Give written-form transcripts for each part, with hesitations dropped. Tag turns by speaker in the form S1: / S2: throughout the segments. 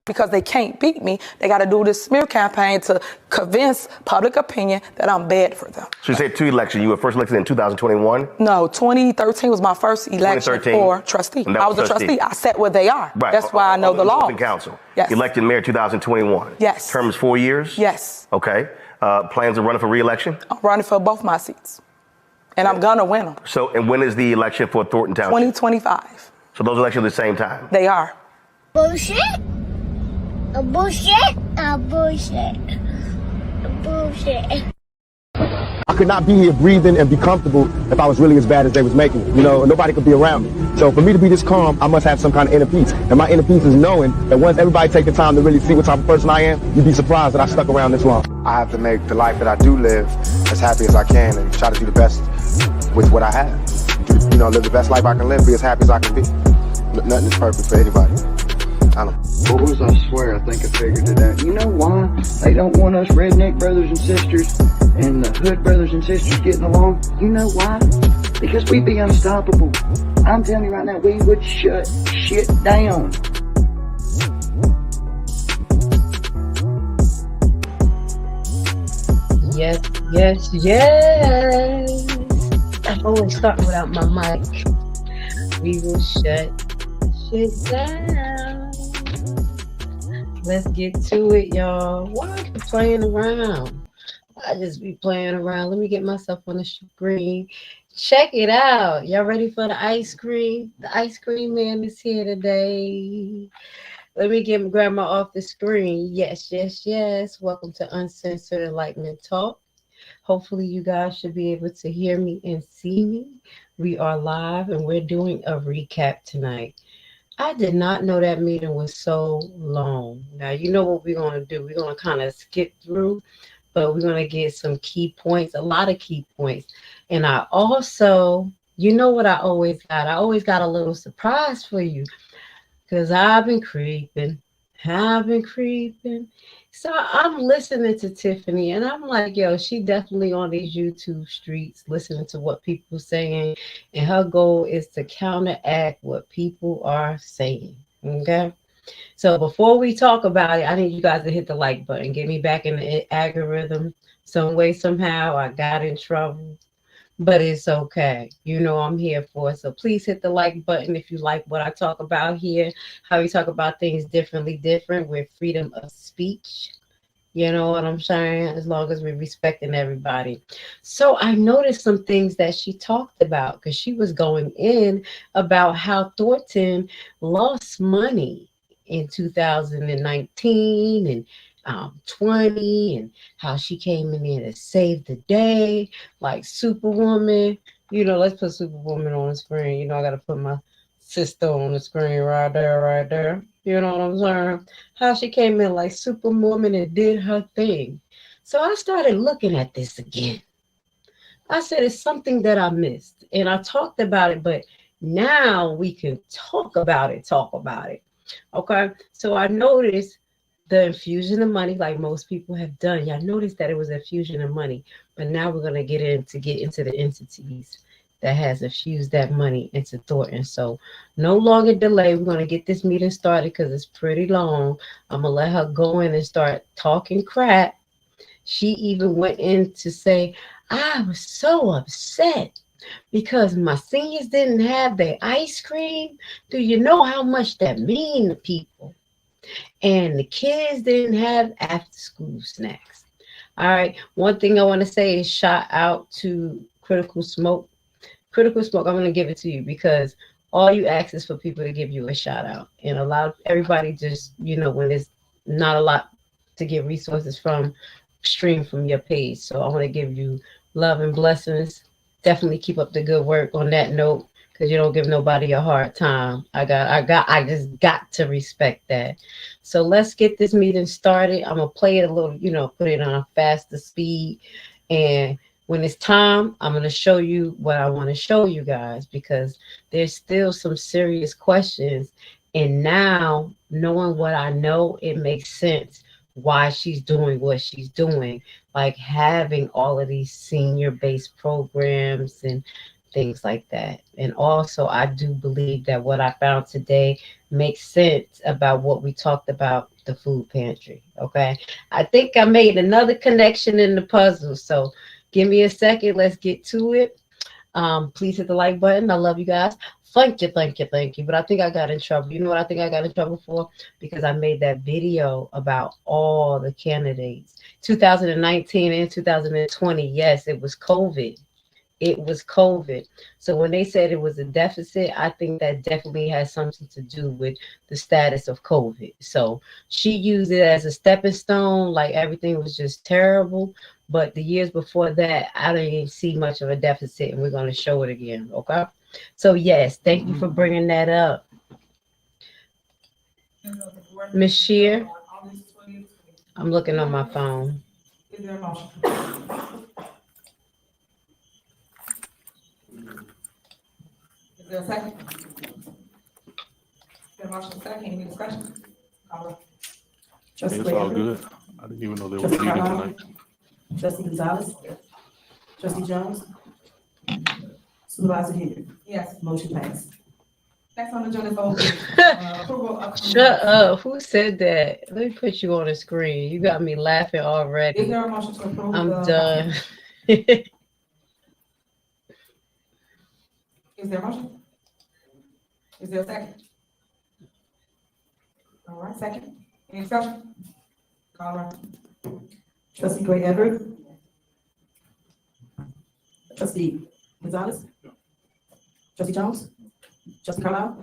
S1: because they can't beat me. They got to do this smear campaign to convince public opinion that I'm bad for them.
S2: So you said 2 elections. You were first elected in 2021?
S1: No, 2013 was my first election for trustee. I was a trustee. I sat where they are.
S2: Right.
S1: That's why I know the law.
S2: Thornton Council.
S1: Yes.
S2: Elected mayor 2021.
S1: Yes.
S2: Terms 4 years?
S1: Yes.
S2: Okay. Plans of running for re-election?
S1: I'm running for both my seats. And I'm going to win them.
S2: So, and when is the election for Thornton Township?
S1: 2025.
S2: So those elections at the same time?
S1: They are.
S3: Bullshit. A bullshit. A bullshit. A bullshit.
S4: I could not be here breathing and be comfortable if I was really as bad as they was making it. You know, nobody could be around me. So for me to be this calm, I must have some kind of inner peace. And my inner peace is knowing that once everybody take the time to really see what type of person I am, you'd be surprised that I stuck around this long.
S5: I have to make the life that I do live as happy as I can and try to do the best with what I have. You know, live the best life I can live, be as happy as I can be. Nothing is perfect for anybody. I don't know.
S6: Boys, I swear, I think I figured it out. You know why they don't want us redneck brothers and sisters and the hood brothers and sisters getting along? You know why? Because we'd be unstoppable. I'm telling you right now, we would shut shit down.
S7: Yes, yes, yes. I always start without my mic. We will shut shit down. Let's get to it, y'all. Why are you playing around? I just be playing around. Let me get myself on the screen. Check it out. Y'all ready for the ice cream? The ice cream man is here today. Let me get grandma off the screen. Yes, yes, yes. Welcome to Uncensored Enlightenment Talk. Hopefully you guys should be able to hear me and see me. We are live and we're doing a recap tonight. I did not know that meeting was so long. Now, you know what we're going to do. We're going to kind of skip through, but we're going to get some key points, a lot of key points. And I also, you know what I always got? I always got a little surprise for you because I've been creeping. So I'm listening to Tiffany and I'm like, yo, she definitely on these YouTube streets listening to what people are saying. And her goal is to counteract what people are saying. Okay. So before we talk about it, I need you guys to hit the like button. Get me back in the algorithm some way, somehow. I got in trouble. But it's okay. You know I'm here for it. So please hit the like button if you like what I talk about here, how we talk about things different with freedom of speech. You know what I'm saying? As long as we're respecting everybody. So I noticed some things that she talked about because she was going in about how Thornton lost money in 2019 and 20 and how she came in there to save the day like Superwoman. You know, let's put Superwoman on the screen. You know, I got to put my sister on the screen right there. You know what I'm saying? How she came in like Superwoman and did her thing. So I started looking at this again. I said, it's something that I missed. And I talked about it, but now we can talk about it. Okay? So I noticed the infusion of money, like most people have done. Y'all noticed that it was a infusion of money, but now we're gonna get into the entities that has infused that money into Thornton. So no longer delay. We're gonna get this meeting started because it's pretty long. I'm gonna let her go in and start talking crap. She even went in to say, I was so upset because my seniors didn't have their ice cream. Do you know how much that means to people? And the kids didn't have after school snacks. All right. One thing I want to say is shout out to Critical Smoke. Critical Smoke, I'm going to give it to you because all you ask is for people to give you a shout out. And everybody just, you know, when there's not a lot to get resources from, stream from your page. So I want to give you love and blessings. Definitely keep up the good work on that note. Because you don't give nobody a hard time. I just got to respect that. So let's get this meeting started. I'm gonna play it a little, you know, put it on a faster speed. And when it's time, I'm gonna show you what I want to show you guys because there's still some serious questions. And now knowing what I know, it makes sense why she's doing what she's doing, like having all of these senior-based programs and things like that. And also, I do believe that what I found today makes sense about what we talked about the food pantry. Okay. I think I made another connection in the puzzle. So give me a second. Let's get to it. Please hit the like button. I love you guys. Thank you, thank you, thank you. But I think I got in trouble. You know what I think I got in trouble for? Because I made that video about all the candidates. 2019 and 2020. Yes, it was COVID. It was COVID. So when they said it was a deficit, I think that definitely has something to do with the status of COVID. So she used it as a stepping stone, like everything was just terrible. But the years before that, I didn't even see much of a deficit, and we're going to show it again. Okay. So yes, thank you for bringing that up. Ms. Shear, I'm looking on my phone.
S1: Is there a motion? Is there a second? Is there a motion second? Any discussion?
S8: It's all good. I didn't even know they were meeting tonight.
S9: Trustee Gonzalez. Trustee Jones. Supervisor Henyard.
S1: Yes.
S9: Motion passed.
S1: Next on the agenda is approval of.
S7: Shut up. Who said that? Let me put you on the screen. You got me laughing
S1: Is
S7: already.
S1: there a motion to approve?
S7: I'm done.
S1: Is there a motion? Is there a second? All right, second. Any discussion? Call roll.
S9: Trustee Gray Everett. Trustee Gonzalez. Trustee Jones. Trustee Carlisle.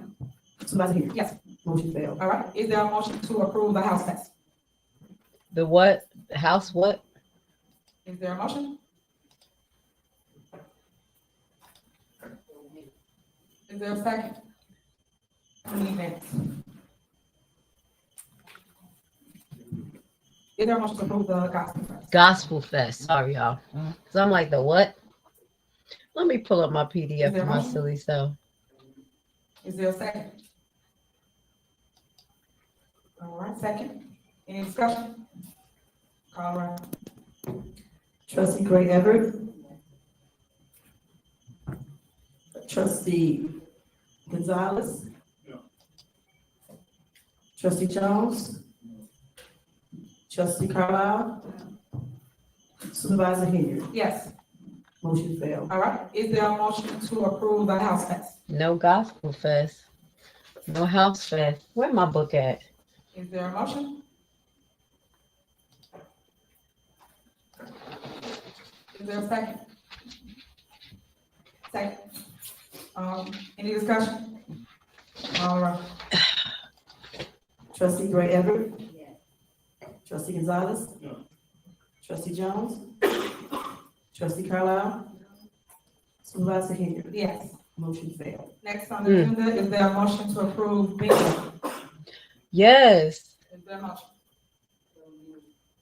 S9: Supervisor Henyard.
S1: Yes.
S9: Motion failed.
S1: All right. Is there a motion to approve the house pass?
S7: The what? The house what?
S1: Is there a motion? Is there a second? We need minutes. Is there a motion to approve the gospel first?
S7: Gospel Fest. Sorry, y'all. So I'm like, the what? Let me pull up my PDF
S1: there
S7: for
S1: a
S7: my
S1: motion?
S7: silly self.
S1: Is there a second? All right, second. Any discussion? Call roll.
S9: Trustee Gray Everett. Trustee Gonzalez. Trustee Jones. Trustee Carlisle. Supervisor Henyard.
S1: Yes.
S9: Motion failed.
S1: All right. Is there a motion to approve the house pass?
S7: No Gospel Fest. No House Fest. Where my book at?
S1: Is there a motion? Is there a second? Second. Any discussion? All right.
S9: Trustee Gray Everett. Trustee Gonzalez. Trustee Jones. Trustee Carlisle. Supervisor Henyard.
S1: Yes.
S9: Motion failed.
S1: Next on the agenda, is there a motion to approve bingo?
S7: Yes.
S1: Is there a motion?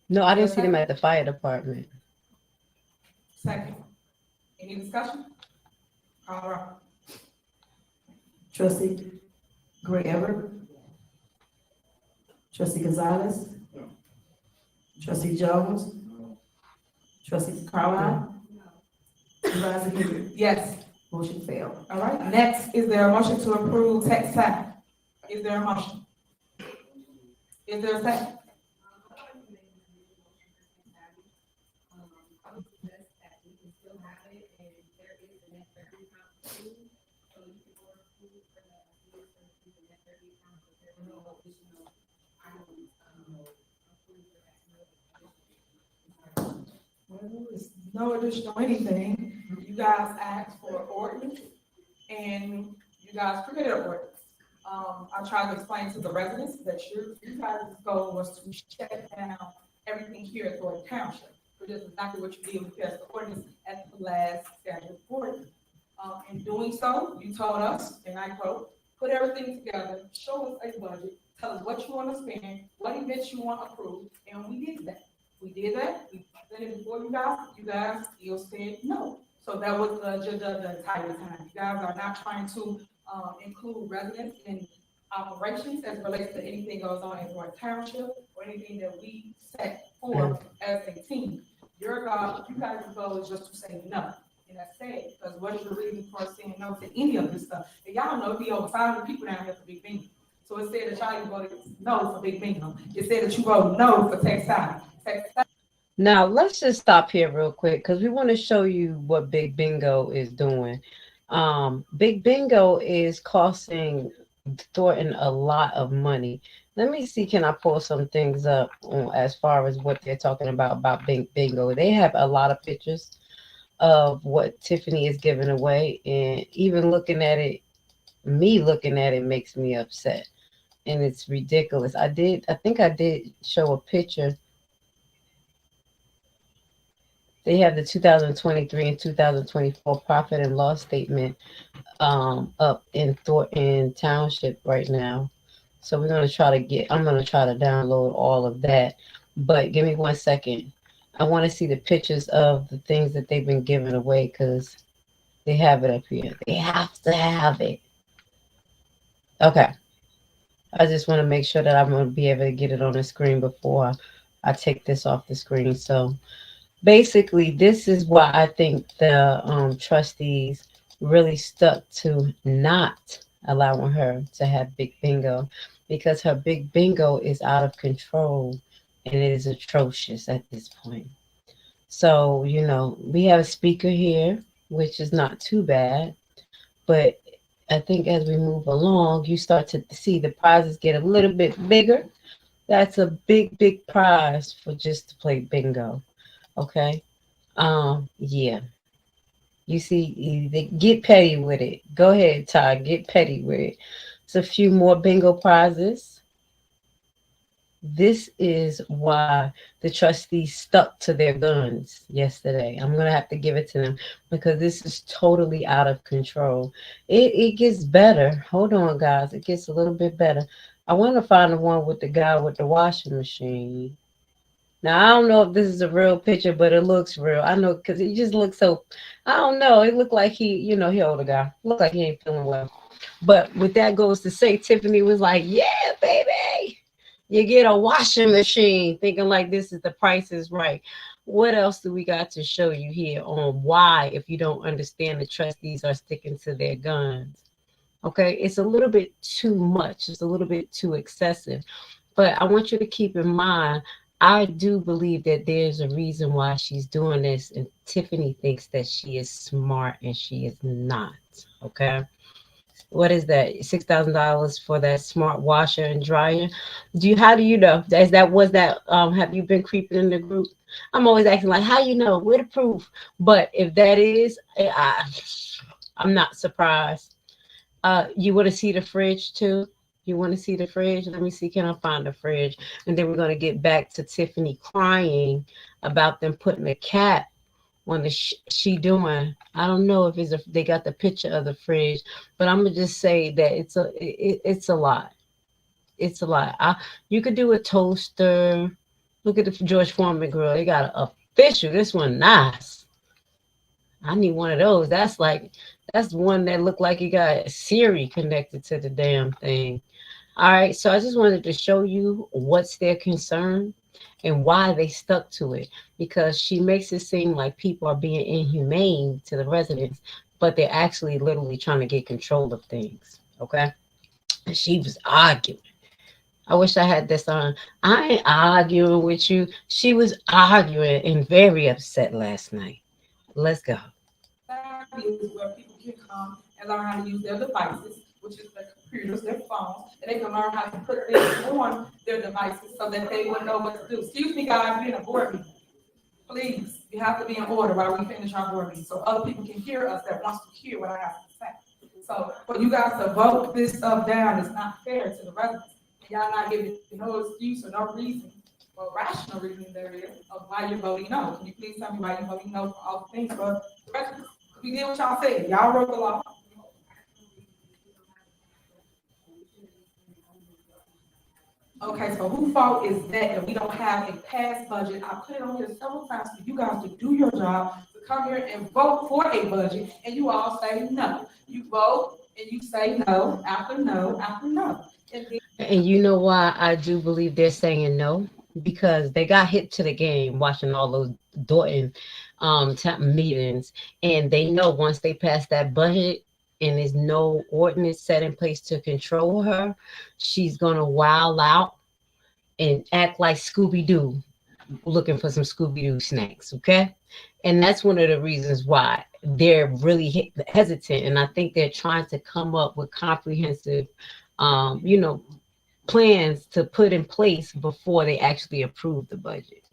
S7: No, I didn't see them at the fire department.
S1: Second. Any discussion? All right.
S9: Trustee Gray Everett. Trustee Gonzalez. Trustee Jones. Trustee Carlisle. Supervisor Henyard.
S1: Yes.
S9: Motion failed.
S1: All right. Next, is there a motion to approve text time? Is there a motion? Is there a second? Well, it's no additional anything. You guys asked for ordinance and you guys created an ordinance. I tried to explain to the residents that you guys' goal was to shut down everything here at Thornton Township. Which is exactly what you did with the ordinance at the last scheduled board. In doing so, you told us, and I quote, put everything together, show us a budget, tell us what you want to spend, what events you want approved, and we did that. We did that, we presented it before you guys still said no. So that was the agenda the entire time. You guys are not trying to include residents in operations as it relates to anything goes on in Thornton Township or anything that we set forth as a team. You guys' goal is just to say no. And that's sad, because what is your reason for saying no to any of this stuff? And y'all know, it'd be over 500 people down here for Big Bingo. So it said that y'all even voted no for Big Bingo. It said that you voted no for textile.
S7: Now, let's just stop here real quick because we want to show you what Big Bingo is doing. Big Bingo is costing Thornton a lot of money. Let me see, can I pull some things up as far as what they're talking about Big Bingo? They have a lot of pictures of what Tiffany is giving away, and even looking at it, me looking at it makes me upset, and it's ridiculous. I think I did show a picture. They have the 2023 and 2024 profit and loss statement up in Thornton Township right now. So I'm going to try to download all of that. But give me 1 second. I want to see the pictures of the things that they've been giving away because they have it up here. They have to have it. Okay. I just want to make sure that I'm going to be able to get it on the screen before I take this off the screen. So basically, this is why I think the trustees really stuck to not allowing her to have Big Bingo, because her Big Bingo is out of control and it is atrocious at this point. So, you know, we have a speaker here, which is not too bad, but I think as we move along, you start to see the prizes get a little bit bigger. That's a big prize for just to play bingo. Okay. Yeah. You see, they get petty with it. Go ahead, Ty, get petty with it. It's a few more bingo prizes. This is why the trustees stuck to their guns yesterday. I'm going to have to give it to them because this is totally out of control. It gets better. Hold on, guys. It gets a little bit better. I want to find the one with the guy with the washing machine. Now, I don't know if this is a real picture, but it looks real. I know because he just looks so, I don't know. It looked like he older guy. Look like he ain't feeling well. But with that goes to say, Tiffany was like, yeah, baby. You get a washing machine, thinking like this is the Price is Right. What else do we got to show you here on why, if you don't understand, the trustees are sticking to their guns? Okay, it's a little bit too much. It's a little bit too excessive. But I want you to keep in mind, I do believe that there's a reason why she's doing this, and Tiffany thinks that she is smart and she is not. Okay. What is that? $6,000 for that smart washer and dryer. How do you know? Have you been creeping in the group? I'm always asking like, how you know? Where the proof? But if that is, I'm not surprised. You want to see the fridge too? You want to see the fridge? Let me see. Can I find the fridge? And then we're going to get back to Tiffany crying about them putting a cat on the she doing. I don't know if they got the picture of the fridge, but I'm gonna just say that it's a lot. It's a lot. You could do a toaster. Look at the George Foreman grill. They got an official. This one nice. I need one of those. That's one that looked like you got Siri connected to the damn thing. All right, so I just wanted to show you what's their concern and why they stuck to it, because she makes it seem like people are being inhumane to the residents, but they're actually literally trying to get control of things. Okay. And she was arguing. I wish I had this on. I ain't arguing with you. She was arguing and very upset last night. Let's go.
S1: Is where people can come and learn how to use their devices, which is their computers, their phones, and they can learn how to put things on their devices so that they will know what to do. Excuse me, guys, we're in a board meeting. Please, you have to be in order while we finish our board meeting so other people can hear us that wants to hear what I have to say. So for you guys to vote this stuff down is not fair to the residents. Y'all not giving no excuse or no reason or rational reason there is of why you're voting no. Can you please tell me why you're voting no for all the things for the residents? We did what y'all said. Y'all wrote the law. Okay, so whose fault is that we don't have a passed budget? I put it on here several times for you guys to do your job, to come here and vote for a budget, and you all say no. You vote and you say no after no after no.
S7: And you know why I do believe they're saying no? Because they got hit to the game watching all those Thornton meetings, and they know once they pass that budget and there's no ordinance set in place to control her, she's gonna wild out and act like Scooby-Doo, looking for some Scooby-Doo snacks, okay? And that's one of the reasons why they're really hesitant, and I think they're trying to come up with comprehensive, plans to put in place before they actually approve the budget.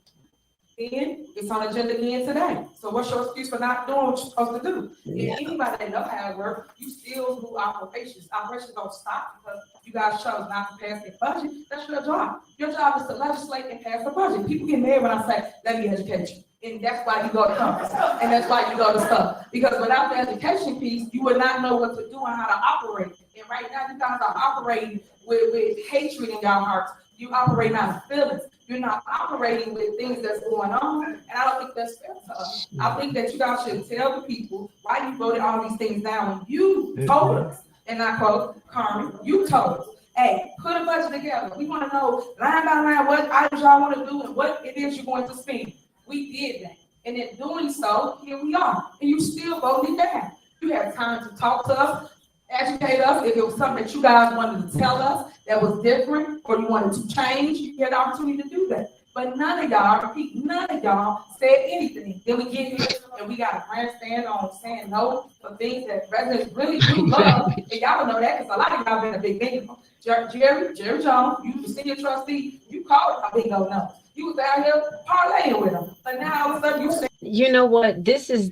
S1: Then it's on agenda again today. So what's your excuse for not doing what you're supposed to do?
S7: Yeah.
S1: If anybody that know how it works, you still do operations. Operations don't stop because you guys chose not to pass the budget. That's your job. Your job is to legislate and pass the budget. People get mad when I say, let me educate you. And that's why you go to conference. And that's why you go to stuff. Because without the education piece, you would not know what to do and how to operate. And right now, you guys are operating with hatred in your hearts. You operate out of feelings. You're not operating with things that's going on. And I don't think that's fair to us. I think that you guys should tell the people why you voted all these things down when you told us. And I quote, Carmen, you told us, hey, put a budget together. We want to know line by line what items y'all want to do and what it is you're going to spend. We did that. And in doing so, here we are. And you still voted down. You had time to talk to us, educate us. If it was something that you guys wanted to tell us that was different or you wanted to change, you had the opportunity to do that. But none of y'all said anything. Then we get here and we got a grandstand on saying no for things that residents really do love. And y'all know that because a lot of y'all been a big bingo. Jerry Jones, you the senior trustee, you called a bingo no. You was out here parlaying with them. But now all of a sudden you say,
S7: You know what? This is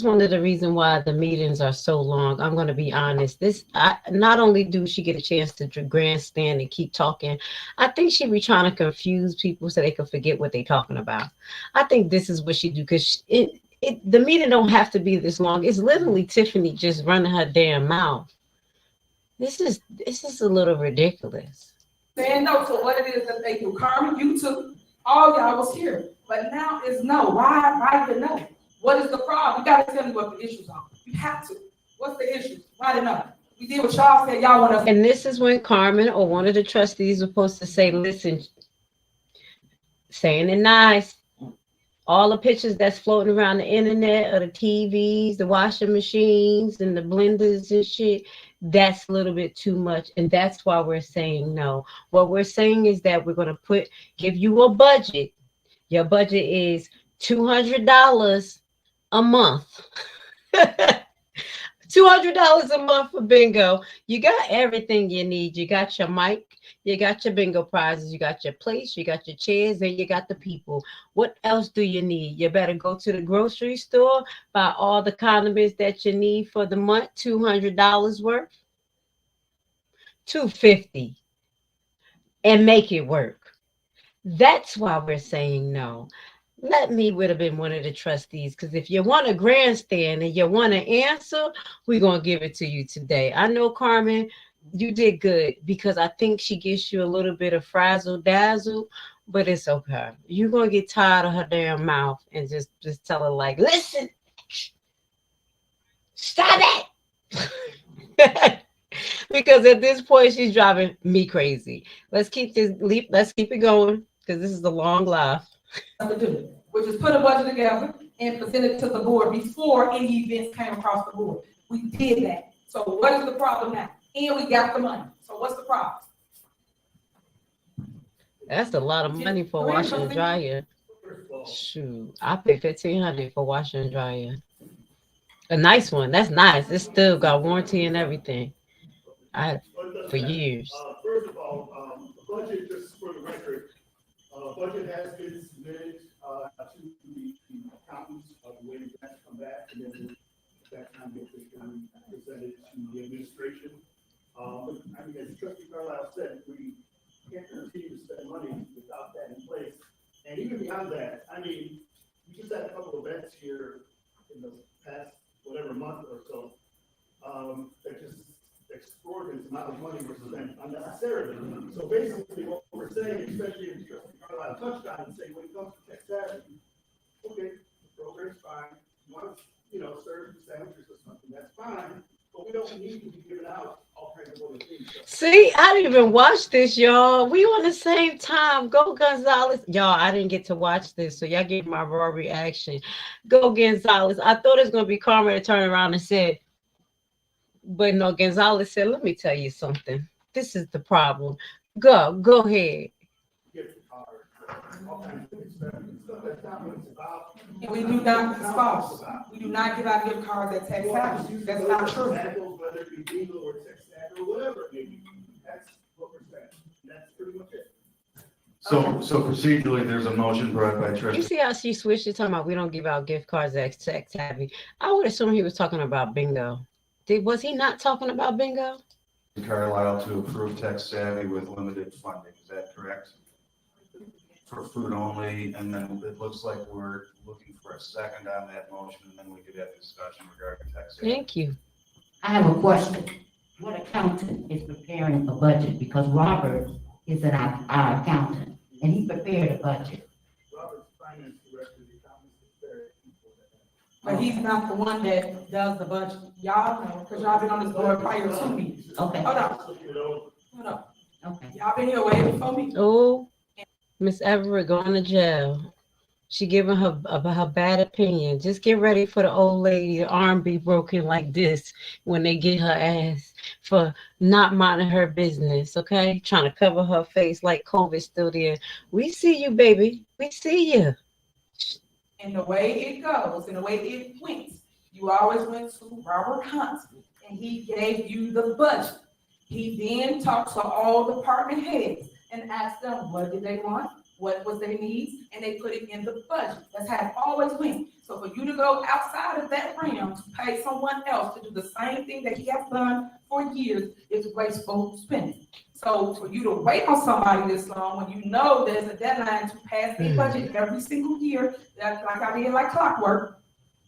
S7: one of the reasons why the meetings are so long. I'm going to be honest. Not only do she get a chance to grandstand and keep talking, I think she be trying to confuse people so they can forget what they're talking about. I think this is what she do because the meeting don't have to be this long. It's literally Tiffany just running her damn mouth. This is a little ridiculous.
S1: saying no to what it is that they do. Carmen, you too. All y'all was here. But now it's no. Why the no? What is the problem? You gotta tell me what the issues are. You have to. What's the issue? Why the no? We did what y'all said y'all want us.
S7: And this is when Carmen or one of the trustees was supposed to say, listen, saying it nice. All the pictures that's floating around the internet of the TVs, the washing machines, and the blenders and shit, that's a little bit too much. And that's why we're saying no. What we're saying is that we're going to give you a budget. Your budget is $200 a month. $200 a month for bingo. You got everything you need. You got your mic, you got your bingo prizes, you got your plates, you got your chairs, and you got the people. What else do you need? You better go to the grocery store, buy all the condiments that you need for the month, $200 worth, $250, and make it work. That's why we're saying no. Let me would have been one of the trustees, because if you want a grandstand and you want an answer, we're going to give it to you today. I know, Carmen, you did good because I think she gives you a little bit of frazzle dazzle, but it's okay. You're going to get tired of her damn mouth and just tell her like, listen, stop it. Because at this point, she's driving me crazy. Let's keep it going because this is a long life.
S1: Which is put a budget together and present it to the board before any events came across the board. We did that. So what is the problem now? And we got the money. So what's the problem?
S7: That's a lot of money for washer and dryer. Shoot, I paid $1,500 for washer and dryer. A nice one. That's nice. It still got warranty and everything. For years.
S10: First of all, the budget, just for the record, budget has been submitted to the accountants of the way the grants come back, and then at that time it was presented to the administration. I mean, as Trustee Carlisle said, we can't continue to spend money without that in place. And even beyond that, I mean, we just had a couple of events here in the past month or so that just extraordinary amount of money was spent unnecessarily. So basically, what we're saying, especially in Trustee Carlisle touched on, and say when it comes to tech savvy, okay, the program's fine. You want to, serve sandwiches or something, that's fine. But we don't need to be giving out all kinds
S7: See, I didn't even watch this, y'all. We on the same time. Go Gonzalez. Y'all, I didn't get to watch this, so y'all gave my raw reaction. Go Gonzalez. I thought it was going to be Carmen to turn around and said, but no, Gonzalez said, let me tell you something. This is the problem. Go ahead.
S1: We do not discuss. We do not give out gift cards at tax time. That's not true.
S10: Whether it be legal or text or whatever it may be. That's what we're saying. That's pretty much it.
S11: So procedurally, there's a motion brought by
S7: You
S11: trustee.
S7: see how she switched it, talking about we don't give out gift cards at tax savvy. I would assume he was talking about bingo. Was he not talking about bingo?
S11: Carlisle to approve tech savvy with limited funding. Is that correct? For food only, and then it looks like we're looking for a second on that motion, and then we could have discussion regarding tech savvy.
S7: Thank you.
S9: I have a question. What accountant is preparing a budget? Because Robert is our accountant, and he prepared a budget.
S10: Robert's finance director, the accountants, is very people that.
S1: But he's not the one that does the budget. Y'all know, because y'all been on this board prior to me.
S9: Okay,
S1: Hold on, hold on.
S9: okay.
S1: Y'all been here way before me.
S7: Oh, Miss Everett going to jail. She giving her bad opinion. Just get ready for the old lady, the arm be broken like this when they get her ass for not minding her business, okay? Trying to cover her face like COVID's still there. We see you, baby. We see you.
S1: And the way it goes, and the way it went, you always went to Robert Hunt, and he gave you the budget. He then talked to all department heads and asked them what did they want, what was their needs, and they put it in the budget. That's how it always went. So for you to go outside of that realm to pay someone else to do the same thing that he has done for years is wasteful spending. So for you to wait on somebody this long when you know there's a deadline to pass a budget every single year, that's like I did like clockwork,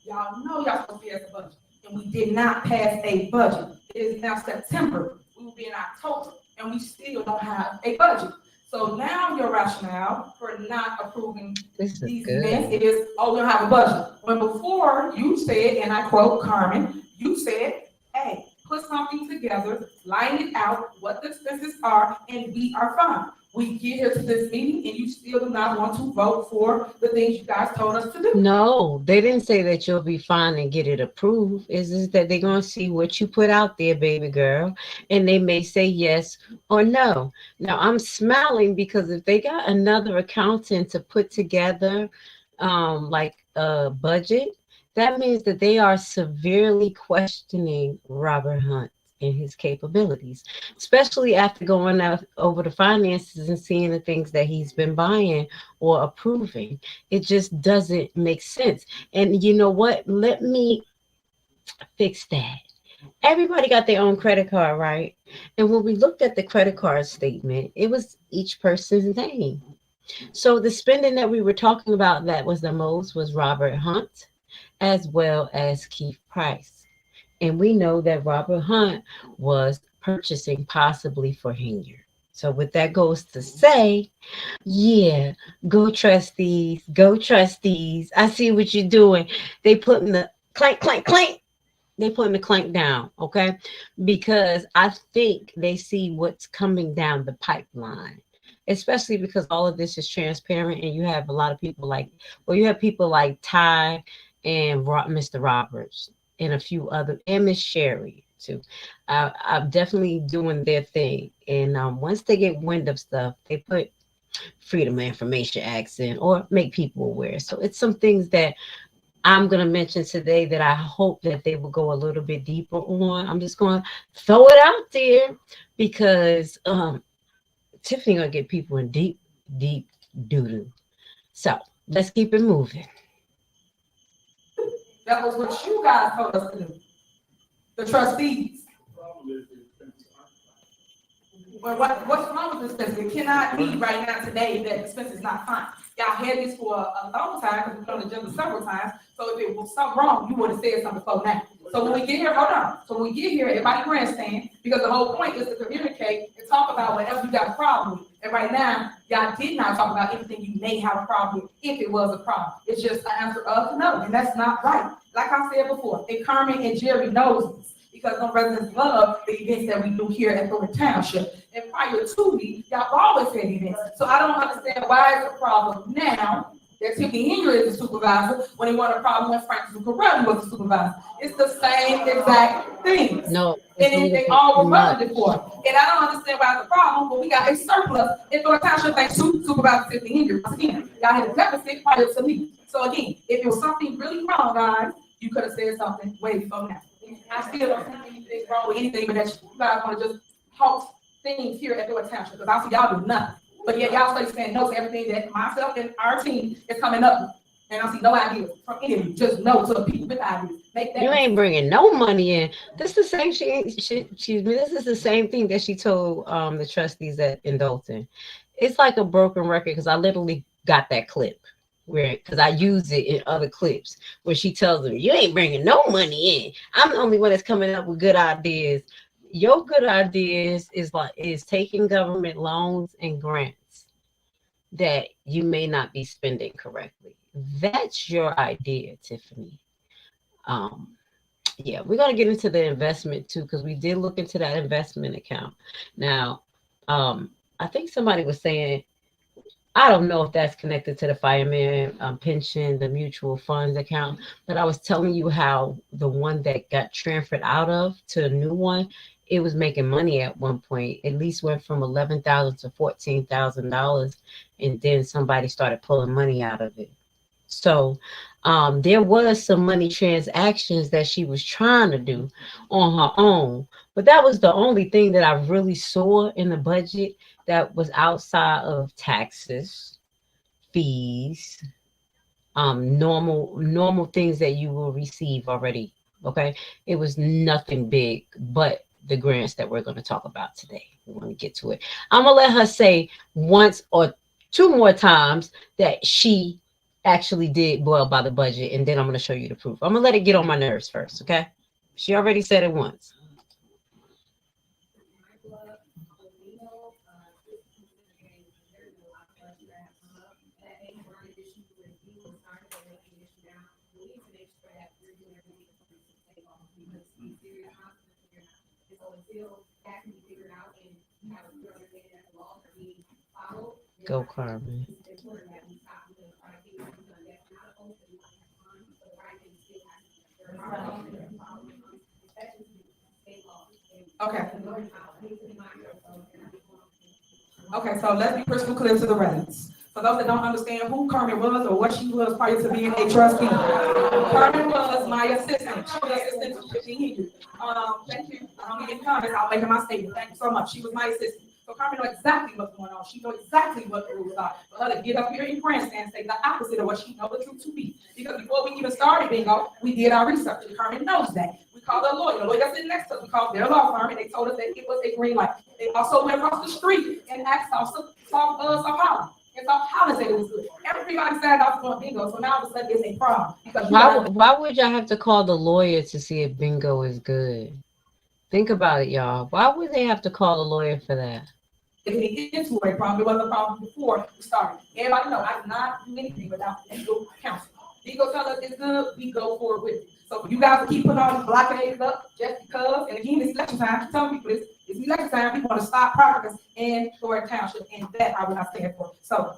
S1: y'all know y'all supposed to pass a budget. And we did not pass a budget. It is now September. We will be in October, and we still don't have a budget. So now your rationale for not approving these events is, oh, we don't have a budget. When before you said, and I quote Carmen, you said, hey, put something together, line it out, what the expenses are, and we are fine. We get here to this meeting and you still do not want to vote for the things you guys told us to do.
S7: No, they didn't say that you'll be fine and get it approved. It's just that they're going to see what you put out there, baby girl, and they may say yes or no. Now, I'm smiling because if they got another accountant to put together like a budget, that means that they are severely questioning Robert Hunt and his capabilities, especially after going out over the finances and seeing the things that he's been buying or approving. It just doesn't make sense. And you know what? Let me fix that. Everybody got their own credit card, right? And when we looked at the credit card statement, it was each person's name. So the spending that we were talking about that was the most was Robert Hunt as well as Keith Price. And we know that Robert Hunt was purchasing possibly for Henyard. So what that goes to say, yeah, go trustees, go trustees. I see what you're doing. They putting the clank, clank, clank. They putting the clank down, okay? Because I think they see what's coming down the pipeline, especially because all of this is transparent and you have a lot of people like, well, you have people like Ty and Mr. Roberts and a few other, and Miss Sherry too. I'm definitely doing their thing. And once they get wind of stuff, they put Freedom of Information Acts in or make people aware. So it's some things that I'm going to mention today that I hope that they will go a little bit deeper on. I'm just going to throw it out there because Tiffany going to get people in deep, deep doo-doo. So let's keep it moving.
S1: That was what you guys told us to do. The trustees. Well, what's wrong with this expense? It cannot be right now today that expense is not fine. Y'all had this for a long time because we've done the agenda several times. So if it was something wrong, you would have said something before now. So when we get here, hold on. So when we get here, everybody grandstand because the whole point is to communicate and talk about whatever you got a problem with. And right now, y'all did not talk about anything you may have a problem with if it was a problem. It's just an answer of no, and that's not right. Like I said before, and Carmen and Jerry knows this. because the residents love the events that we do here at Thornton Township. And prior to me, y'all always had events. So I don't understand why it's a problem now that Tiffany Henyard is the supervisor when it wasn't a problem when Frank Zuccarelli was the supervisor. It's the same exact thing.
S7: No.
S1: And then they all were running before. And I don't understand why it's a problem, but we got a surplus in Thornton Township thanks to Supervisor Tiffany Henyard. Once again, y'all had a deficit prior to me. So again, if it was something really wrong, guys, you could have said something way before now. I still don't see anything wrong with anything, but that you guys want to just halt things here at Thornton Township, because I see y'all do nothing. But yet y'all stay saying no to everything that myself and our team is coming up with. And I see no ideas from any of you, just no to the people with ideas. Make that
S7: You ain't bringing no money in. This is the same this is the same thing that she told the trustees in Dalton. It's like a broken record, because I literally got that clip because I use it in other clips where she tells them, you ain't bringing no money in. I'm the only one that's coming up with good ideas. Your good ideas is taking government loans and grants that you may not be spending correctly. That's your idea, Tiffany. Yeah, we're going to get into the investment too, because we did look into that investment account. Now, I think somebody was saying, I don't know if that's connected to the fireman pension, the mutual funds account, but I was telling you how the one that got transferred out of to a new one, it was making money at one point. At least went from $11,000 to $14,000, and then somebody started pulling money out of it. So there was some money transactions that she was trying to do on her own, but that was the only thing that I really saw in the budget that was outside of taxes, fees, normal things that you will receive already. Okay, it was nothing big, but the grants that we're going to talk about today. We want to get to it. I'm gonna let her say once or two more times that she actually did well by the budget, and then I'm going to show you the proof. I'm going to let it get on my nerves first, okay? She already said it once. Go, Carmen.
S1: Okay. Okay, so let's be crystal clear to the residents. For those that don't understand who Carmen was or what she was prior to being a trustee, Carmen was my assistant. She was assistant to Tiffany Henyard. Thank you. I don't need any comments. I'll make my statement. Thank you so much. She was my assistant. So Carmen knows exactly what's going on. She knows exactly what the rules are. For her to get up here in grandstand and say the opposite of what she knows the truth to be. Because before we even started bingo, we did our research. And Carmen knows that. We called a lawyer. The lawyer sitting next to us. We called their law firm, and they told us that it was a green light. They also went across the street and asked South Holland. And South Holland said it was good. Everybody signed off on bingo, so now all of a sudden it's a problem. Because
S7: why would y'all have to call the lawyer to see if bingo is good? Think about it, y'all. Why would they have to call the lawyer for that?
S1: It is a problem. It wasn't a problem before we started. Everybody know I do not do anything without legal counsel. Legal tell us it's good, we go forward with it. So for you guys to keep putting all these blockades up just because, and again, it's election time, keep telling people this, it's election time, we want to stop progress in Thornton Township, and that I will not stand for. So,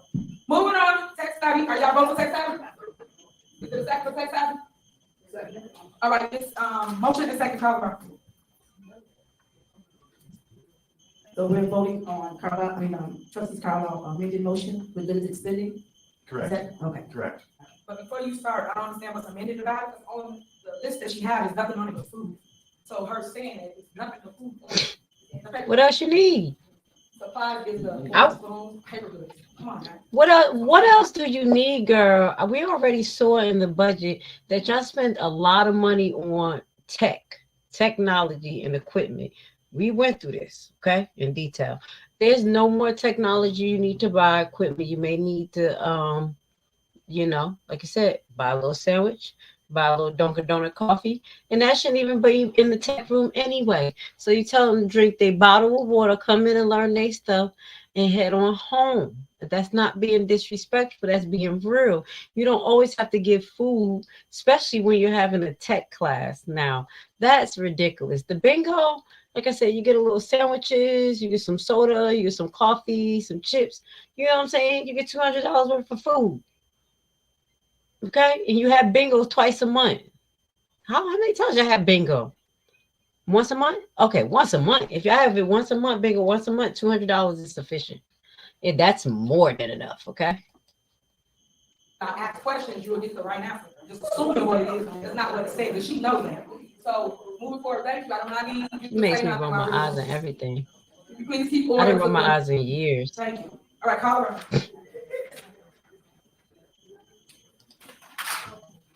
S1: moving on, tax study. Are y'all voting for tax study? Is it a second for tax study? All right, this motion is second, call for.
S12: So we're voting on Trustee Carlisle amended motion with limited spending?
S11: Correct.
S12: Okay.
S11: Correct.
S1: But before you start, I don't understand what's amended about it, because on the list that she had is nothing on it but food. So her saying that it's nothing but food.
S7: What else you need?
S1: Supplies is the spoons, paper goods. Come on, guys.
S7: What else do you need, girl? We already saw in the budget that y'all spent a lot of money on technology and equipment. We went through this, okay, in detail. There's no more technology you need to buy, equipment. You may need to like I said, buy a little sandwich, buy a little Dunkin' Donut coffee, and that shouldn't even be in the tech room anyway. So you tell them to drink their bottle of water, come in and learn their stuff, and head on home. That's not being disrespectful. That's being real. You don't always have to give food, especially when you're having a tech class. Now, that's ridiculous. The bingo, like I said, you get a little sandwiches, you get some soda, you get some coffee, some chips. You know what I'm saying? You get $200 worth of food. Okay? And you have bingo twice a month. How many times you have bingo? Once a month? Okay, once a month. If you have it once a month, bingo once a month, $200 is sufficient. And that's more than enough, okay?
S1: Ask questions, you will get the right answer. Just assuming what it is, that's not what it says, but she knows that. So moving forward, thank you. I do not need you
S7: It
S1: to
S7: makes
S1: say
S7: me
S1: nothing.
S7: roll my eyes and everything.
S1: Please keep
S7: I
S1: order.
S7: didn't roll my eyes in years.
S1: Thank you. All right, call her.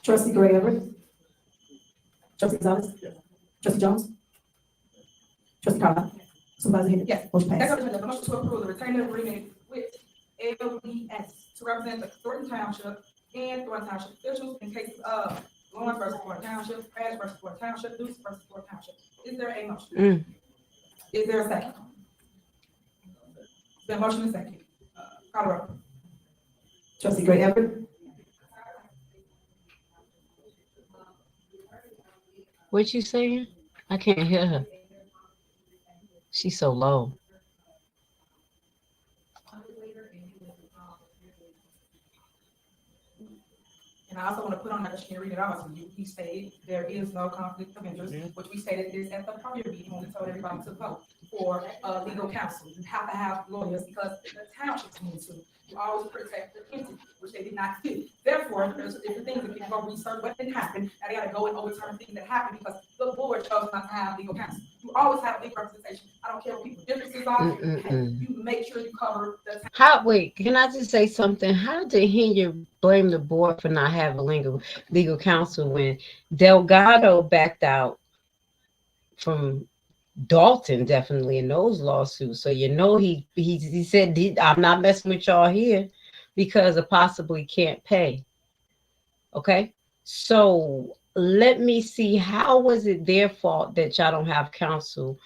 S12: Trustee Gray Everett. Trustee Gonzalez. Trustee Jones. Trustee Carlisle. Supervisor Henry.
S1: Yes.
S12: Motion
S1: Next
S12: passed.
S1: up is the motion to approve the retainer agreement with LDS to represent the Thornton Township and Thornton Township officials in cases of Lawrence versus Thornton Township, Ash versus Thornton Township, Deuce versus Thornton Township. Is there a motion? Is there a second? The motion is second. Call the roll.
S12: Trustee Gray Everett.
S7: What you saying? I can't hear her. She's so low.
S1: And I also want to put on that, she can read it out, so you stated there is no conflict of interest, which we stated this at the prior meeting when we told everybody to vote for legal counsel. You have to have lawyers because the townships need to. You always protect the entity, which they did not do. Therefore, there's different things that people go research what didn't happen, and they gotta go and overturn things that happened because the board chose not to have legal counsel. You always have legal representation. I don't care what people's differences are. You make sure you cover the.
S7: Wait, can I just say something? How did Henyard blame the board for not having legal counsel when Delgado backed out from Dalton definitely in those lawsuits? So you know he said, I'm not messing with y'all here because I possibly can't pay. Okay, so let me see, how was it their fault that y'all don't have counsel?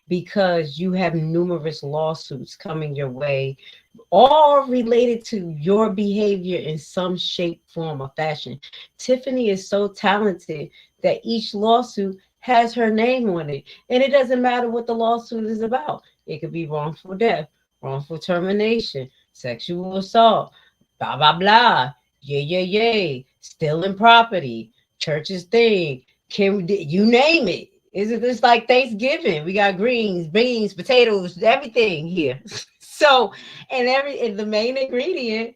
S7: Because you have numerous lawsuits coming your way, all related to your behavior in some shape, form, or fashion. Tiffany is so talented that each lawsuit has her name on it. And it doesn't matter what the lawsuit is about. It could be wrongful death, wrongful termination, sexual assault, blah, blah, blah, yay, stealing property, church's thing, you name it. Isn't this like Thanksgiving? We got greens, beans, potatoes, everything here. So, and the main ingredient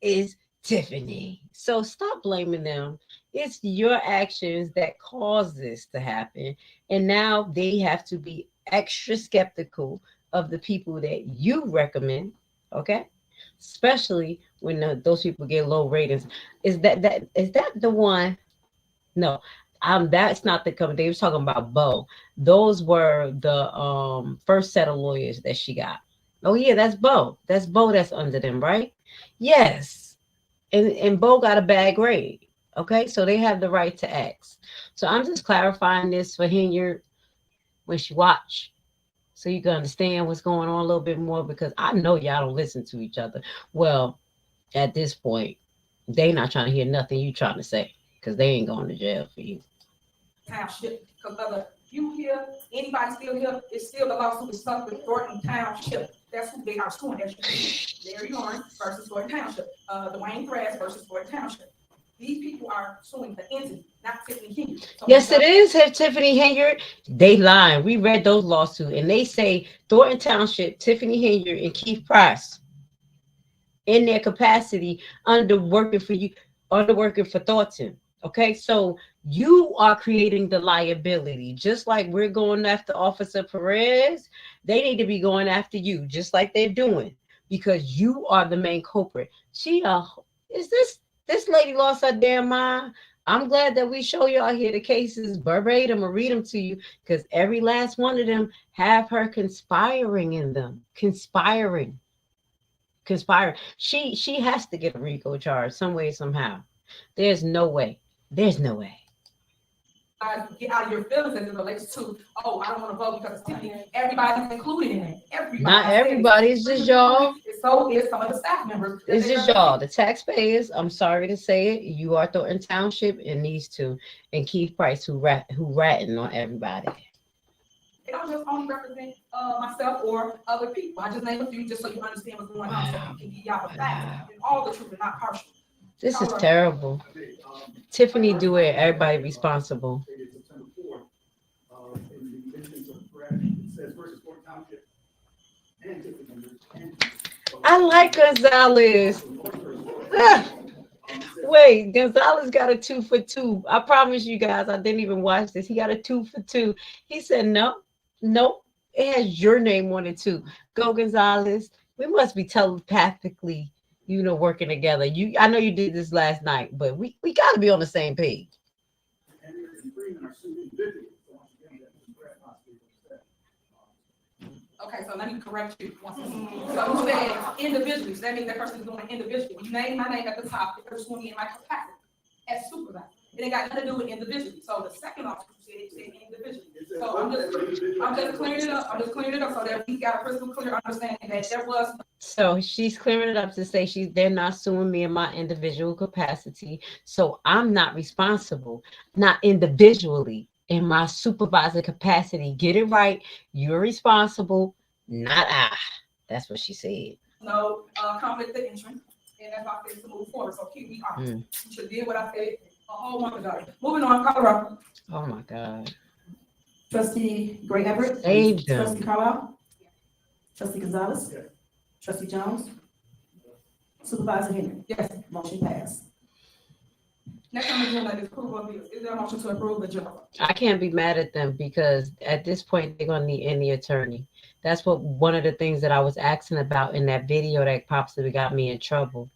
S7: is Tiffany. So stop blaming them. It's your actions that cause this to happen. And now they have to be extra skeptical of the people that you recommend. Okay. Especially when those people get low ratings. Is that the one? No. That's not the company. They were talking about Bo. Those were the first set of lawyers that she got. Oh yeah, that's Bo. That's Bo that's under them, right? Yes. And Bo got a bad grade. Okay, so they have the right to ask. So I'm just clarifying this for Henyard when she watch, so you can understand what's going on a little bit more, because I know y'all don't listen to each other. Well, at this point, they not trying to hear nothing you trying to say, because they ain't going to jail for you.
S1: Township, because whether you here, anybody still here, it's still the lawsuit is stuck with Thornton Township. That's who they are suing. That's Larry Lawrence versus Thornton Township, Dwayne Thrash versus Thornton Township. These people are suing the entity, not Tiffany Henyard. So
S7: yes, it is Tiffany Henyard. They lying. We read those lawsuits, and they say Thornton Township, Tiffany Henyard, and Keith Price in their capacity under working for Thornton. Okay, so you are creating the liability, just like we're going after Officer Perez. They need to be going after you, just like they're doing, because you are the main culprit. This lady lost her damn mind. I'm glad that we show y'all here the cases verbatim or read them to you, because every last one of them have her conspiring in them. Conspiring. She has to get a RICO charge some way, somehow. There's no way.
S1: get out of your feelings as it relates to, oh, I don't want to vote because it's Tiffany. Everybody's included in it. Everybody.
S7: Not everybody, it's just y'all.
S1: So is some of the staff members.
S7: It's just y'all, the taxpayers. I'm sorry to say it. You are Thornton Township and these two, and Keith Price, who ratting on everybody.
S1: They don't just only represent myself or other people. I just named a few just so you understand what's going on, so we can give y'all the facts and all the truth and not partial.
S7: This is terrible. Tiffany do it. Everybody responsible.
S10: September 4th, in the instance of correct, it says versus Thornton Township and Tiffany Henyard.
S7: I like Gonzalez. Wait, Gonzalez got a 2 for 2. I promise you guys, I didn't even watch this. He got a 2 for 2. He said, no, nope. It has your name on it too. Go Gonzalez. We must be telepathically, working together. I know you did this last night, but we got to be on the same page.
S1: Okay, so let me correct you once again. So you said individually, so that means that person is doing it individually. When you name my name at the top, the person in my capacity as supervisor. It ain't got nothing to do with individually. So the second officer said individually. So I'm just clearing it up. I'm just clearing it up so that we got a crystal clear understanding that there was.
S7: So she's clearing it up to say they're not suing me in my individual capacity. So I'm not responsible, not individually in my supervisor capacity. Get it right. You're responsible, not I. That's what she said.
S1: No conflict of interest, and that's why I said to move forward. So keep me honest. You should have did what I said a whole month ago. Moving on, Colorado.
S7: Oh my God.
S12: Trustee Gray Everett.
S7: Saved them.
S12: Trustee Carlisle. Trustee Gonzalez. Trustee Jones. Supervisor Henry.
S1: Yes.
S12: Motion passed.
S1: Next on the agenda is approval of bills. Is there a motion to approve the general?
S7: I can't be mad at them because at this point they're gonna need any attorney. That's one of the things that I was asking about in that video that possibly got me in trouble,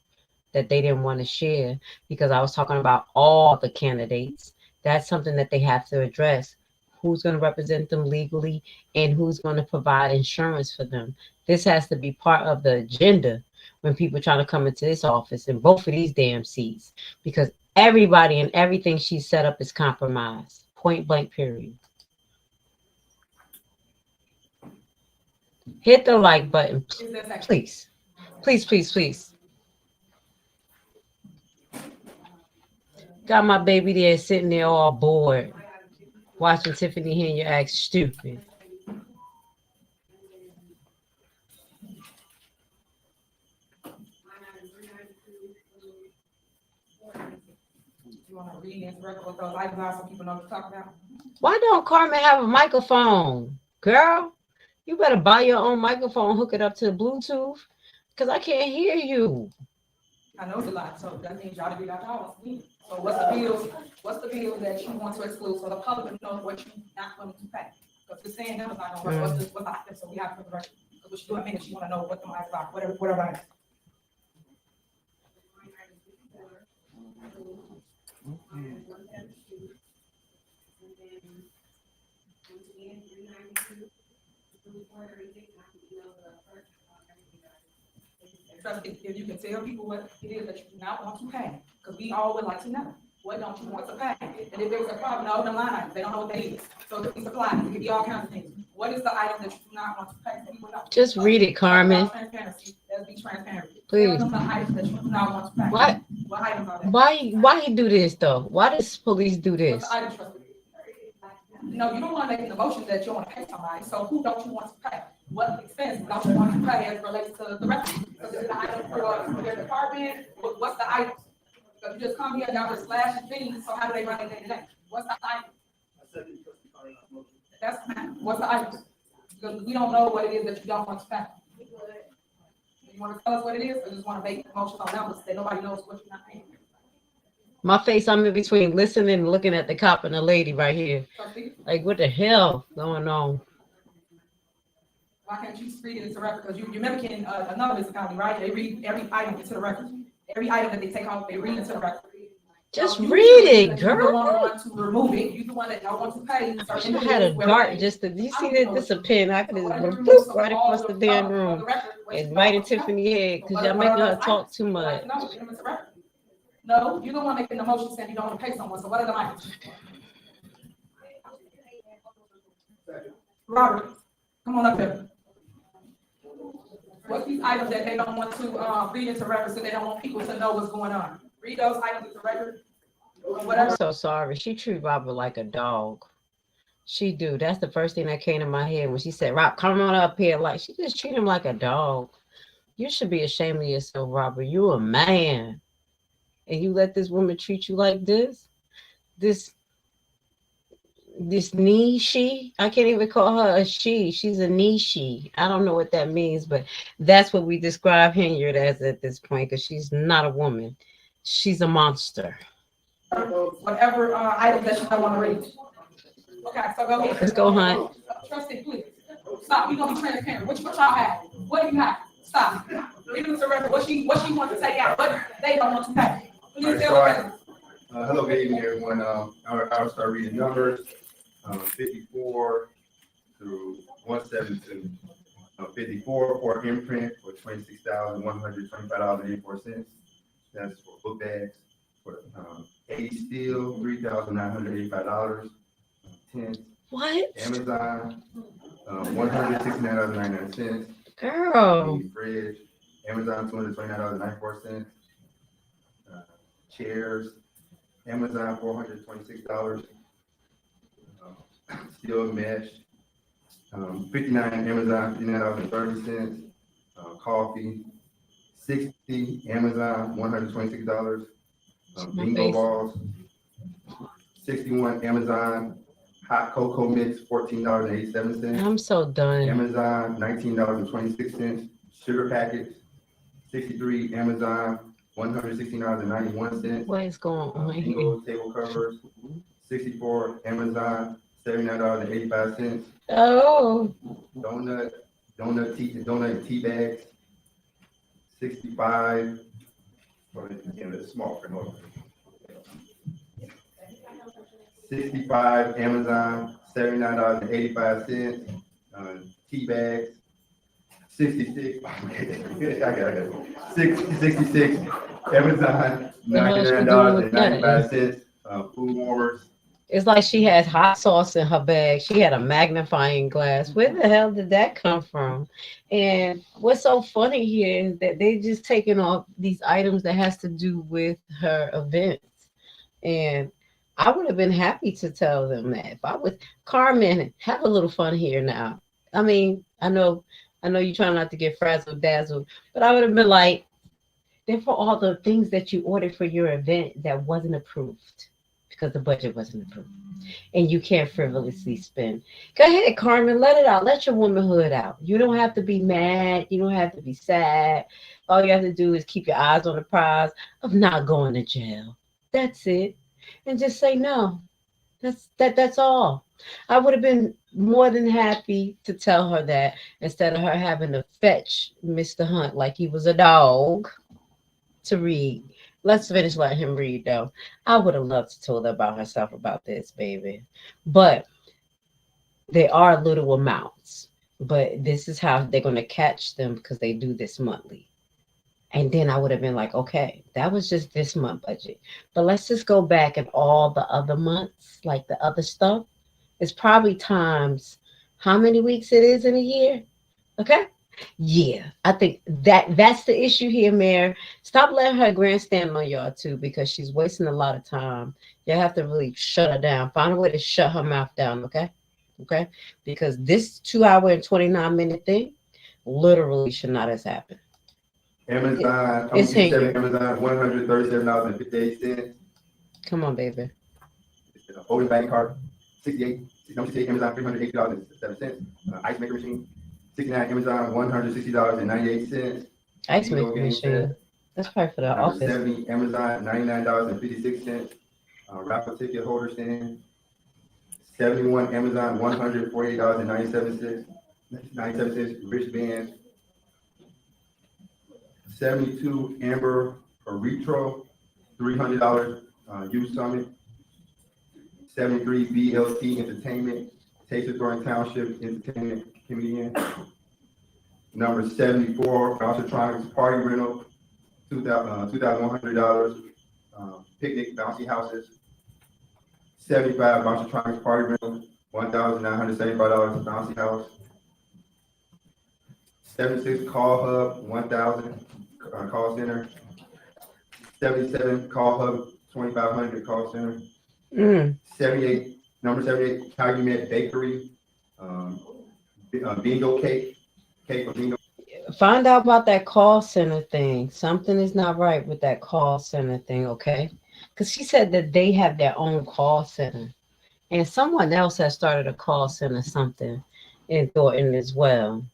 S7: that they didn't want to share, because I was talking about all the candidates. That's something that they have to address. Who's going to represent them legally and who's going to provide insurance for them. This has to be part of the agenda when people trying to come into this office in both of these damn seats, because everybody and everything she set up is compromised. Point blank, period. Hit the like button, please. Please, please, please. Got my baby there sitting there all bored, watching Tiffany Henyard act stupid.
S1: You want to read into record what those items are so people know what to talk about?
S7: Why don't Carmen have a microphone? Girl, you better buy your own microphone, hook it up to the Bluetooth, because I can't hear you.
S1: I know it's a lot, so that means y'all to be like, oh, so what's the bill that you want to exclude so the public knows what you're not going to pay? Because you're saying numbers not going to work, what's the item, so we have to correct it. Because what you do in minutes, you want to know what the items are, whatever item. Trustee, if you can tell people what it is that you do not want to pay, because we all would like to know, what don't you want to pay? And if there's a problem, no, the line, they don't know what that is. So it could be supplies, it could be all kinds of things. What is the item that you do not want to pay? So people know.
S7: Just read it, Carmen.
S1: Transparency, let's be transparent.
S7: Please.
S1: Tell them the items that you do not want to pay.
S7: What?
S1: What items are they?
S7: Why he do this though? Why does police do this?
S1: What's the item, trustee? No, you don't want to make an emotion that you want to pay somebody, so who don't you want to pay? What expense don't you want to pay as relates to the rest? Is it the item for their department? What's the item? Because you just come here and y'all just slashing things, so how do they run it day to day? What's the item? That's what's the item? Because we don't know what it is that you don't want to pay. You want to tell us what it is, or just want to make emotions on numbers that nobody knows what you're not paying?
S7: My face, I'm in between listening and looking at the cop and the lady right here. Like, what the hell going on?
S1: Why can't you read it into the record? Because you're mimicking another municipality, right? They read every item into the record. Every item that they take off, they read into the record.
S7: Just read it, girl.
S1: You're the one who wants to remove it. You're the one that don't want to pay.
S7: I should have had a dart just to, you see that this a pen? I could just boop right across the damn room and right in Tiffany's head because y'all making her talk too much.
S1: No, you're the one making the motion saying you don't want to pay someone. So what are the items? Robert, come on up here. What's these items that they don't want to, read into record, so they don't want people to know what's going on? Read those items into record, or
S7: I'm
S1: whatever.
S7: so sorry. She treat Robert like a dog. She do. That's the first thing that came to my head when she said, Rob, come on up here. Like, she just treat him like a dog. You should be ashamed of yourself, Robert. You a man. And you let this woman treat you like this? This niche. I can't even call her a she. She's a niche. I don't know what that means, but that's what we describe Henyard as at this point, because she's not a woman. She's a monster.
S1: Whatever, items that you don't want to read. Okay, so go ahead.
S7: Let's go, Hunt.
S1: Trustee, please. Stop, we gonna be transparent. What y'all have? What do you have? Stop. Read into record what she wants to take out, what they don't want to take. Please tell the
S5: Hello, good evening, everyone. I'll start reading numbers, 54 through 172. 54 for imprint for $26,125.84. That's for book bags. For 80 steel, $3,985. 10.
S7: What?
S5: Amazon, $169.99.
S7: Girl.
S5: Fridge, Amazon, $229.94. Chairs, Amazon, $426. Steel mesh, 59 Amazon, $59.30. Coffee, 60 Amazon, $126. Bingo balls, 61 Amazon, hot cocoa mix, $14.87.
S7: I'm so done.
S5: Amazon, $19.26. Sugar packets, 63 Amazon, $116.91.
S7: What is going on here?
S5: Bingo table covers, 64 Amazon, $79.85.
S7: Oh.
S5: Donut tea bags, 65. Again, it's small print. Hold on. 65 Amazon, $79.85. Tea bags, 66. I got it. 66 Amazon, $99.95. Food warmers.
S7: It's like she has hot sauce in her bag. She had a magnifying glass. Where the hell did that come from? And what's so funny here is that they just taking off these items that has to do with her events. And I would have been happy to tell them that. If I was Carmen, have a little fun here now. I mean, I know you're trying not to get frazzled dazzled, but I would have been like, they're for all the things that you ordered for your event that wasn't approved, because the budget wasn't approved and you can't frivolously spend. Go ahead, Carmen, let it out. Let your womanhood out. You don't have to be mad. You don't have to be sad. All you have to do is keep your eyes on the prize of not going to jail. That's it. And just say no. That's all. I would have been more than happy to tell her that instead of her having to fetch Mr. Hunt like he was a dog to read. Let's finish letting him read, though. I would have loved to tell her about herself about this, baby. But they are little amounts. But this is how they're going to catch them, because they do this monthly. And then I would have been like, okay, that was just this month budget. But let's just go back and all the other months, like the other stuff. It's probably times how many weeks it is in a year. Okay? Yeah, I think that's the issue here, Mayor. Stop letting her grandstand on y'all too, because she's wasting a lot of time. You have to really shut her down. Find a way to shut her mouth down, okay? Okay? Because this 2 hour and 29-minute thing literally should not have happened.
S5: Amazon, Amazon, $137.58.
S7: Come on, baby.
S5: Folding bank card, 68 Amazon, $380.07. Ice maker machine, 69 Amazon, $160.98.
S7: Ice maker machine. That's probably for the office.
S5: 70 Amazon, $99.56. Raffle ticket holder stand, 71 Amazon, $148.97. Wristband, 72 Amber or Retro, $300 Youth Summit. 73 BLT Entertainment, Thornton Township Entertainment Comedian. Number 74, Alcitronics Party Rental, $2,100. Picnic Bouncy Houses. 75 Alcitronics Party Rental, $1,975 for Bouncy House. 76 Call Hub, 1,000 call center. 77 Call Hub, 2,500 call center. 78 Calumet Bakery, bingo cake for bingo.
S7: Find out about that call center thing. Something is not right with that call center thing, okay? Because she said that they have their own call center. And someone else has started a call center something in Thornton as well.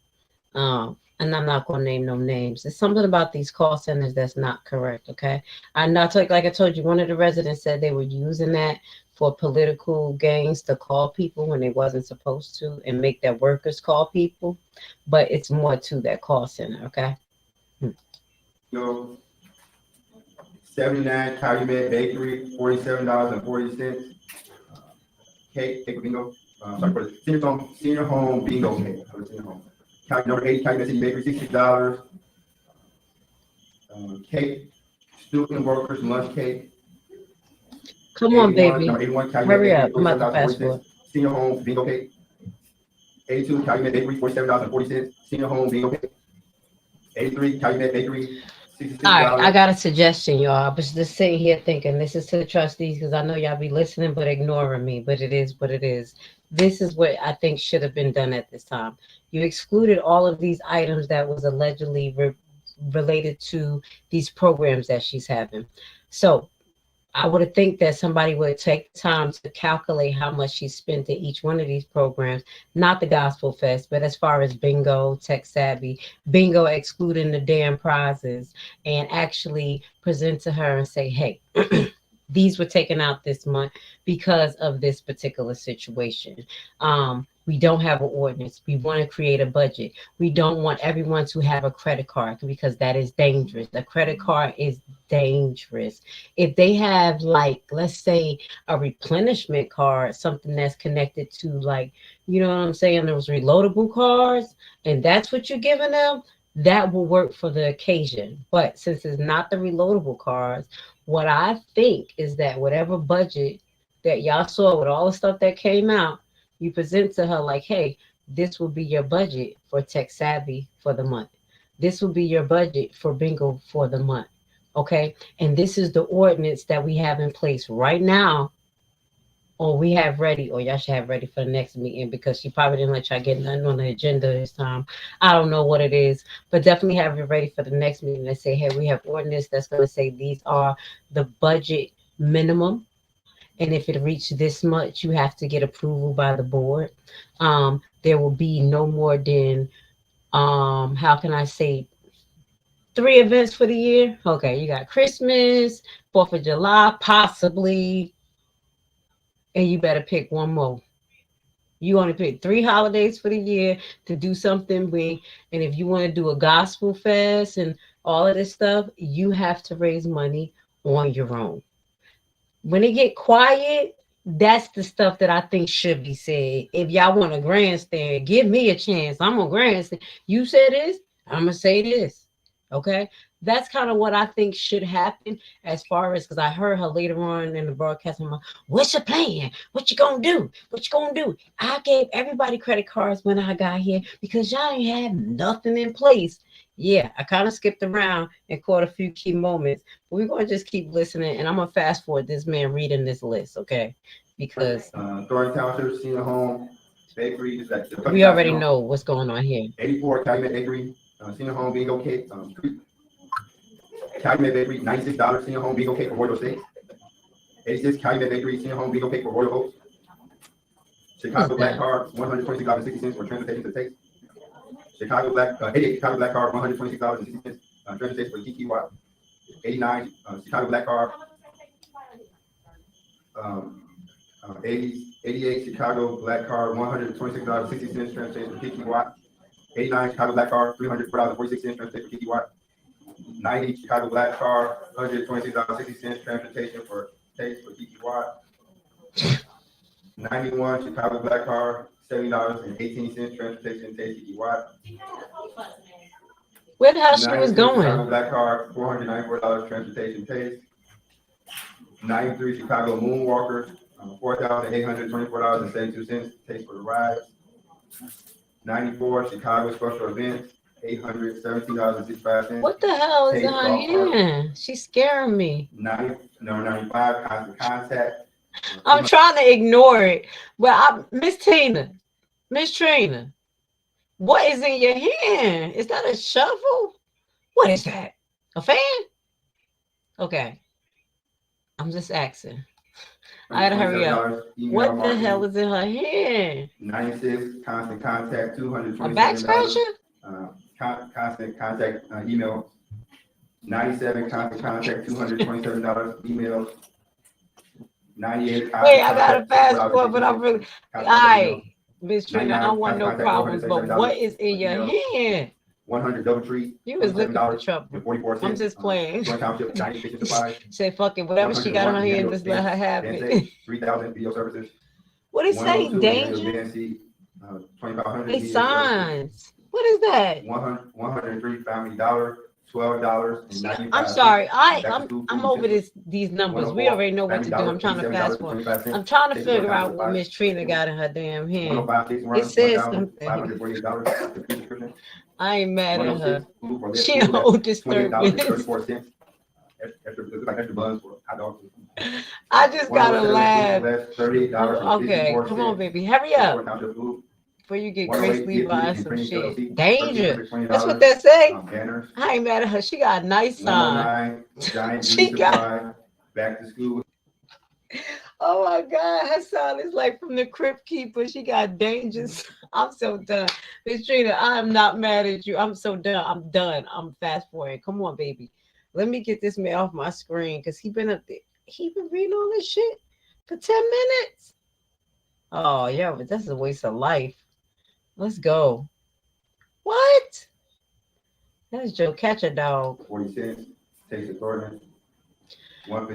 S7: And I'm not going to name no names. There's something about these call centers that's not correct, okay? Like I told you, one of the residents said they were using that for political gains to call people when they wasn't supposed to and make their workers call people. But it's more to that call center, okay?
S5: 79 Calumet Bakery, $47.40. Cake for bingo. Sorry for the senior home bingo cake for the senior home. Number 8 Calumet City Bakery, $60. Cake, student workers lunch cake.
S7: Come on, baby.
S5: Number 81 Calumet
S7: Hurry
S5: Bakery,
S7: up. I'm about to fast forward.
S5: Senior home bingo cake. 82 Calumet Bakery, $47.40. Senior home bingo cake. 83 Calumet Bakery, $66.
S7: All right, I got a suggestion, y'all. I was just sitting here thinking, this is to the trustees because I know y'all be listening but ignoring me, but it is what it is. This is what I think should have been done at this time. You excluded all of these items that was allegedly related to these programs that she's having. So I would think that somebody would take time to calculate how much she spent at each one of these programs, not the Gospel Fest, but as far as bingo, tech savvy, bingo excluding the damn prizes, and actually present to her and say, hey, these were taken out this month because of this particular situation. We don't have an ordinance. We want to create a budget. We don't want everyone to have a credit card because that is dangerous. A credit card is dangerous. If they have, like, let's say a replenishment card, something that's connected to, like, you know what I'm saying, those reloadable cards, and that's what you're giving them, that will work for the occasion. But since it's not the reloadable cards, what I think is that whatever budget that y'all saw with all the stuff that came out, you present to her like, hey, this will be your budget for tech savvy for the month. This will be your budget for bingo for the month. Okay. And this is the ordinance that we have in place right now, or we have ready, or y'all should have ready for the next meeting because she probably didn't let y'all get nothing on the agenda this time. I don't know what it is, but definitely have it ready for the next meeting and say, hey, we have ordinance that's going to say these are the budget minimum. And if it reaches this much, you have to get approval by the board. There will be no more than, how can I say, 3 events for the year. Okay, you got Christmas, 4th of July, possibly, and you better pick one more. You only pick 3 holidays for the year to do something big. And if you want to do a gospel fest and all of this stuff, you have to raise money on your own. When it get quiet, that's the stuff that I think should be said. If y'all want a grandstand, give me a chance. I'm a grandstand. You say this, I'm going to say this. Okay? That's kind of what I think should happen as far as, because I heard her later on in the broadcast. I'm like, what's your plan? What you going to do? What you going to do? I gave everybody credit cards when I got here because y'all ain't have nothing in place. Yeah, I kind of skipped around and caught a few key moments. But we're going to just keep listening, and I'm going to fast forward this man reading this list, okay? Because
S5: Thornton Township, Senior Home Bakery.
S7: We already know what's going on here.
S5: 84 Calumet Bakery, Senior Home Bingo Cake. Calumet Bakery, $96 Senior Home Bingo Cake for Royal Estates. 86 Calumet Bakery, Senior Home Bingo Cake for Royal Oaks. Chicago Black Card, $126.60 for transportation to Taste. 88 Chicago Black Card, $126.60 transportation for Kiki Watt. 89 Chicago Black Card. 88 Chicago Black Card, $126.60 transportation for Kiki Watt. 89 Chicago Black Card, $304.46 transportation for Kiki Watt. 90 Chicago Black Card, $126.60 transportation for Taste for Kiki Watt. 91 Chicago Black Card, $70.18 transportation Taste Kiki Watt.
S7: Where the hell she was going?
S5: Chicago Black Card, $494 transportation Taste. 93 Chicago Moonwalkers, $4,824.72 takes for the rides. 94 Chicago special events, $817.65.
S7: What the hell is
S5: Take
S7: in her
S5: golf cart.
S7: hand? She's scaring me.
S5: Number 95 constant contact.
S7: I'm trying to ignore it. But Miss Tina, Miss Trina, what is in your hand? Is that a shovel? What is that? A fan? Okay. I'm just asking. I gotta hurry up. What the hell is in her hand?
S5: 96 constant contact, $227.
S7: A back scratcher?
S5: Constant contact email. 97 constant contact, $227 emails. 98.
S7: Wait, I got a passport, but I'm really. All right, Miss Trina, I don't want no problems, but what is in your hand?
S5: 100 double trees.
S7: You was looking for trouble.
S5: 44
S7: I'm just playing.
S5: Thornton Township, 96 supplies.
S7: Say fuck it, whatever she got on her hand, just let her have it.
S5: 3,000 video services.
S7: What is say?
S5: 102
S7: Danger?
S5: 2,500.
S7: They signs. What is that?
S5: 103 family dollar, $12.95.
S7: I'm sorry.
S5: Back to
S7: I'm
S5: school
S7: over
S5: food
S7: these numbers. We already know what to do. I'm trying to fast forward. I'm trying to figure out what Miss Trina got in her damn hand. It says something. I ain't mad at her. She hold disturbance. I just gotta laugh. Okay, come on, baby. Hurry up. Before you get Grace Levi some shit. Danger. That's what they say. I ain't mad at her. She got a nice sign. She got
S5: back to school.
S7: Oh my God, her son is like from the Crypt Keeper. She got dangers. I'm so done. Miss Trina, I am not mad at you. I'm so done. I'm done. I'm fast forwarding. Come on, baby. Let me get this man off my screen because he been up there. He been reading all this shit for 10 minutes. Oh, yeah, but that's a waste of life. Let's go. What? That's Joe Catcher Dog.
S5: 40 cents. Takes authority.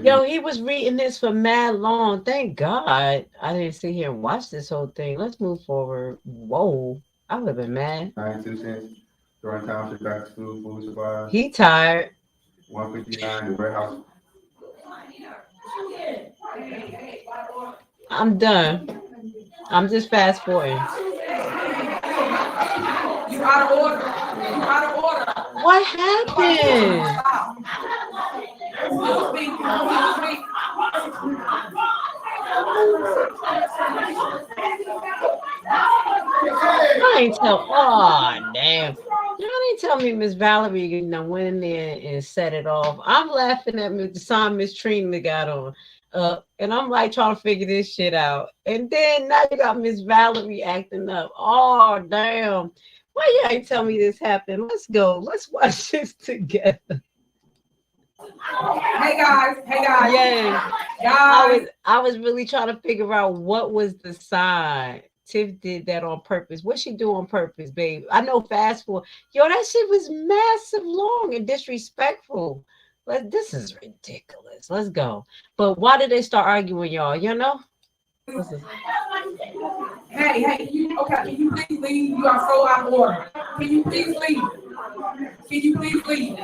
S7: Yo, he was reading this for mad long. Thank God I didn't sit here and watch this whole thing. Let's move forward. Whoa, I would have been mad.
S5: 92 cents. Thornton Township back to school food supplies.
S7: He tired.
S5: 159 the warehouse.
S7: I'm done. I'm just fast forwarding.
S1: You out of order. You out of order.
S7: What happened? I ain't tell. Oh damn! Y'all ain't tell me Miss Valerie, you know, went in there and set it off. I'm laughing at the sign Miss Trina got on, and I'm like trying to figure this shit out. And then now you got Miss Valerie acting up. Oh damn! Why you ain't tell me this happened? Let's go. Let's watch this together.
S1: Hey guys.
S7: Yeah.
S1: Guys.
S7: I was really trying to figure out what was the sign. Tiff did that on purpose. What she do on purpose, babe? I know fast forward. Yo, that shit was massive long and disrespectful. But this is ridiculous. Let's go. But why did they start arguing, y'all? You know?
S1: Hey, okay, can you please leave? You are so out of order. Can you please leave?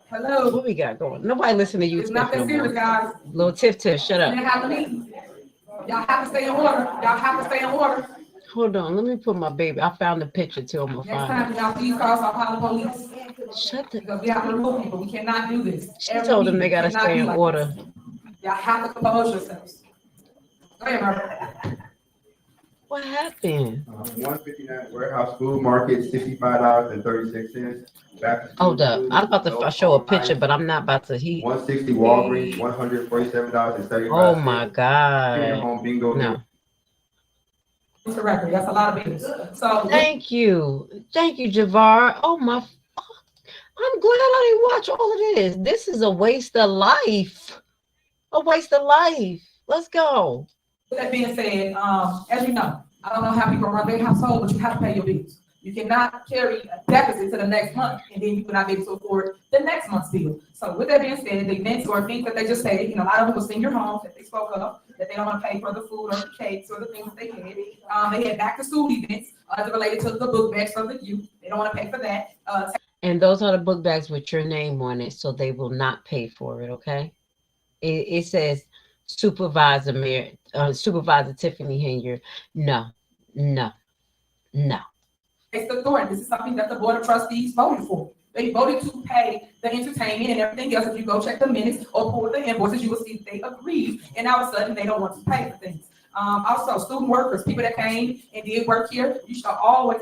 S1: Hello?
S7: What we got going? Nobody listen to you.
S1: It's not that
S7: no
S1: serious, guys.
S7: Little Tiff, shut up.
S1: You have to leave. Y'all have to stay in order.
S7: Hold on, let me put my baby. I found the picture too. I'm gonna
S1: Next
S7: find
S1: time, y'all please call the police.
S7: Shut the.
S1: Because we have to remove people. We cannot do this.
S7: She told them they gotta stay in order.
S1: Y'all have to compose yourselves. Go ahead, Margaret.
S7: What happened?
S5: 159 warehouse food market, $65.36.
S7: Hold up. I'm about to show a picture, but I'm not about to heat.
S5: 160 Walgreens, $147.35.
S7: Oh my God.
S5: Home bingo.
S7: No.
S1: It's a record. That's a lot of business. So
S7: Thank you, Javar. Oh my. I'm glad I didn't watch all of this. This is a waste of life. Let's go.
S1: with that being said, as you know, I don't know how people run their household, but you have to pay your bills. You cannot carry a deficit to the next month, and then you cannot be able to afford the next month's bill. So with that being said, the events or things that they just paid, you know, a lot of them were senior homes that they spoke of, that they don't want to pay for the food or the cakes or the things that they had. They had back to school events related to the book bags for the youth. They don't want to pay for that.
S7: And those are the book bags with your name on it, so they will not pay for it, okay? It says Supervisor Tiffany Henyard, no.
S1: It's the authority. This is something that the Board of Trustees voted for. They voted to pay the entertainment and everything else. If you go check the minutes or pull the invoices, you will see that they agreed, and all of a sudden they don't want to pay for things. Also, student workers, people that came and did work here, you should always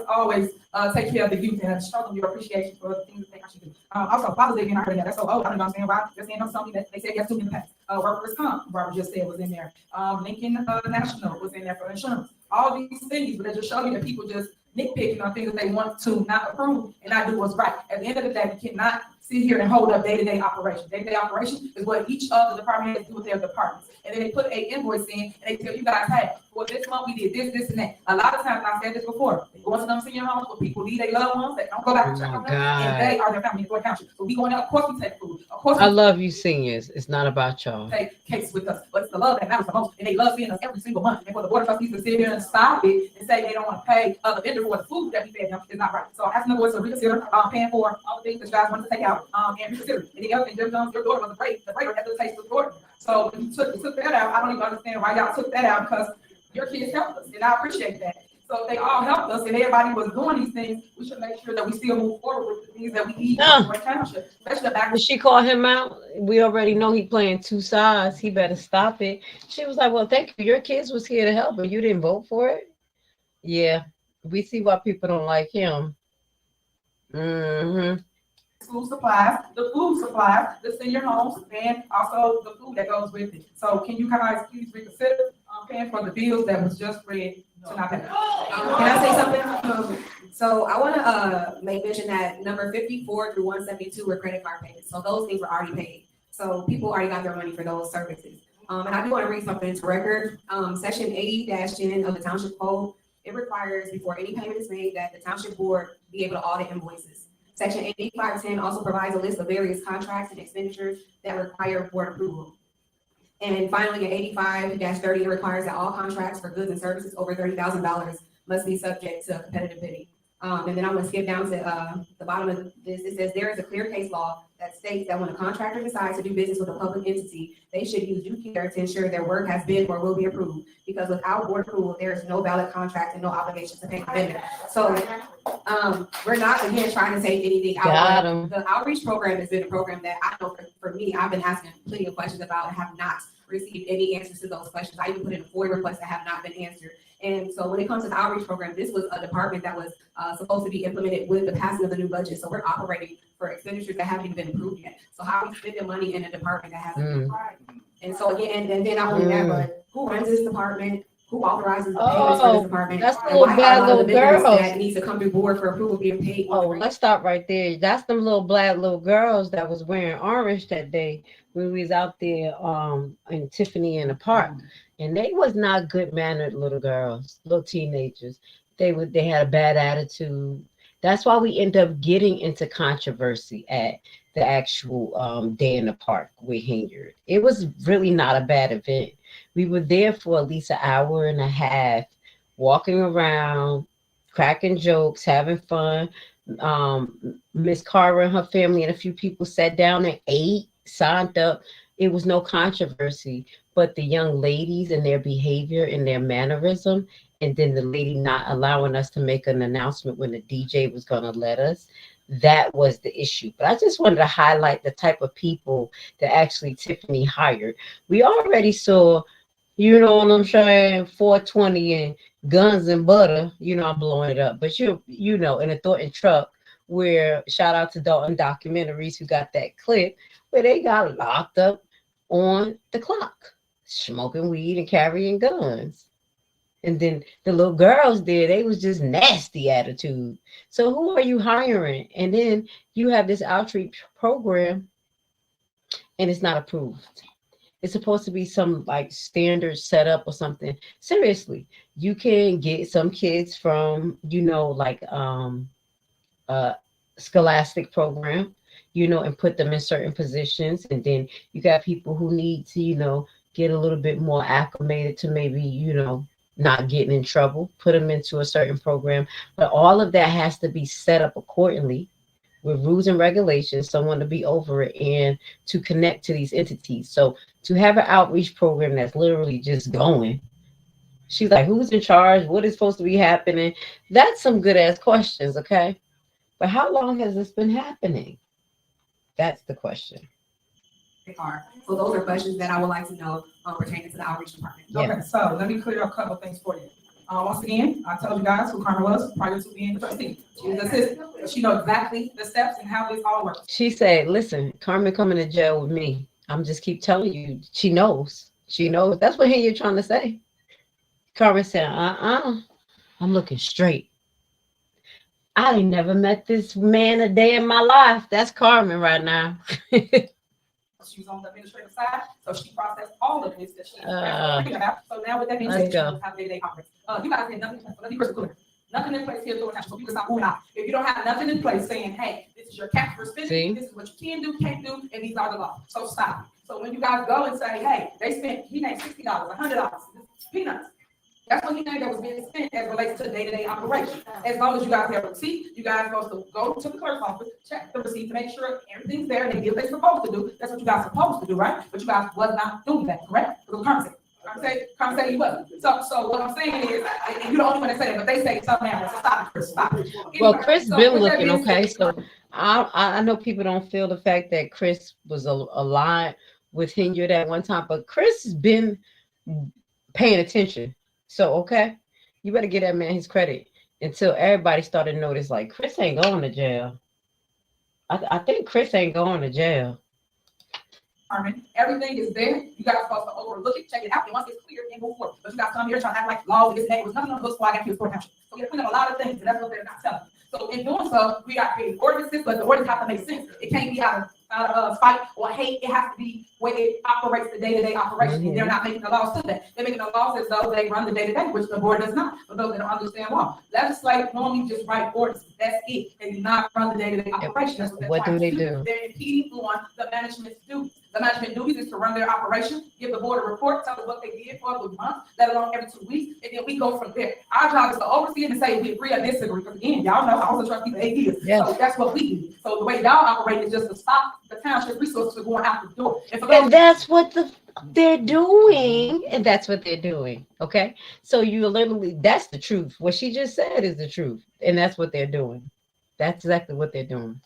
S1: take care of the youth and show them your appreciation for the things that they actually do. Also, Father's Day, I heard that. That's so old. I don't know what I'm saying. Why? Just saying something that they said yes to in the past. Workers' comp, Barbara just said, was in there. Lincoln National was in there for insurance. All these things, but they just show you that people just nitpicking on things that they want to not approve and not do what's right. At the end of the day, we cannot sit here and hold up day-to-day operation. Day-to-day operation is what each of the department has to do with their departments. And then they put a invoice in and they tell you guys, hey, well, this month we did this, this, and that. A lot of times, and I said this before, they go into them senior homes where people leave their loved ones, they don't go back to check on them, and they are their family in Thornton Township. So we going out, of course we take food. Of course
S7: I love you seniors. It's not about y'all.
S1: Take case with us, but it's the love that matters the most, and they love seeing us every single month. And for the Board of Trustees to sit here and stop it and say they don't want to pay the vendor for the food that we fed them is not right. So I'm asking the board to reconsider paying for all the things that you guys want to take out and reconsider. And the other thing, Jim Jones, your daughter was a break. The breaker had to taste the daughter. So when you took that out, I don't even understand why y'all took that out, because your kids helped us, and I appreciate that. So if they all helped us and everybody was doing these things, we should make sure that we still move forward with the things that we need for the township, especially the back.
S7: When she called him out, we already know he playing two sides. He better stop it. She was like, well, thank you. Your kids was here to help, but you didn't vote for it. Yeah, we see why people don't like him.
S1: School supplies, the food supplies, the senior homes, and also the food that goes with it. So can you guys please reconsider paying for the bills that was just read tonight?
S13: Can I say something? So I want to make mention that number 54 through 172 were credit card payments. So those things were already paid. So people already got their money for those services. And I do want to read something into record. Section 80-10 of the Township Code, it requires before any payment is made that the Township Board be able to audit invoices. Section 8510 also provides a list of various contracts and expenditures that require board approval. And finally, in 85-30, it requires that all contracts for goods and services over $30,000 must be subject to competitive bidding. And then I'm going to skip down to the bottom of this. It says there is a clear case law that states that when a contractor decides to do business with a public entity, they should use due care to ensure their work has been or will be approved, because without board approval, there is no valid contract and no obligation to pay the vendor. So we're not, again, trying to take anything out. The outreach program has been a program that I know for me, I've been asking plenty of questions about and have not received any answers to those questions. I even put in a FOIA request that have not been answered. And so when it comes to the outreach program, this was a department that was supposed to be implemented with the passing of the new budget. So we're operating for expenditures that haven't even been approved yet. So how are we spending money in a department that hasn't been applied? And so again, and then not only that, but who runs this department? Who authorizes the payments for this department?
S7: That's the little bad little girls
S13: that needs to come to board for approval being paid.
S7: Let's stop right there. That's them little black little girls that was wearing orange that day when we was out there in Tiffany in the park. And they was not good mannered little girls, little teenagers. They had a bad attitude. That's why we end up getting into controversy at the actual day in the park with Henyard. It was really not a bad event. We were there for at least an hour and a half, walking around, cracking jokes, having fun. Miss Carver and her family and a few people sat down and ate, signed up. It was no controversy, but the young ladies and their behavior and their mannerism, and then the lady not allowing us to make an announcement when the DJ was going to let us, that was the issue. But I just wanted to highlight the type of people that actually Tiffany hired. We already saw, you know what I'm saying, 420 and guns and butter, you know, I'm blowing it up, but you know, in a Thornton truck, where shout out to Dalton Documentaries who got that clip where they got locked up on the clock, smoking weed and carrying guns. And then the little girls there, they was just nasty attitude. So who are you hiring? And then you have this outreach program and it's not approved. It's supposed to be some like standard setup or something. Seriously, you can get some kids from, you know, like scholastic program, you know, and put them in certain positions. And then you got people who need to, you know, get a little bit more acclimated to maybe, you know, not getting in trouble, put them into a certain program. But all of that has to be set up accordingly with rules and regulations, someone to be over it and to connect to these entities. So to have an outreach program that's literally just going. She's like, who's in charge? What is supposed to be happening? That's some good ass questions, okay? But how long has this been happening? That's the question.
S13: Are. So those are questions that I would like to know pertaining to the outreach department.
S7: Yeah.
S1: Okay, so let me clear up a couple of things for you. Once again, I told you guys who Carmen was prior to being the trustee. She was the assistant. She knows exactly the steps and how this all works.
S7: She said, listen, Carmen coming to jail with me. I'm just keep telling you, she knows. She knows. That's what you're trying to say. Carmen said, I'm looking straight. I ain't never met this man a day in my life. That's Carmen right now.
S1: She was on the administrative side, so she processed all of this that she about. So now with that being said, she knows how day-to-day operates. You guys had nothing, let me be clear. Nothing in place here at Thornton Township, so people stop moving out. If you don't have nothing in place saying, hey, this is your cap for spending, this is what you can do, can't do, and these are the laws. So stop. So when you guys go and say, hey, he made $60, $100, peanuts. That's what he named that was being spent as relates to day-to-day operation. As long as you guys have a receipt, you guys are supposed to go to the clerk's office, check the receipt to make sure everything's there, and they did what they're supposed to do. That's what you guys are supposed to do, right? But you guys was not doing that, correct? It was Carmen said he wasn't. So what I'm saying is, and you're the only one that said it, but they say something else. So stop it, Chris, stop it.
S7: Well, Chris been looking, okay? So I know people don't feel the fact that Chris was aligned with Henyard at one time, but Chris has been paying attention. So, okay, you better give that man his credit until everybody started to notice, like, Chris ain't going to jail. I think Chris ain't going to jail.
S1: Everything is there. You guys are supposed to overlook it, check it out, and once it's clear, then move forward. But you guys come here trying to act like laws and this and that. It was nothing on the books before I got here to Thornton Township. So we have to clean up a lot of things, and that's what they're not telling. So in doing so, we got creating ordinances, but the ordinance have to make sense. It can't be out of spite or hate. It has to be where it operates the day-to-day operation. And they're not making the laws to that. They're making the laws as though they run the day-to-day, which the board does not. For those that don't understand law, legislate normally just write ordinances. That's it. They do not run the day-to-day operation. That's what they're trying to do. They're impeding on the management's duties. The management duties is to run their operation, give the board a report, tell us what they did for the month, let alone every 2 weeks, and then we go from there. Our job is to oversee it and say we agree or disagree. Because again, y'all know I was a trustee for 8 years.
S7: Yes.
S1: So that's what we do. So the way y'all operate is just to stop the township resources from going out the door.
S7: And that's what they're doing. And that's what they're doing. Okay. So you literally, that's the truth. What she just said is the truth. And that's what they're doing. That's exactly what they're doing.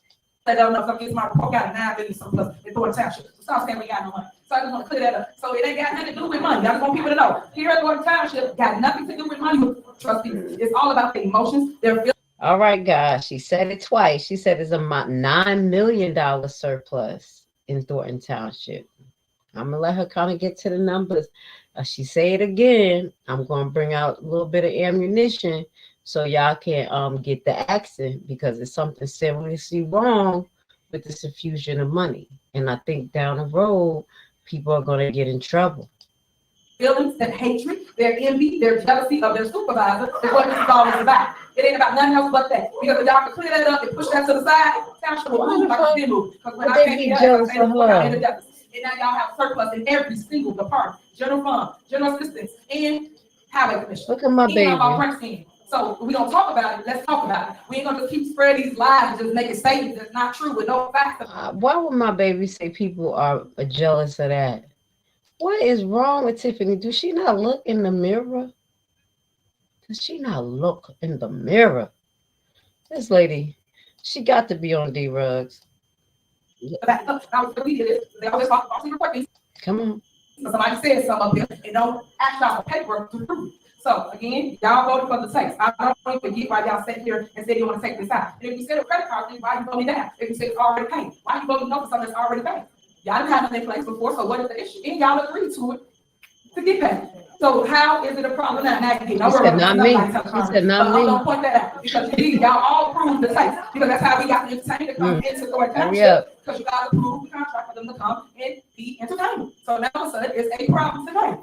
S1: I don't know if I'm getting my report got a 9 billion surplus in Thornton Township. So stop saying we got no money. So I just want to clear that up. So it ain't got nothing to do with money. I just want people to know. Here at Thornton Township, got nothing to do with money, trustees. It's all about the emotions.
S7: All right, guys. She said it twice. She said it's a $9 million surplus in Thornton Township. I'm gonna let her kind of get to the numbers. She say it again. I'm gonna bring out a little bit of ammunition so y'all can get the accent, because it's something seriously wrong with this infusion of money. And I think down the road, people are gonna get in trouble.
S1: Feelings and hatred, their envy, their jealousy of their supervisor is what this is always about. It ain't about nothing else but that. Because if y'all can clear that up and push that to the side, township will move like a move. Because when I came here, I say in the deficit. And now y'all have surplus in every single department, general fund, general assistance, and highway commission.
S7: Look at my baby.
S1: So we don't talk about it. Let's talk about it. We ain't gonna just keep spreading these lies and just making statements that's not true with no facts.
S7: Why would my baby say people are jealous of that? What is wrong with Tiffany? Does she not look in the mirror? Does she not look in the mirror? This lady, she got to be on D-Rugs.
S1: They always talk about report.
S7: Come on.
S1: So somebody says something up there and don't ask y'all for paperwork to prove it. So again, y'all voted for the tax. I don't even get why y'all sat here and said you want to take this out. And if you said a credit card thing, why you voting down? If you said it's already paid, why you voting no for something that's already paid? Y'all didn't have it in place before, so what is the issue? And y'all agreed to it to get paid. So how is it a problem now? Now you
S7: said not me. He said not me.
S1: Don't point that out, because y'all all approved the tax, because that's how we got the entertainment to come into Thornton Township, because you got to approve the contract for them to come and be entertained. So now all of a sudden it's a problem today.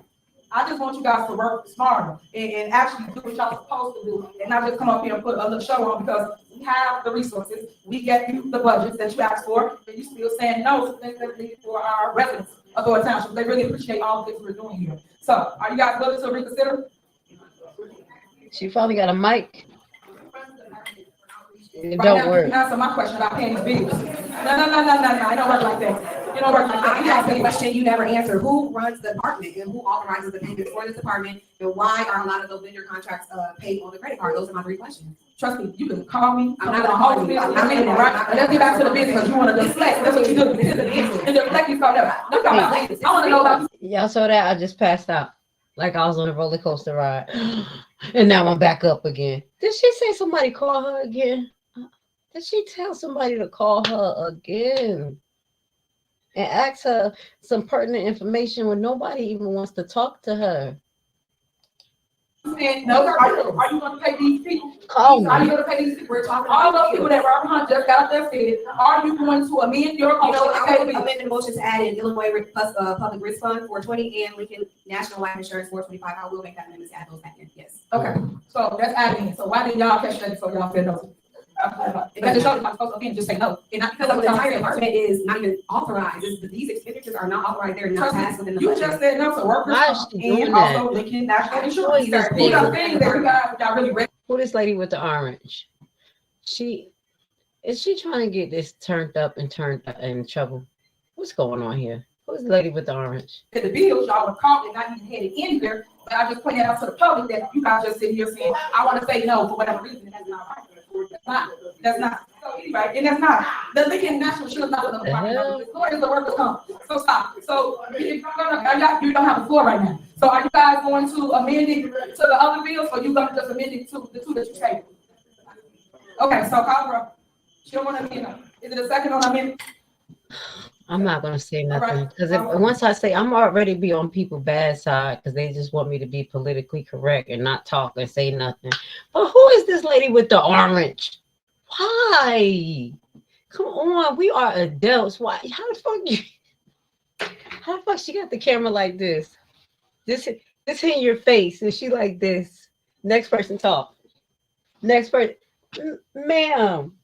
S1: I just want you guys to work smarter and actually do what y'all supposed to do, and not just come up here and put a little show on, because we have the resources, we get you the budgets that you asked for, and you still saying no to things that we need for our residents of Thornton Township. They really appreciate all the things we're doing here. So are you guys willing to reconsider?
S7: She finally got a mic. It
S1: Right
S7: don't
S1: now,
S7: work.
S1: you can answer my question about paying the bills. No, it don't work like that. it don't work like
S13: I
S1: that.
S13: asked a question you never answered. Who runs the department and who authorizes the payment for this department? And why are a lot of those vendor contracts paid on the credit card? Those are my 3 questions.
S1: Trust me, you can call me.
S13: I'm not gonna call you. I'm not gonna-
S1: Right? And let's get back to the business, because you wanna deflect. That's what you do. And deflect you from there. Let's talk about this. I wanna know about.
S7: Y'all saw that? I just passed out. Like I was on a roller coaster ride. And now I'm back up again. Did she say somebody call her again? Did she tell somebody to call her again? And ask her some pertinent information when nobody even wants to talk to her?
S1: And no, are you gonna pay these people?
S7: Call
S1: Are you
S7: me.
S1: gonna pay these people? We're talking all those people that Robert Hunt just got up there said, are you going to amend your
S13: You know,
S1: motion?
S13: I would amend the motion to add in Illinois plus Public Risk Fund 420 and Lincoln National Life Insurance 425. I will make that amendment to add those back in. Yes.
S1: Okay, so that's adding in. So why didn't y'all catch that before y'all said no? If that's just not supposed to be, just say no. And not
S13: Because the entire department is not even authorized. These expenditures are not authorized. They're not passed within the
S1: You
S13: budget.
S1: just said no to workers'
S7: Why is
S1: comp
S7: she doing
S1: and
S7: that?
S1: also Lincoln National Insurance.
S7: Who is this
S1: These are
S7: lady?
S1: things that y'all really ready.
S7: Who this lady with the orange? Is she trying to get this turned up and turned in trouble? What's going on here? Who's the lady with the orange?
S1: The bills y'all were called and not even had it in here, but I just pointed out to the public that you guys just sit here saying, I want to say no for whatever reason, and that's not right. That's not. So anyway, and that's not. The Lincoln National Insurance not with the
S7: hell?
S1: lawyers, the workers come. So stop. So you don't have a floor right now. So are you guys going to amend it to the other bills, or you gonna just amend it to the 2 that you tabled? Okay, so call her up. She don't want to amend it. Is it a second on amendment?
S7: I'm not gonna say nothing
S1: Alright.
S7: because once I say I'm already be on people's bad side because they just want me to be politically correct and not talk and say nothing. But who is this lady with the orange? Why? Come on, we are adults. Why? How the fuck she got the camera like this? This in your face, and she like this. Next person talk. Next person, ma'am,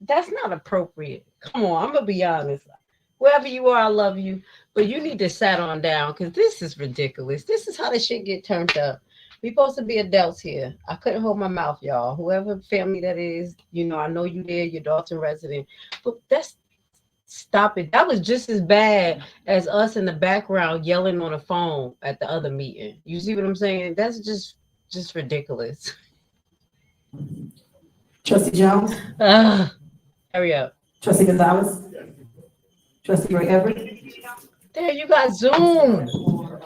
S7: that's not appropriate. Come on, I'm gonna be honest. Wherever you are, I love you, but you need to sit on down because this is ridiculous. This is how the shit get turned up. We supposed to be adults here. I couldn't hold my mouth, y'all. Whoever family that is, you know, I know you there, your Dalton resident, but stop it. That was just as bad as us in the background yelling on the phone at the other meeting. You see what I'm saying? That's just ridiculous.
S12: Trustee Jones,
S7: Hurry up.
S12: trustee Gonzalez, trustee Ray Everett,
S7: There, you got Zoom.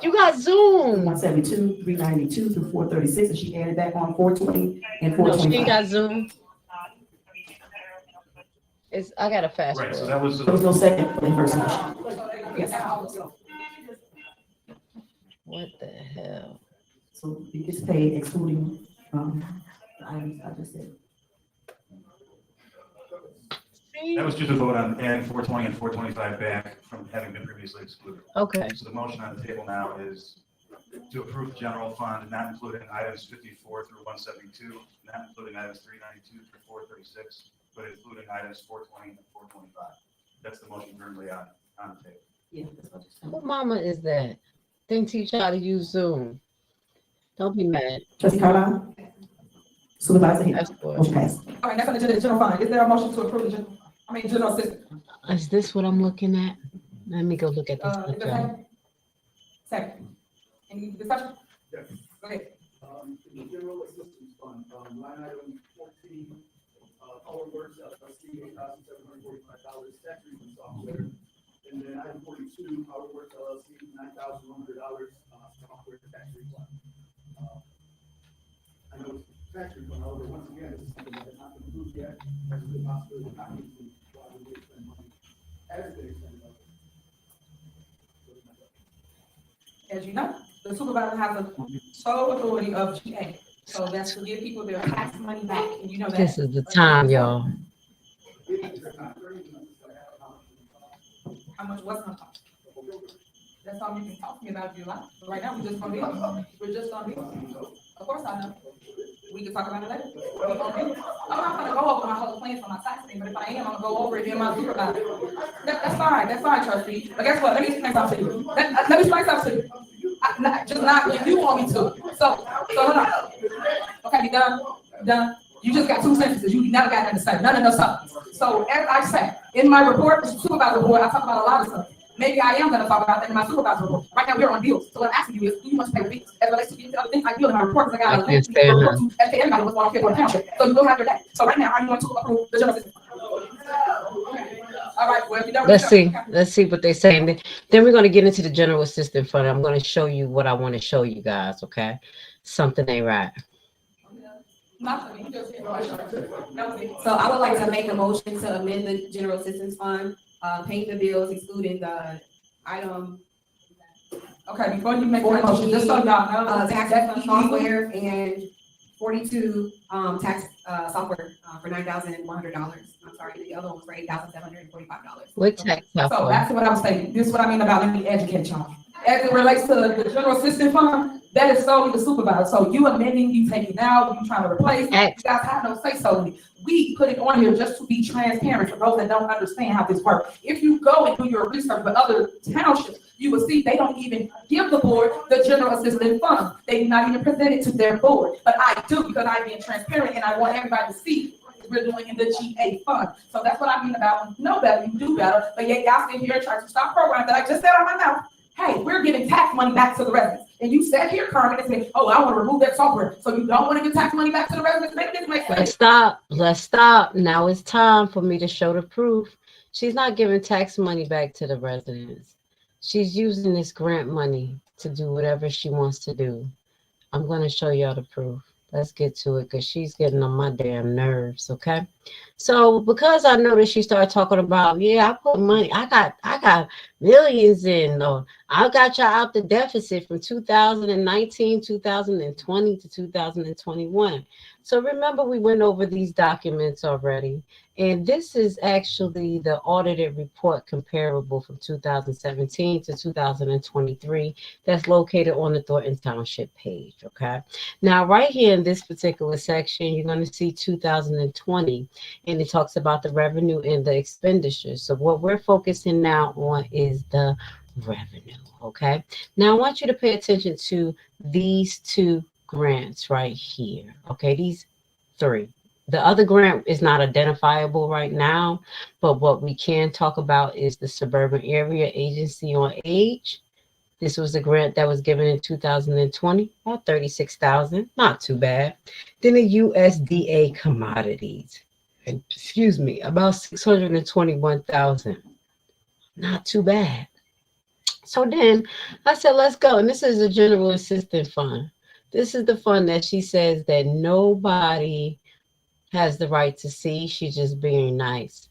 S7: You got Zoom.
S12: 172, 392 through 436, and she added back on 420 and
S7: No, she ain't
S12: 425.
S7: got Zoom. I got a fast
S11: Right, so
S7: forward.
S11: that was,
S12: There was no second for the first motion.
S7: What the hell?
S12: So you just paid excluding, the items I just said.
S11: that was just a vote on adding 420 and 425 back from having been previously excluded.
S7: Okay.
S11: So the motion on the table now is to approve general fund, not including items 54 through 172, not including items 392 through 436, but including items 420 and 425. That's the motion currently on the table.
S12: Yeah, that's what you said.
S7: What mama is that? Didn't teach you how to use Zoom. Don't be mad.
S12: Trustee Carlisle, Supervisor Hill,
S7: That's what.
S12: motion passed.
S1: All right, that's on the general fund. Is there a motion to approve the general assistance?
S7: Is this what I'm looking at? Let me go look at this.
S1: Is there a second? Second. Any discussion?
S10: Yes.
S1: Go ahead.
S10: In the general assistance fund, line item 14, public works, $8,745, tax refund software. And then item 42, public works, $9,100, software tax refund. I know it's tax refund, however, once again, this is something that has not been approved yet. There's a good possibility of not being approved, why we would spend money as they expend it.
S1: As you know, the supervisor has a sole authority of GA. So that's to give people their tax money back, and you know that.
S7: This is the time, y'all.
S1: How much was gonna cost? That's all you can talk to me about if you like. But right now, we're just on bills. We're just on bills. Of course I know. We can talk about it later. I'm not gonna go over my whole plan for my tax thing, but if I am, I'm gonna go over it in my supervisor. That's fine, trustee. But guess what? Let me explain something to you. Let me explain something to you. Just not if you want me to. So hold on. Okay, you done? Done? You just got 2 sentences. You never got nothing to say. None of no stuff. So as I say, in my report, supervisor report, I talk about a lot of stuff. maybe I am gonna talk about that in my supervisor report. Right now, we're on bills, so what I'm asking you is, do you want to pay the bills? As relates to these other things, I feel in my reports, I got a link to report to, and pay everybody what's on Thornton Township, so you will have your day. So right now, are you going to approve the general assistance? All right, well, if you don't.
S7: Let's see what they're saying. Then we're going to get into the general assistance fund. I'm going to show you what I want to show you guys, okay? Something ain't right.
S13: So I would like to make a motion to amend the general assistance fund, paying the bills excluding the item.
S1: Okay, before you make that motion, just so y'all know,
S13: tax software and 42, tax, software, for $9,100. I'm sorry, the other one was for $8,745.
S7: What tax software?
S1: So that's what I'm saying. This is what I mean about let me educate y'all. As it relates to the general assistance fund, that is solely the supervisor. So you amending, you taking out, you trying to replace, you guys have no say so. We put it on here just to be transparent for those that don't understand how this works. If you go and do your research with other townships, you will see they don't even give the board the general assistance fund. They do not even present it to their board. But I do, because I'm being transparent and I want everybody to see what we're doing in the GA fund. So that's what I mean about when you know better, you do better. But yet y'all sit here and try to stop programs that I just said on my mouth. Hey, we're giving tax money back to the residents. And you sat here, Carmen, and said, oh, I want to remove that software. So you don't want to give tax money back to the residents? Make this make sense.
S7: Let's stop. Now it's time for me to show the proof. She's not giving tax money back to the residents. She's using this grant money to do whatever she wants to do. I'm going to show y'all the proof. Let's get to it because she's getting on my damn nerves, okay? So because I know that she started talking about, yeah, I put money, I got millions in, or I got y'all out the deficit from 2019, 2020 to 2021. So remember, we went over these documents already, and this is actually the audited report comparable from 2017 to 2023 that's located on the Thornton Township page, okay? Now, right here in this particular section, you're going to see 2020, and it talks about the revenue and the expenditures. So what we're focusing now on is the revenue, okay? Now, I want you to pay attention to these two grants right here, okay? These three. The other grant is not identifiable right now, but what we can talk about is the Suburban Area Agency on Age. This was a grant that was given in 2020, about $36,000, not too bad. Then the USDA Commodities, excuse me, about $621,000, not too bad. So then I said, let's go. And this is a general assistance fund. This is the fund that she says that nobody has the right to see. She's just being nice.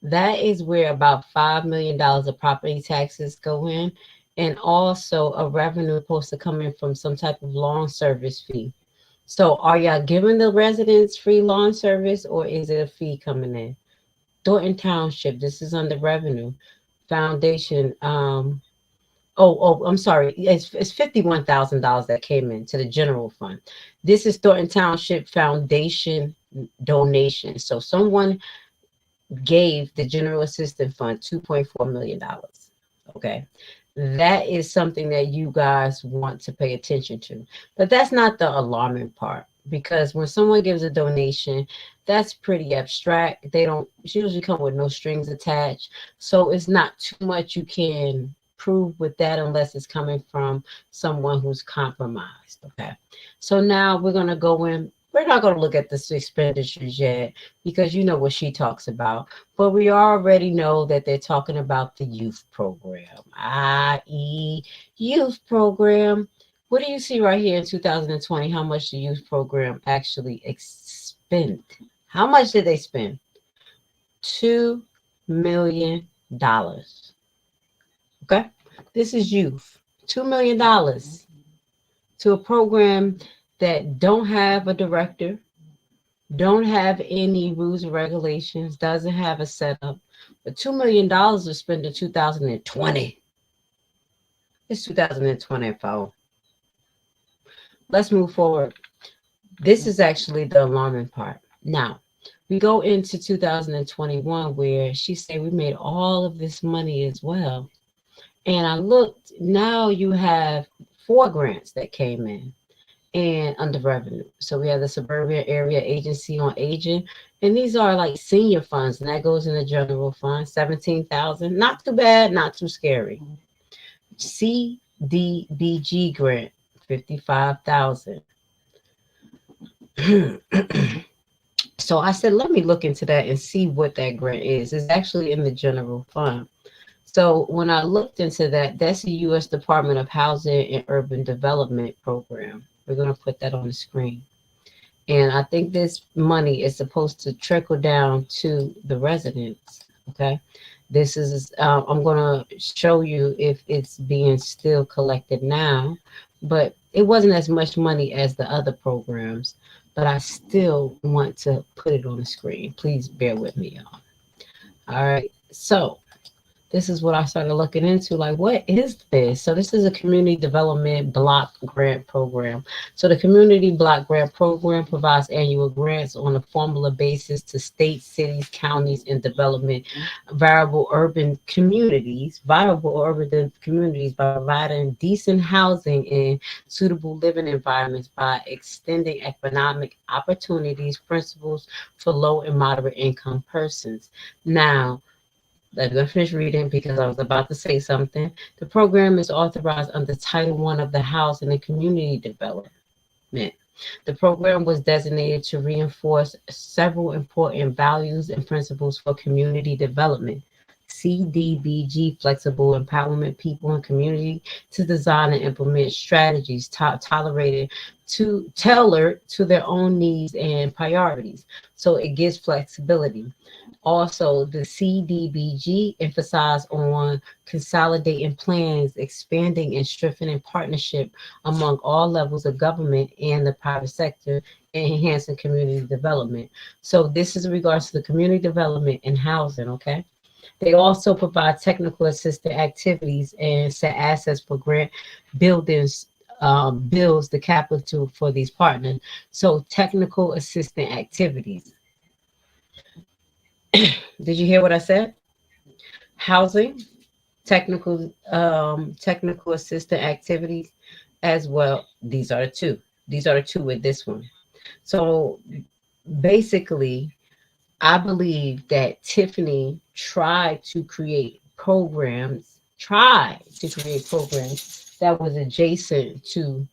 S7: That is where about $5 million of property taxes go in, and also a revenue supposed to come in from some type of lawn service fee. So are y'all giving the residents free lawn service, or is it a fee coming in? Thornton Township, this is under revenue. Foundation, I'm sorry, it's $51,000 that came into the general fund. This is Thornton Township Foundation donation. So someone gave the general assistance fund $2.4 million, okay? That is something that you guys want to pay attention to. But that's not the alarming part, because when someone gives a donation, that's pretty abstract. They don't usually come with no strings attached. So it's not too much you can prove with that unless it's coming from someone who's compromised, okay? So now we're going to go in. We're not going to look at the expenditures yet because you know what she talks about, but we already know that they're talking about the youth program, i.e. youth program. What do you see right here in 2020, how much the youth program actually spent? How much did they spend? $2 million. Okay, this is youth, $2 million to a program that don't have a director, don't have any rules and regulations, doesn't have a setup. But $2 million was spent in 2020. It's 2020, folks. Let's move forward. This is actually the alarming part. Now, we go into 2021 where she said we made all of this money as well. And I looked, now you have 4 grants that came in. and under revenue. So we have the Suburban Area Agency on Aging, and these are like senior funds, and that goes in the general fund, 17,000. Not too bad, not too scary. CDBG grant, 55,000. So I said, let me look into that and see what that grant is. It's actually in the general fund. So when I looked into that, that's the U.S. Department of Housing and Urban Development program. We're going to put that on the screen. And I think this money is supposed to trickle down to the residents. Okay. This is, I'm going to show you if it's being still collected now, but it wasn't as much money as the other programs, but I still want to put it on the screen. Please bear with me, y'all. All right. So this is what I started looking into, like, what is this? So this is a community development block grant program. So the community block grant program provides annual grants on a formula basis to states, cities, counties, and development viable urban communities by providing decent housing and suitable living environments by extending economic opportunities principles for low and moderate income persons. Now, let me finish reading because I was about to say something. The program is authorized under Title I of the Housing and Community Development. The program was designated to reinforce several important values and principles for community development. CDBG, flexible empowerment people and community to design and implement strategies tailored to their own needs and priorities. So it gives flexibility. Also, the CDBG emphasized on consolidating plans, expanding and strengthening partnership among all levels of government and the private sector, and enhancing community development. So this is in regards to the community development and housing, okay? They also provide technical assistant activities and set assets for grant buildings, builds the capital for these partners. So technical assistant activities. Did you hear what I said? Housing, technical assistant activities as well. These are the two. These are the two with this one. So basically, I believe that Tiffany tried to create programs that was adjacent to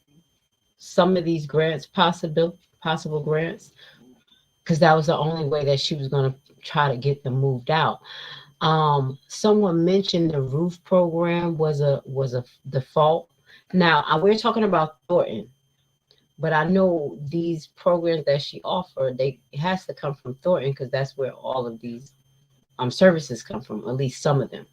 S7: some of these grants, possible grants, because that was the only way that she was going to try to get them moved out. Someone mentioned the roof program was a default. Now we're talking about Thornton, but I know these programs that she offered, it has to come from Thornton because that's where all of these services come from, at least some of them.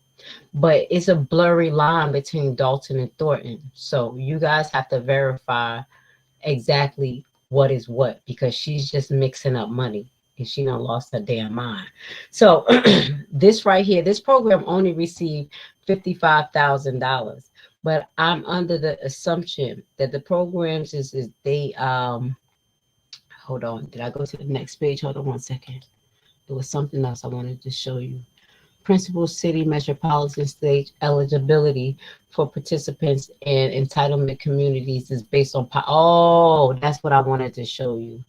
S7: But it's a blurry line between Dalton and Thornton. So you guys have to verify exactly what is what, because she's just mixing up money and she done lost her damn mind. So this right here, this program only received $55,000. But I'm under the assumption that the programs is they hold on, did I go to the next page? Hold on one second. There was something else I wanted to show you. Principal city metropolitan state eligibility for participants and entitlement communities is based on that's what I wanted to show you.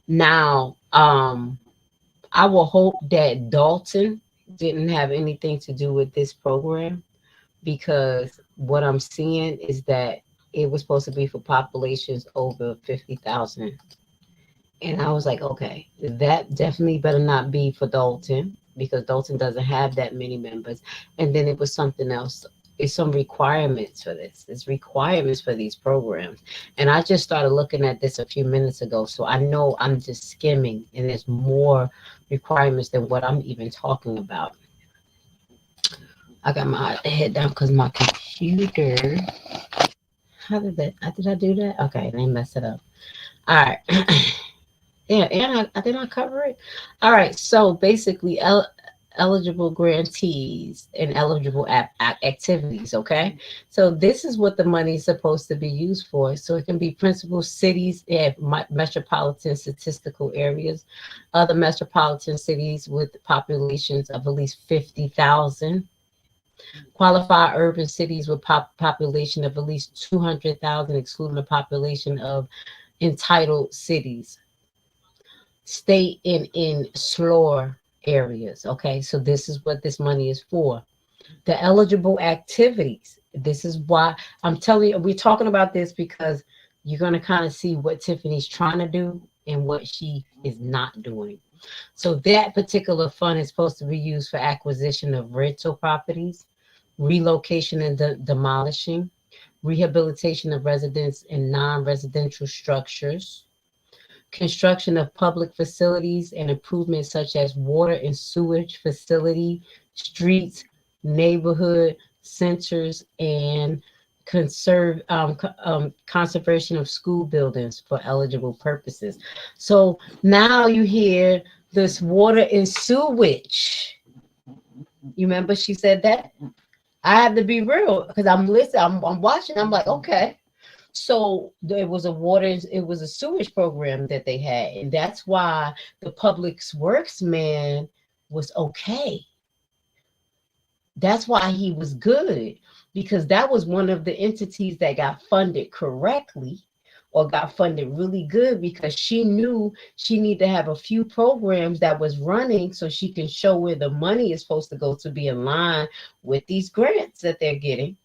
S7: Now I will hope that Dalton didn't have anything to do with this program, because what I'm seeing is that it was supposed to be for populations over 50,000. And I was like, okay, that definitely better not be for Dalton, because Dalton doesn't have that many members. And then it was something else. It's some requirements for this. It's requirements for these programs. And I just started looking at this a few minutes ago. So I know I'm just skimming, and there's more requirements than what I'm even talking about. I got my head down because my computer. Did I do that? Okay, let me mess it up. All right. Yeah, and I did not cover it. All right. So basically, eligible grantees and eligible activities. Okay. So this is what the money is supposed to be used for. So it can be principal cities and metropolitan statistical areas, other metropolitan cities with populations of at least 50,000. Qualify urban cities with population of at least 200,000, excluding the population of entitled cities. Stay in slower areas. Okay, so this is what this money is for. The eligible activities. This is why I'm telling you, we're talking about this because you're going to kind of see what Tiffany's trying to do and what she is not doing. So that particular fund is supposed to be used for acquisition of rental properties, relocation and demolishing, rehabilitation of residents in non-residential structures, construction of public facilities and improvements such as water and sewage facility, streets, neighborhood centers, and conservation of school buildings for eligible purposes. So now you hear this water and sewage. You remember she said that? I have to be real because I'm listening, I'm watching, I'm like, okay. So there was it was a sewage program that they had, and that's why the public works man was okay. That's why he was good, because that was one of the entities that got funded correctly or got funded really good, because she knew she needed to have a few programs that was running so she can show where the money is supposed to go to be in line with these grants that they're getting.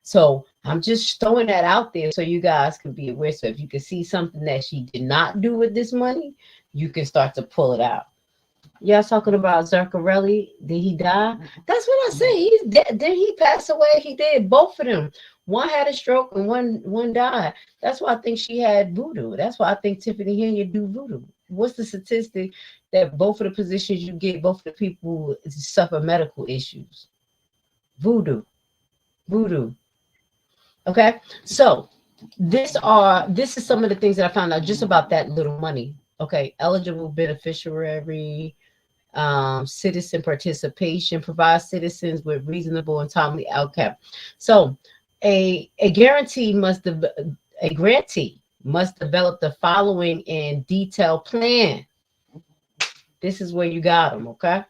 S7: So I'm just throwing that out there so you guys can be aware. So if you can see something that she did not do with this money, you can start to pull it out. Y'all talking about Zuccarelli? Did he die? That's what I say. He's dead. Did he pass away? He did. Both of them. One had a stroke and one died. That's why I think she had voodoo. That's why I think Tiffany Henyard do voodoo. What's the statistic that both of the positions you get, both of the people suffer medical issues? Voodoo. Okay, so this is some of the things that I found out just about that little money. Okay, eligible beneficiary, citizen participation, provide citizens with reasonable and timely outcome. So a grantee must develop the following in detailed plan. This is where you got them. Okay,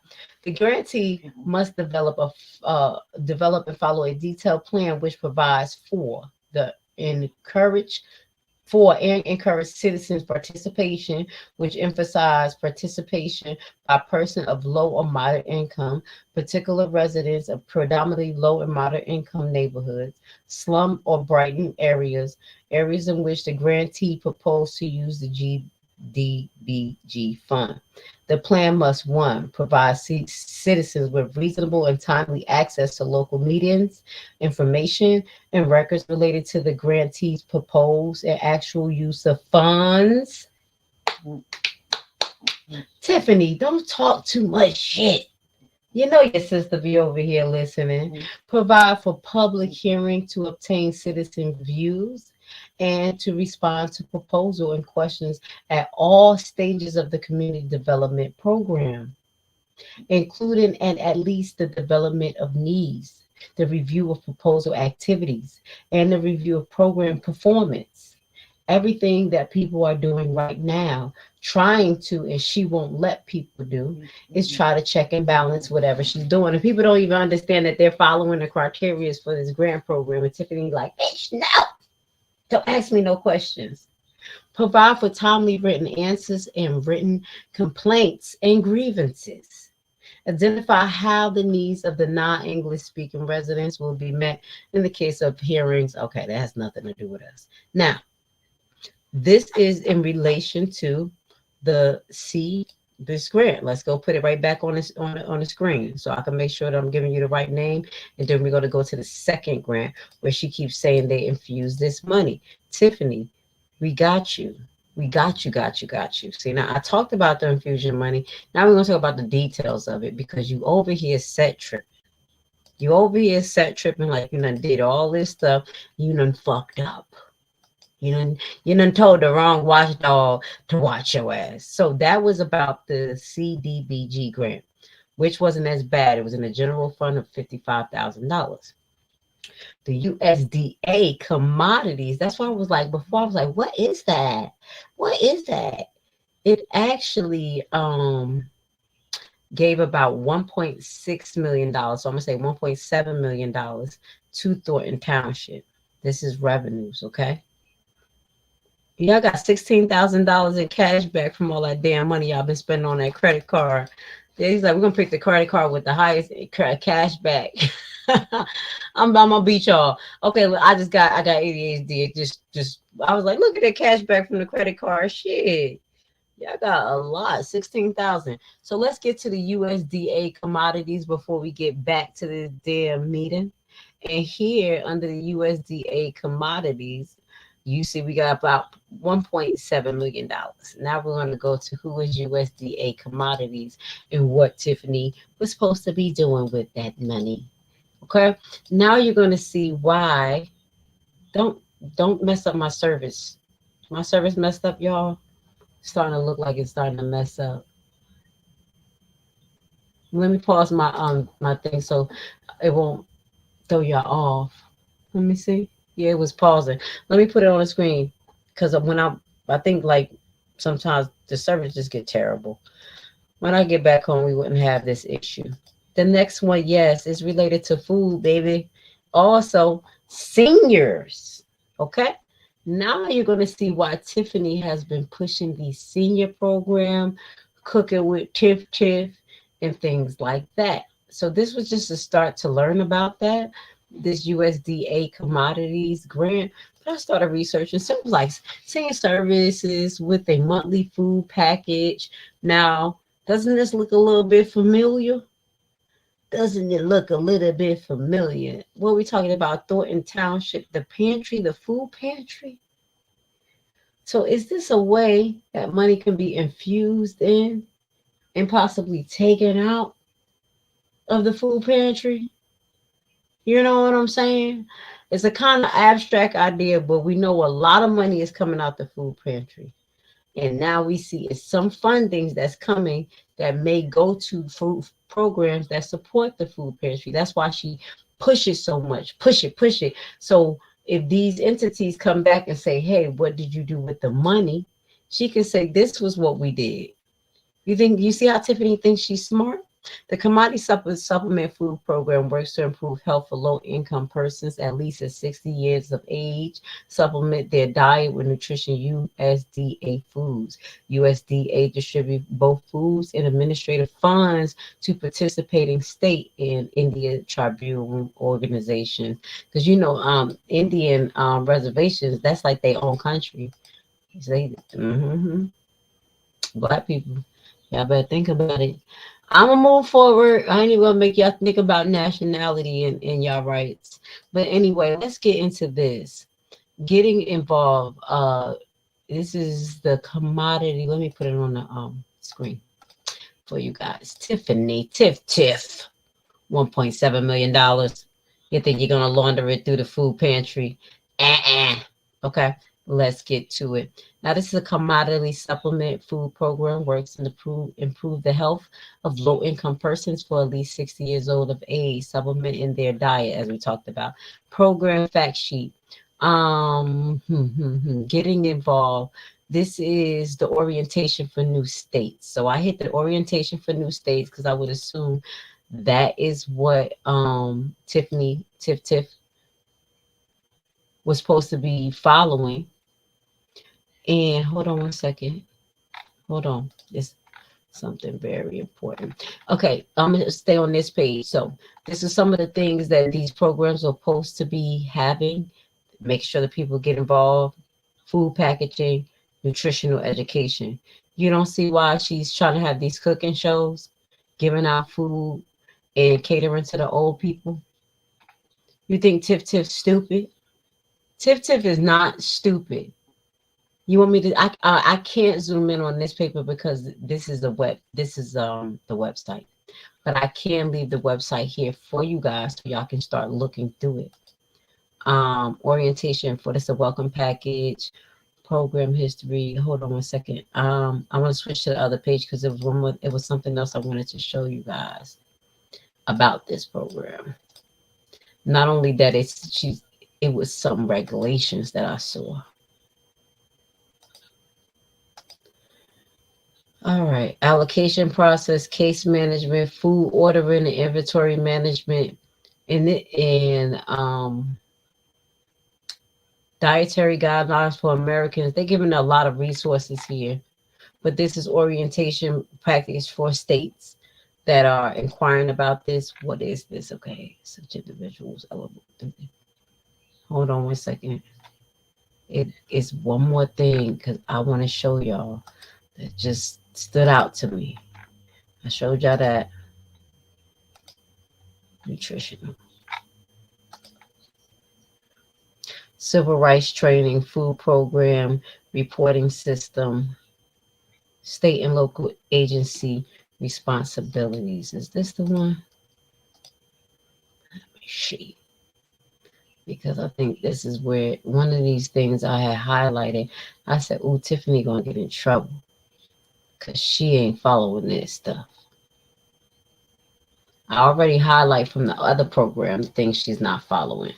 S7: the grantee must develop and follow a detailed plan which provides encourage citizens participation, which emphasize participation by person of low or moderate income, particular residents of predominantly low and moderate income neighborhoods, slum or brightened areas in which the grantee proposed to use the GDBG fund. The plan must, 1, provide citizens with reasonable and timely access to local meetings, information, and records related to the grantee's proposed and actual use of funds. Tiffany, don't talk too much shit. You know your sister be over here listening. Provide for public hearing to obtain citizen views and to respond to proposal and questions at all stages of the community development program, including and at least the development of needs, the review of proposal activities, and the review of program performance. Everything that people are doing right now, trying to, and she won't let people do, is try to check and balance whatever she's doing. And people don't even understand that they're following the criteria for this grant program. And Tiffany like, bitch, no. Don't ask me no questions. Provide for timely written answers and written complaints and grievances. Identify how the needs of the non-English speaking residents will be met in the case of hearings. Okay, that has nothing to do with us. Now, this is in relation to this grant. Let's go put it right back on the screen so I can make sure that I'm giving you the right name. And then we're going to go to the second grant where she keeps saying they infuse this money. Tiffany, we got you. We got you. See, now I talked about the infusion money. Now we're going to talk about the details of it, because you over here set tripping. You over here set tripping like you done did all this stuff. You done fucked up. You done told the wrong watchdog to watch your ass. So that was about the CDBG grant, which wasn't as bad. It was in a general fund of $55,000. The USDA commodities, that's why I was like, before I was like, what is that? What is that? It actually, gave about $1.6 million. So I'm gonna say $1.7 million to Thornton Township. This is revenues, okay? Y'all got $16,000 in cash back from all that damn money y'all been spending on that credit card. He's like, we're gonna pick the credit card with the highest cash back. I'm gonna beat y'all. Okay, look, I got ADHD. Just I was like, look at the cash back from the credit card. Shit. Y'all got a lot, 16,000. So let's get to the USDA commodities before we get back to this damn meeting. And here under the USDA commodities, you see we got about $1.7 million. Now we're going to go to who is USDA commodities and what Tiffany was supposed to be doing with that money. Okay. Now you're going to see why. Don't mess up my service. My service messed up, y'all. Starting to look like it's starting to mess up. Let me pause my thing so it won't throw y'all off. Let me see. Yeah, it was pausing. Let me put it on the screen because when I think like sometimes the service just get terrible. When I get back home, we wouldn't have this issue. The next one, yes, is related to food, baby. Also, seniors. Okay. Now you're going to see why Tiffany has been pushing the senior program, cooking with Tiff, and things like that. So this was just a start to learn about that, this USDA commodities grant. But I started researching something like senior services with a monthly food package. Now, doesn't this look a little bit familiar? Doesn't it look a little bit familiar? What are we talking about? Thornton Township, the pantry, the food pantry. So is this a way that money can be infused in and possibly taken out of the food pantry? You know what I'm saying? It's a kind of abstract idea, but we know a lot of money is coming out the food pantry. And now we see it's some fundings that's coming that may go to food programs that support the food pantry. That's why she pushes so much. Push it. So if these entities come back and say, hey, what did you do with the money? She can say, this was what we did. You see how Tiffany thinks she's smart? The Commodity Supplement Food Program works to improve health for low-income persons at least at 60 years of age, supplement their diet with nutrition USDA foods. USDA distribute both foods and administrative funds to participating state and Indian tribal organizations. Because, Indian reservations, that's like their own country. Black people, y'all better think about it. I'm gonna move forward. I ain't even gonna make y'all think about nationality and y'all rights. But anyway, let's get into this. Getting involved. This is the commodity. Let me put it on the screen for you guys. Tiffany, Tiff. $1.7 million. You think you're gonna launder it through the food pantry? Okay, let's get to it. Now, this is a commodity supplement food program, works to improve the health of low-income persons for at least 60 years old of age, supplement in their diet, as we talked about. Program fact sheet. Getting involved. This is the orientation for new states. So I hit the orientation for new states because I would assume that is what Tiffany, Tiff was supposed to be following. And hold on one second. Hold on. It's something very important. Okay, I'm going to stay on this page. So this is some of the things that these programs are supposed to be having. Make sure that people get involved. Food packaging, nutritional education. You don't see why she's trying to have these cooking shows, giving out food and catering to the old people. You think Tiff stupid? Tiff is not stupid. You want me to? I can't zoom in on this paper because this is the website, but I can leave the website here for you guys so y'all can start looking through it. Orientation for this, a welcome package, program history. Hold on one second. I'm gonna switch to the other page because it was something else I wanted to show you guys about this program. Not only that, it was some regulations that I saw. All right, allocation process, case management, food ordering, and inventory management, and dietary guidelines for Americans. They're giving a lot of resources here, but this is orientation package for states that are inquiring about this. What is this? Okay, such individuals. Hold on 1 second. It is one more thing because I want to show y'all that just stood out to me. I showed y'all that nutrition, civil rights training, food program, reporting system, state and local agency responsibilities. Is this the one? Let me see. Because I think this is where one of these things I had highlighted. I said, "Ooh, Tiffany gonna get in trouble because she ain't following this stuff." I already highlight from the other program the things she's not following,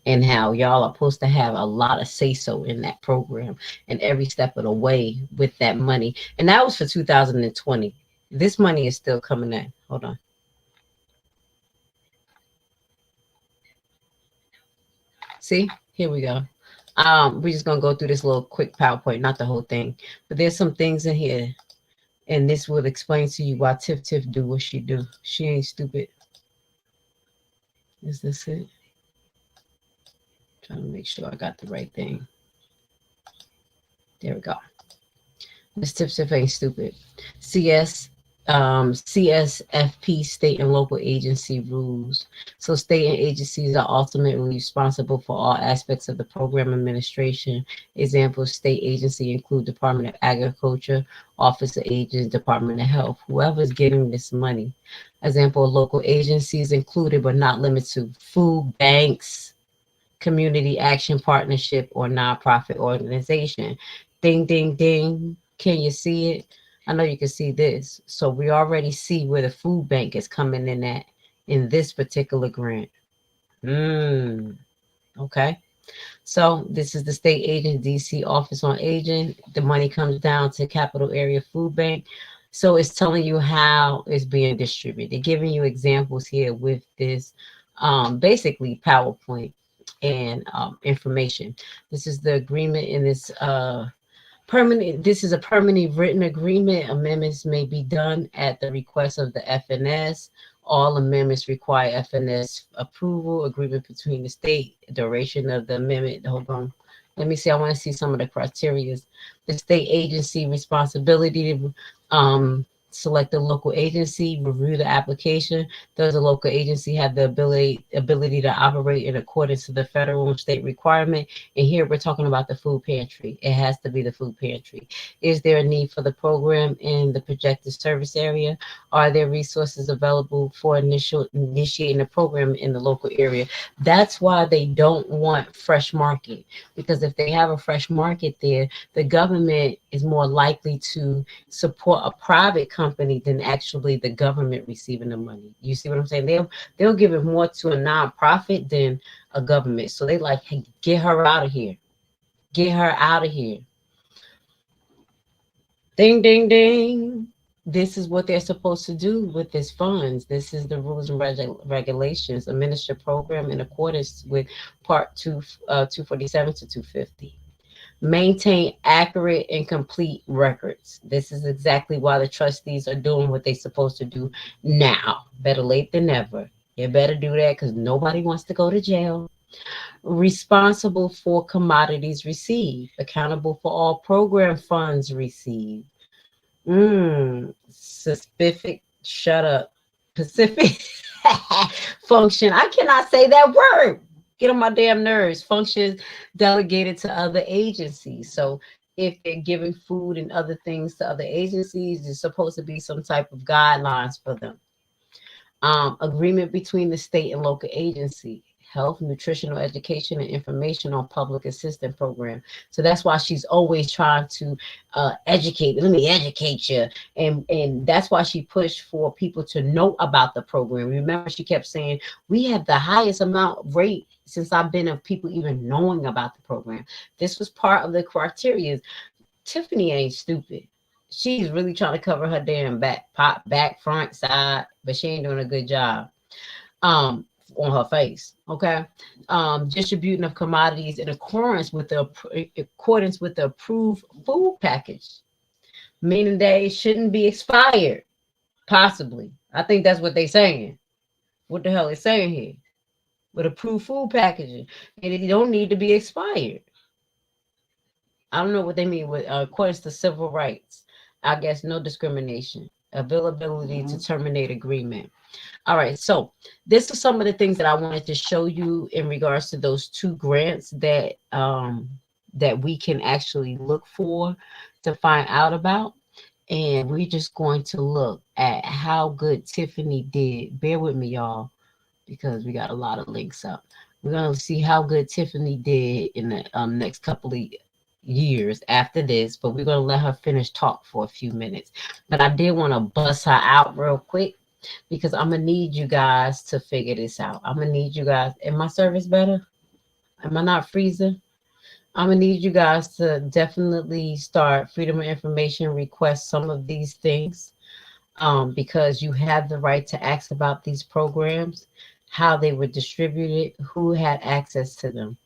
S7: and how y'all are supposed to have a lot of say-so in that program and every step of the way with that money. And that was for 2020. This money is still coming in. Hold on. See, here we go. We're just gonna go through this little quick PowerPoint, not the whole thing, but there's some things in here, and this will explain to you why Tiff do what she do. She ain't stupid. Is this it? Trying to make sure I got the right thing. There we go. Miss Tiff ain't stupid. CSFP, state and local agency rules. So state and agencies are ultimately responsible for all aspects of the program administration. Examples, state agency include Department of Agriculture, Office of Agents, Department of Health, whoever's getting this money. Example, local agencies included but not limited to food banks, community action partnership, or nonprofit organization. Ding, ding, ding. Can you see it? I know you can see this. So we already see where the food bank is coming in at in this particular grant. Okay. So this is the state agent, DC Office on Aging. The money comes down to Capital Area Food Bank. So it's telling you how it's being distributed. They're giving you examples here with this basically PowerPoint and information. This is the agreement in this this is a permanent written agreement. Amendments may be done at the request of the FNS. All amendments require FNS approval. Agreement between the state. Duration of the amendment. Hold on. Let me see. I want to see some of the criteria. The state agency responsibility to select a local agency, review the application. Does the local agency have the ability to operate in accordance to the federal and state requirement? And here we're talking about the food pantry. It has to be the food pantry. Is there a need for the program in the projected service area? Are there resources available for initiating the program in the local area? That's why they don't want fresh market, because if they have a fresh market there, the government is more likely to support a private company than actually the government receiving the money. You see what I'm saying? They'll give it more to a nonprofit than a government. So they like, hey, get her out of here. Get her out of here. Ding, ding, ding. This is what they're supposed to do with this funds. This is the rules and regulations. Administer program in accordance with Part 247 to 250. Maintain accurate and complete records. This is exactly why the trustees are doing what they're supposed to do now. Better late than never. You better do that because nobody wants to go to jail. Responsible for commodities received. Accountable for all program funds received. Specific, shut up. Pacific function. I cannot say that word. Get on my damn nerves. Functions delegated to other agencies. So if they're giving food and other things to other agencies, there's supposed to be some type of guidelines for them. Agreement between the state and local agency. Health, nutritional education, and information on public assistance program. So that's why she's always trying to educate. Let me educate you. And that's why she pushed for people to know about the program. Remember, she kept saying, we have the highest amount rate since I've been of people even knowing about the program. This was part of the criteria. Tiffany ain't stupid. she's really trying to cover her damn back, front, side, but she ain't doing a good job. On her face. Okay. Distributing of commodities in accordance with the approved food package, meaning they shouldn't be expired. Possibly. I think that's what they're saying. What the hell is saying here? With approved food packaging, and it don't need to be expired. I don't know what they mean with according to civil rights. I guess no discrimination, availability to terminate agreement. All right, so this is some of the things that I wanted to show you in regards to those 2 grants that that we can actually look for to find out about. And we're just going to look at how good Tiffany did. Bear with me, y'all, because we got a lot of links up. We're going to see how good Tiffany did in the next couple of years after this, but we're going to let her finish talk for a few minutes. But I did want to bust her out real quick, because I'm going to need you guys to figure this out. I'm going to need you guys. Am my service better? Am I not freezing? I'm going to need you guys to definitely start Freedom of Information request some of these things, because you have the right to ask about these programs, how they were distributed, who had access to them.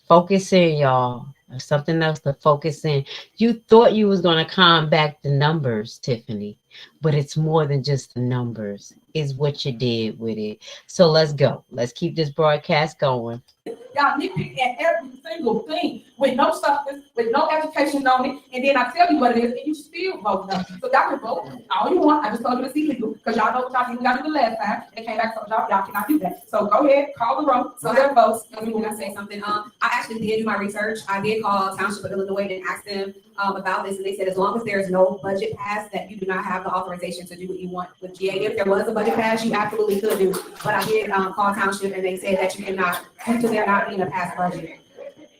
S7: Focus in, y'all. There's something else to focus in. You thought you was going to combat the numbers, Tiffany, but it's more than just the numbers. It's what you did with it. So let's go. Let's keep this broadcast going.
S1: Y'all nitpick at every single thing with no substance, with no education on it, and then I tell you what it is, and you still vote no. So y'all can vote all you want. I just told you it's illegal, because y'all know what y'all didn't got to do the last time. They came back, so y'all cannot do that. So go ahead, call the roll. So their votes.
S13: Let me say something. I actually did do my research. I did call Township of Illinois and ask them about this, and they said as long as there is no budget pass, that you do not have the authorization to do what you want with GA. If there was a budget pass, you absolutely could do. But I did call Township, and they said that you cannot, due to there not being a pass budget.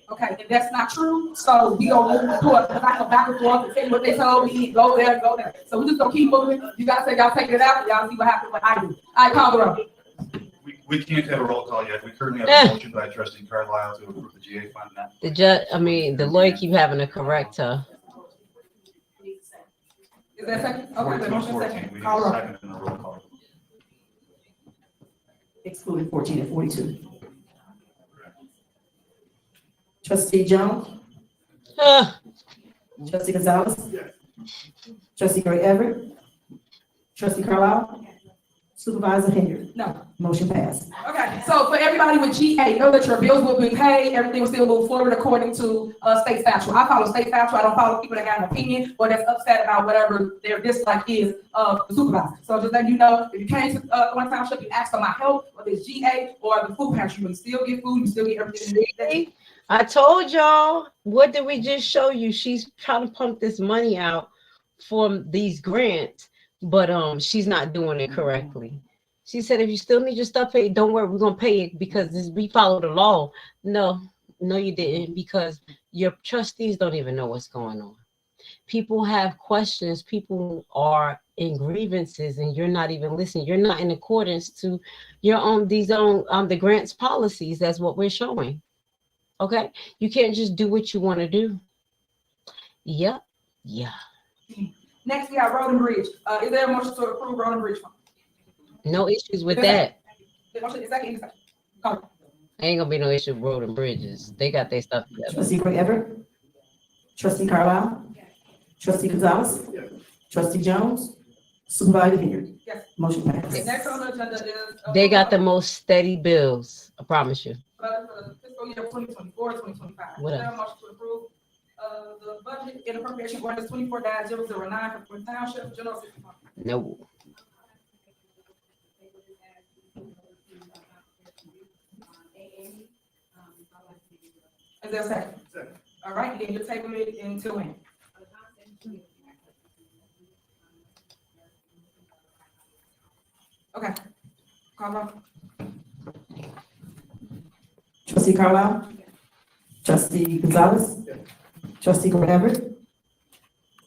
S1: Okay, if that's not true, so we gonna move forward, because I go back and forth and tell you what they told me, go there, go there. So we just gonna keep moving. You guys say y'all taking it out, y'all see what happens when I do. I call the roll.
S11: We can't have a roll call yet. We currently have a motion by Trustee Carlisle to approve the GA fund now.
S7: The judge, the lawyer keep having to correct her.
S1: Is that second? Okay, the motion
S11: 14.
S1: second.
S11: We need
S1: Call
S11: a
S1: roll.
S11: second in the roll call.
S12: Excluding 14 and 42. Trustee Jones, Trustee Gonzalez, Trustee Gray Everett, Trustee Carlisle, Supervisor Henyard.
S1: No.
S12: Motion passed.
S1: Okay, so for everybody with GA, know that your bills will be paid, everything will still move forward according to state statute. I follow state statute, I don't follow people that got an opinion or that's upset about whatever their dislike is of the supervisor. So just letting you know, if you came to Thornton Township, you asked for my help, whether it's GA or the food pantry, you still get food, you still get everything you need.
S7: I told y'all, what did we just show you? She's trying to pump this money out for these grants, but she's not doing it correctly. She said, if you still need your stuff paid, don't worry, we're gonna pay it because we follow the law. No, you didn't, because your trustees don't even know what's going on. People have questions, people are in grievances, and you're not even listening. You're not in accordance to your own the grants policies. That's what we're showing. Okay, you can't just do what you want to do. Yep. Yeah.
S1: Next, we have Road and Bridge. Is there a motion to approve Road and Bridge fund?
S7: No issues with that.
S1: The motion is second. Call.
S7: Ain't gonna be no issue with Road and Bridges. They got their stuff together.
S12: Trustee Gray Everett, Trustee Carlisle, Trustee Gonzalez, Trustee Jones, Supervisor Henyard.
S1: Yes.
S12: Motion passed.
S1: Next on the agenda is.
S7: They got the most steady bills. I promise you.
S1: For the fiscal year 2024, 2025.
S7: What
S1: Is there a
S7: else?
S1: motion to approve the budget and appropriation ordinance 24-009 for Thornton Township, general assistance fund?
S7: No.
S1: Is there a second? All right, then you table it until when? Okay. Call roll.
S12: Trustee Carlisle, Trustee Gonzalez, Trustee Gray Everett,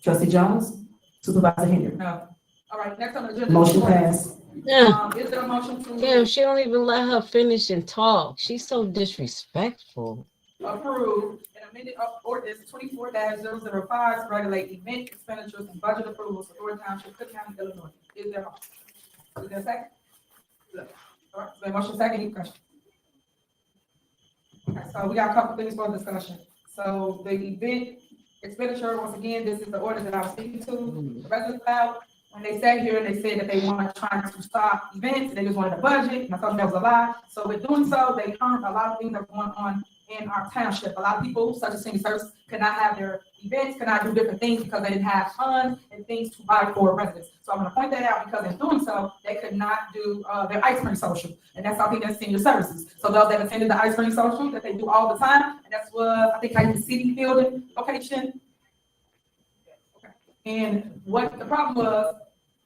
S12: Trustee Jones, Supervisor Henyard.
S1: No. All right, next on the agenda.
S12: Motion passed.
S7: Yeah.
S1: Is there a motion to?
S7: Damn, she don't even let her finish and talk. She's so disrespectful.
S1: approve an amended ordinance 24-005 to regulate event expenditures and budget approvals for Thornton Township, Cook County, Illinois. Is there a motion? Is there a second? All right, so the motion second, any question? Okay, so we got a couple things for discussion. So the event expenditure, once again, this is the order that I was speaking to the residents about. When they sat here and they said that they weren't trying to stop events, they just wanted a budget, and I thought that was a lie. So with doing so, they turned a lot of things that were going on in our township. A lot of people, such as senior service, could not have their events, could not do different things because they didn't have funds and things to buy for residents. So I'm gonna point that out because in doing so, they could not do their ice cream social, and that's something that's senior services. So those that attended the ice cream social that they do all the time, and that's what I think like the city building location. And what the problem was,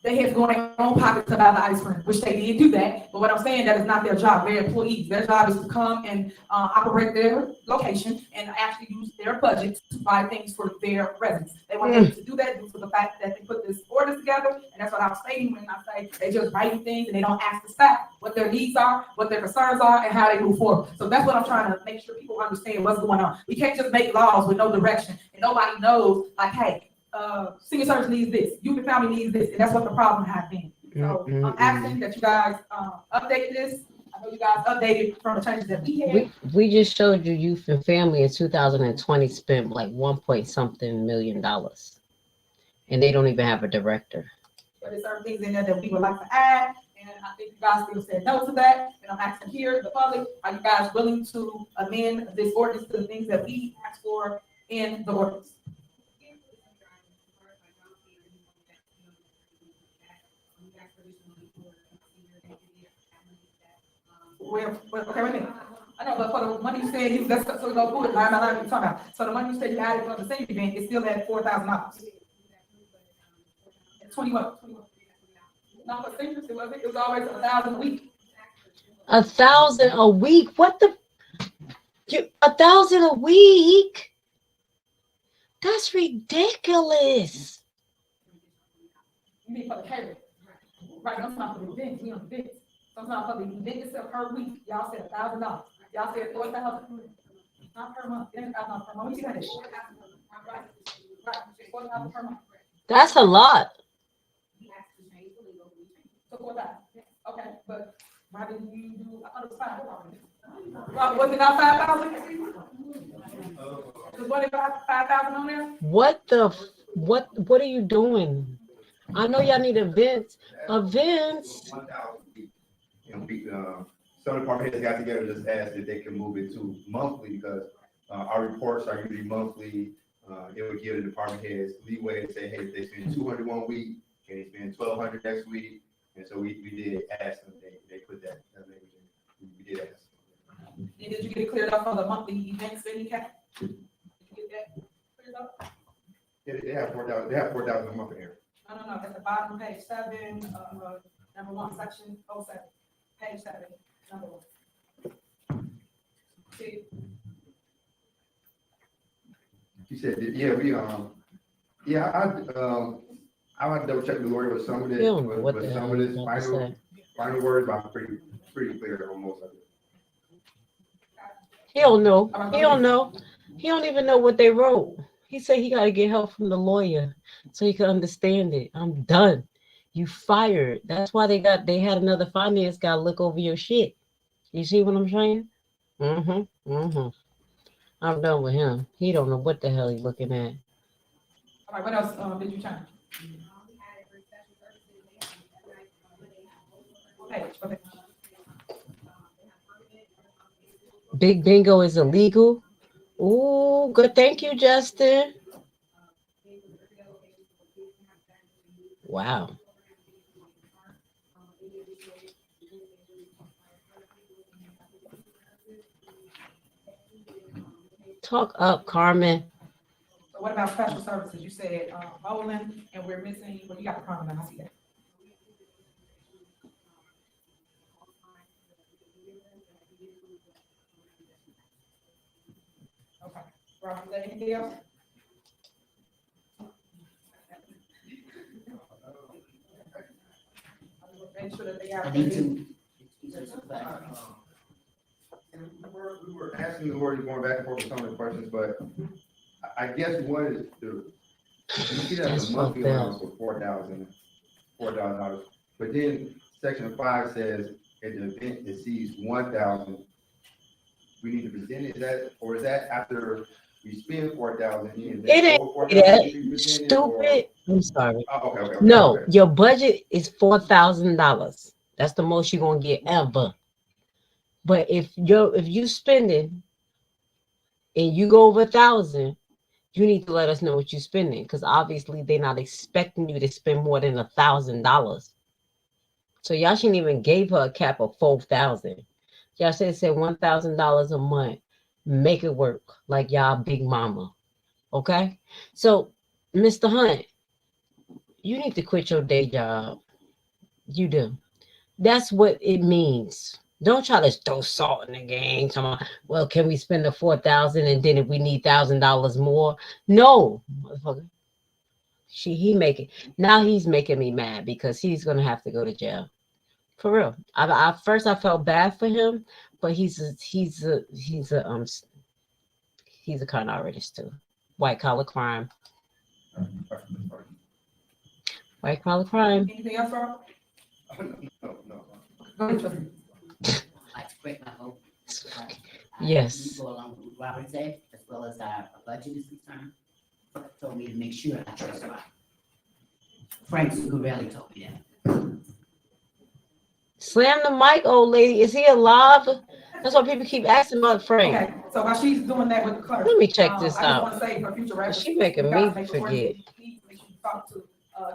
S1: they had to go in their own pockets to buy the ice cream, which they did do that. But what I'm saying, that is not their job. They're employees. Their job is to come and operate their location and actually use their budget to buy things for their residents. They want them to do that due to the fact that they put this ordinance together. And that's what I was stating when I say they just writing things and they don't ask the staff what their needs are, what their concerns are, and how they move forward. So that's what I'm trying to make sure people understand what's going on. We can't just make laws with no direction and nobody knows, like, hey, senior service needs this, youth and family needs this, and that's what the problem has been. So I'm asking that you guys update this. I know you guys updated from the changes that we had.
S7: We just showed you youth and family in 2020 spent like 1-point-something million, and they don't even have a director.
S1: But there's certain things in there that we would like to add, and I think you guys still said no to that. And I'm asking here, the public, are you guys willing to amend this ordinance to the things that we asked for in the ordinance? Okay, wait a minute. I know, but for the money you said, that's so we go through it, line by line, we talking about. So the money you said you added for the same event is still at $4,000. 21. No, for seniors, it was always 1,000 a week.
S7: 1,000 a week? What the? 1,000 a week? That's ridiculous.
S1: You mean for the catering? Right, I'm not for the events, we on events. Sometimes for the event itself per week, y'all said $1,000. Y'all said 4,000. Not per month. It ain't $1,000 per month. We said it. Right, it's 4,000 per month.
S7: That's a lot.
S1: So 4,000. Okay, but why didn't you do? I thought it was 5,000. Was it not 5,000? Was it 5,000 on there?
S7: What are you doing? I know y'all need events. Events.
S5: And some department heads got together and just asked if they can move it to monthly because our reports are usually monthly. It would give the department heads leeway to say, hey, if they spend 200 one week, can they spend 1,200 next week? And so we did ask them. They put that language in. We did ask them.
S1: And did you get it cleared up for the monthly event spending cap? Did you get that cleared up?
S5: Yeah, they have 4,000. They have 4,000 a month in here.
S1: No. At the bottom, page 7, number 1, section 07. Page 7, number 1. See?
S5: She said, yeah, we I want to double check the lawyer with some of this, with some of this final words, but I'm pretty clear on most of it.
S7: He don't know. He don't know. He don't even know what they wrote. He said he got to get help from the lawyer so he can understand it. I'm done. You fired. That's why they had another finance guy look over your shit. You see what I'm saying? I'm done with him. He don't know what the hell he's looking at.
S1: All right, what else did you change? Okay.
S7: Big bingo is illegal. Oh, good. Thank you, Justin. Wow. Talk up, Carmen.
S1: So what about special services? You said bowling, and we're missing, well, you got the problem, I see that. Okay, Rob, is there anything else? Make sure that they are.
S5: We were asking asking the Lord, going back and forth with some of the questions, but I guess what is the, you see that the monthly allowance for $4,000, but then section 5 says if the event exceeds 1,000, we need to present it. Is that, or is that after we spend 4,000?
S7: It ain't that stupid. I'm sorry.
S5: Oh, okay.
S7: No, your budget is $4,000. That's the most you're gonna get ever. But if you spending and you go over 1,000, you need to let us know what you're spending, because obviously they're not expecting you to spend more than $1,000. So y'all shouldn't even gave her a cap of 4,000. Y'all should have said $1,000 a month. Make it work like y'all big mama. Okay? So, Mr. Hunt, you need to quit your day job. You do. That's what it means. Don't try to throw salt in the game. Come on. Well, can we spend the 4,000 and then if we need $1,000 more? No, motherfucker. He's making me mad because he's gonna have to go to jail. For real. First I felt bad for him, but he's a con artist too. White collar crime. White collar crime.
S1: Anything else, Rob?
S5: No.
S1: Go ahead, Trustee.
S9: I'd like to break my hope.
S7: Yes.
S9: Go along with what Robert said, as well as our budget is concerned. Frank told me to make sure I trust Robert. Frank Zuccarelli told me that.
S7: Slam the mic, old lady. Is he alive? That's what people keep asking about Frank.
S1: Okay, so while she's doing that with the clerk.
S7: Let me check this
S1: I just
S7: out.
S1: want to say for future reference.
S7: She making
S1: you
S7: me
S1: guys make sure
S7: forget.
S1: you talk to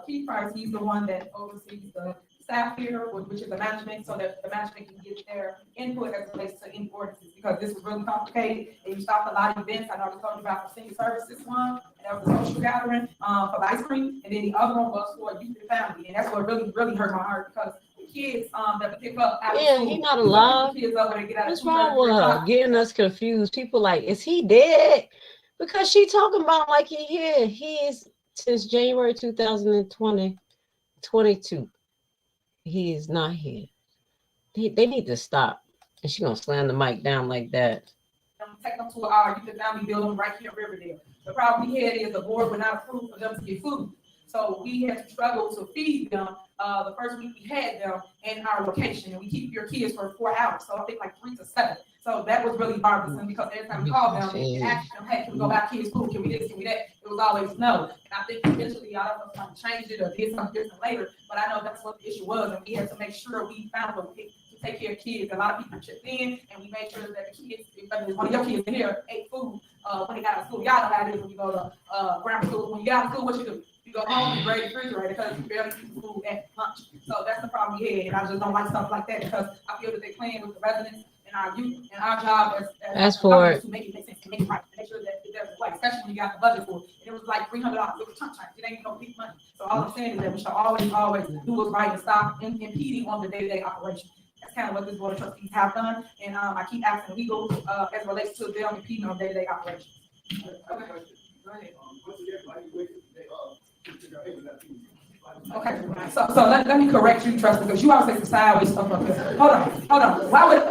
S1: Keith Price. He's the one that oversees the staff here, which is the management, so that the management can get their input as it relates to invoices, because this was really complicated and you stopped a lot of events. I know I was talking about the senior services one, and that was a social gathering for the ice cream, and then the other one was for youth and family, and that's what really hurt my heart, because the kids that we pick up out of school,
S7: He's not alive.
S1: Kids over there get out
S7: What's
S1: of
S7: wrong with her? Getting us confused. People like, is he dead? Because she talking about like he here. He is since January 2022. He is not here. They need to stop. And she gonna slam the mic down like that.
S1: Take them to our youth and family building right here in Riverdale. The problem we had is the board would not approve for them to get food. So we had to struggle to feed them the first week we had them in our location. And we keep your kids for 4 hours. So I think like 3 to 7. So that was really bothersome, because every time we called them and asked them, hey, can we go buy kids food? Can we this? Can we that? It was always no. And I think eventually, I don't know if I'm changed it or did something different later, but I know that's what the issue was. And we had to make sure we found a way to take care of kids. A lot of people chipped in, and we made sure that the kids, if one of your kids in here ate food when they got out of school. Y'all know how it is when you go to grammar school. When you get out of school, what you do? You go home and grade the refrigerator because you barely eat food at lunch. So that's the problem we had, and I just don't like stuff like that, because I feel that they're playing with the residents and our youth, and our job as
S7: for
S1: to make it make sense, to make it right, to make sure that there's a way, especially when you got the budget for it. And it was like $300. It was chunk change. It ain't no big money. So all I'm saying is that we should always do what's right and stop impeding on the day-to-day operation. That's kind of what this board of trustees have done, and I keep asking legal as it relates to them impeding on day-to-day operations. Okay, so let me correct you, trustee, because you always say some sideways stuff up here. Hold on.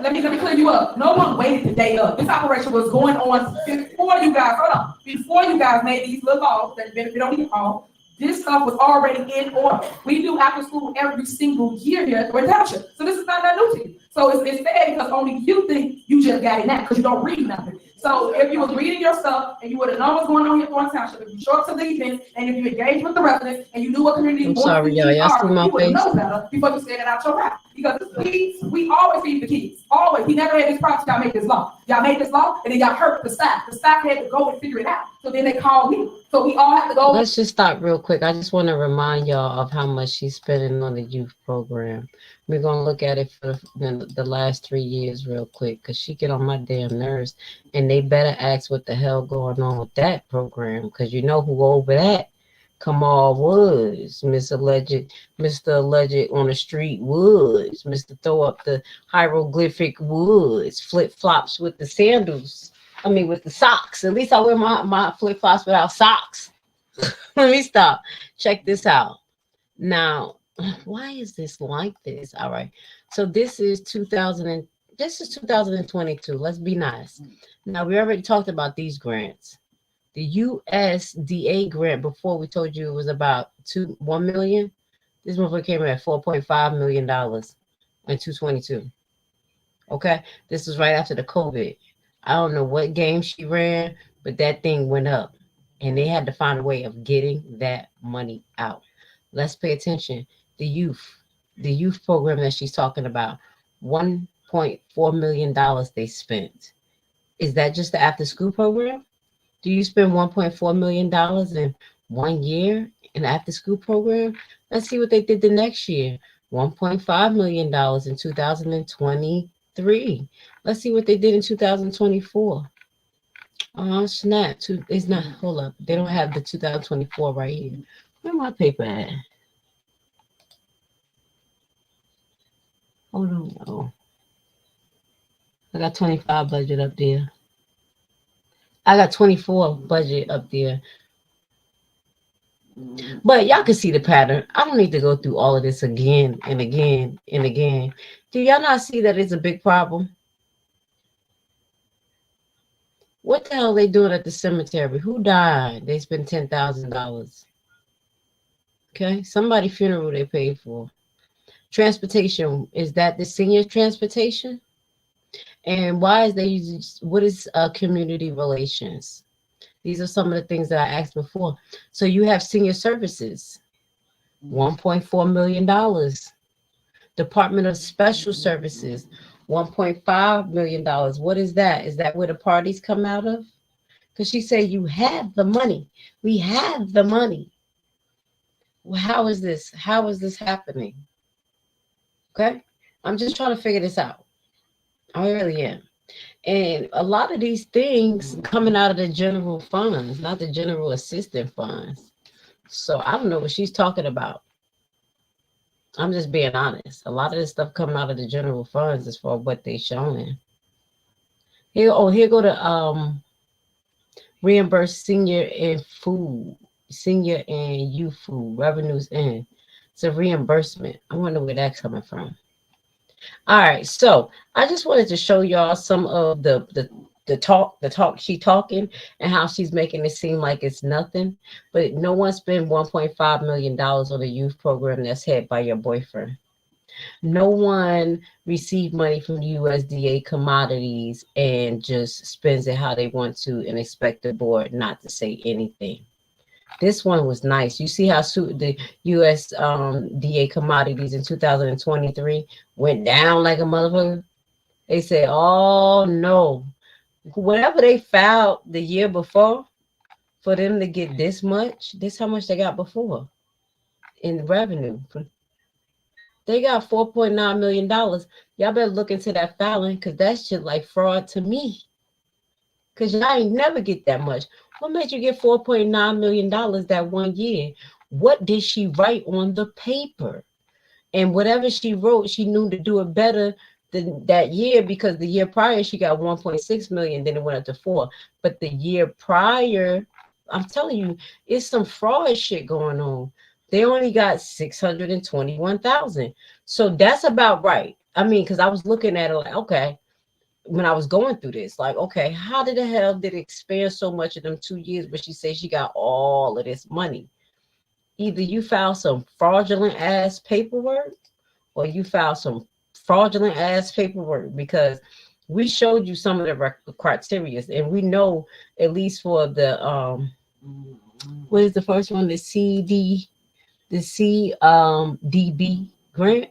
S1: Let me clear you up. No one waited the day up. This operation was going on before you guys. Before you guys made these little laws that benefit on you all. This stuff was already in order. We do after school every single year here at Thornton Township. So this is not that new to you. So it's sad because only you think you just got it now because you don't read nothing. So if you was reading your stuff and you would have known what's going on here at Thornton Township, if you show up to the events and if you engage with the residents and you knew what community
S7: I'm sorry, y'all. Y'all see my
S1: you would
S7: face?
S1: know better before you said it out your mouth. Because we always feed the kids. Always. We never had this problem. Y'all made this law. Y'all made this law and then y'all hurt the staff. The staff had to go and figure it out. So then they called me. So we all have to go.
S7: Let's just stop real quick. I just want to remind y'all of how much she's spending on the youth program. We're going to look at it for the last 3 years real quick, because she get on my damn nerves. And they better ask what the hell going on with that program, because you know who over that? Kamal Woods, Mr. Alleged on the street Woods, Mr. Throw up the hieroglyphic Woods, flip-flops with the sandals. With the socks. At least I wear my flip-flops without socks. Let me stop. Check this out. Now, why is this like this? All right. So this is 2000. this is 2022. Let's be nice. Now we already talked about these grants. The USDA grant before we told you it was about 1 million. This motherfucker came in at $4.5 million in 222. Okay, this was right after the COVID. I don't know what game she ran, but that thing went up, and they had to find a way of getting that money out. Let's pay attention. The youth program that she's talking about, $1.4 million they spent. Is that just the after school program? Do you spend $1.4 million in 1 year in the after school program? Let's see what they did the next year. $1.5 million in 2023. Let's see what they did in 2024. Oh, snap. It's not, hold up. They don't have the 2024 right here. Where my paper at? Hold on. Oh. I got 25 budget up there. I got 24 budget up there. But y'all can see the pattern. I don't need to go through all of this again and again and again. Do y'all not see that it's a big problem? What the hell are they doing at the cemetery? Who died? They spent $10,000. Okay, somebody's funeral they paid for. Transportation, is that the senior transportation? And why is they using, what is community relations? These are some of the things that I asked before. So you have senior services, $1.4 million. Department of Special Services, $1.5 million. What is that? Is that where the parties come out of? Because she said, you have the money. We have the money. Well, how is this? How is this happening? Okay. I'm just trying to figure this out. I really am. And a lot of these things coming out of the general funds, not the general assistance funds. So I don't know what she's talking about. I'm just being honest. A lot of this stuff coming out of the general funds as far as what they're showing. Here go to reimburse senior and food, senior and youth food revenues in. It's a reimbursement. I wonder where that's coming from. All right, so I just wanted to show y'all some of the talk she talking and how she's making it seem like it's nothing. But no one spent $1.5 million on a youth program that's head by your boyfriend. No one received money from USDA commodities and just spends it how they want to and expect the board not to say anything. This one was nice. You see how the USDA commodities in 2023 went down like a motherfucker? They said, oh no. Whatever they filed the year before, for them to get this much, this how much they got before in revenue. They got $4.9 million. Y'all better look into that filing because that shit like fraud to me. Because y'all ain't never get that much. What made you get $4.9 million that 1 year? What did she write on the paper? And whatever she wrote, she knew to do it better than that year because the year prior, she got 1.6 million, then it went up to 4. But the year prior, I'm telling you, it's some fraud shit going on. They only got 621,000. So that's about right. I mean, because I was looking at it like, okay, when I was going through this, like, okay, how did the hell did it expand so much in them 2 years? But she said she got all of this money. Either you filed some fraudulent ass paperwork or you filed some fraudulent ass paperwork because we showed you some of the criteria and we know at least for the, what is the first one? The CDB grant.